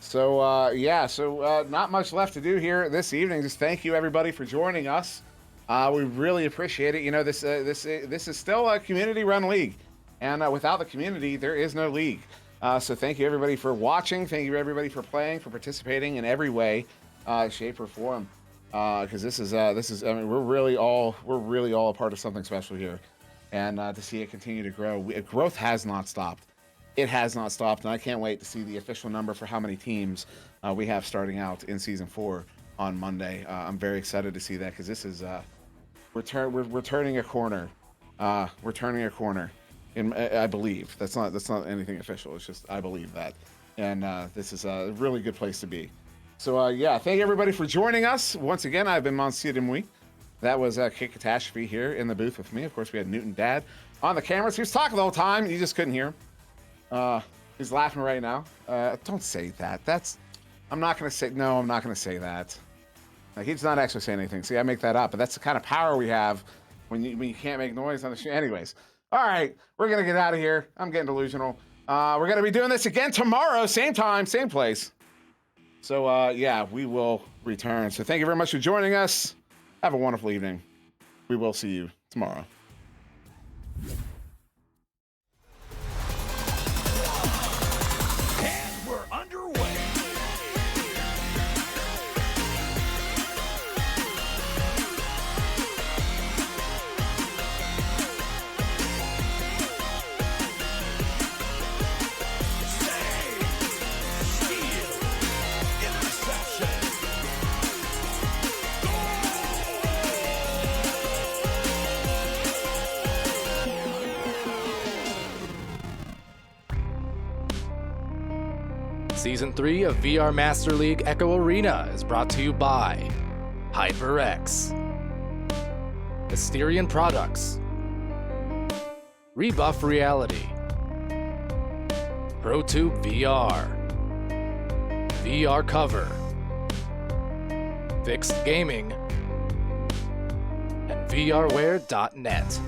So not much left to do here this evening. Just thank you everybody for joining us. We really appreciate it. You know, this is still a community-run league, and without the community, there is no league. So thank you everybody for watching. Thank you everybody for playing, for participating in every way, shape, or form. Because this is I mean, we're really all a part of something special here, and to see it continue to grow, growth has not stopped. It has not stopped, and I can't wait to see the official number for how many teams we have starting out in Season 4 on Monday. I'm very excited to see that, because this is we're turning a corner. We're turning a corner. I believe that's not anything official. It's just I believe that, and this is a really good place to be. So thank you everybody for joining us once again. I've been Monsieur Demouy. That was Kid Catastrophe here in the booth with me. Of course, we had Newton Dad on the cameras. He was talking the whole time. You just couldn't hear him. He's laughing right now. Don't say that. I'm not going to say that. He's not actually saying anything. See, I make that up, but that's the kind of power we have when you can't make noise on the show. Anyways, all right, we're going to get out of here. I'm getting delusional. We're going to be doing this again tomorrow, same time, same place. So, we will return. So thank you very much for joining us. Have a wonderful evening. We will see you tomorrow. And we're underway. Save, steal, interception. Season 3 of VR Master League Echo Arena is brought to you by HyperX, Asterion Products, Rebuff Reality, ProTube VR, VR Cover, Fixed Gaming, and VRware.net.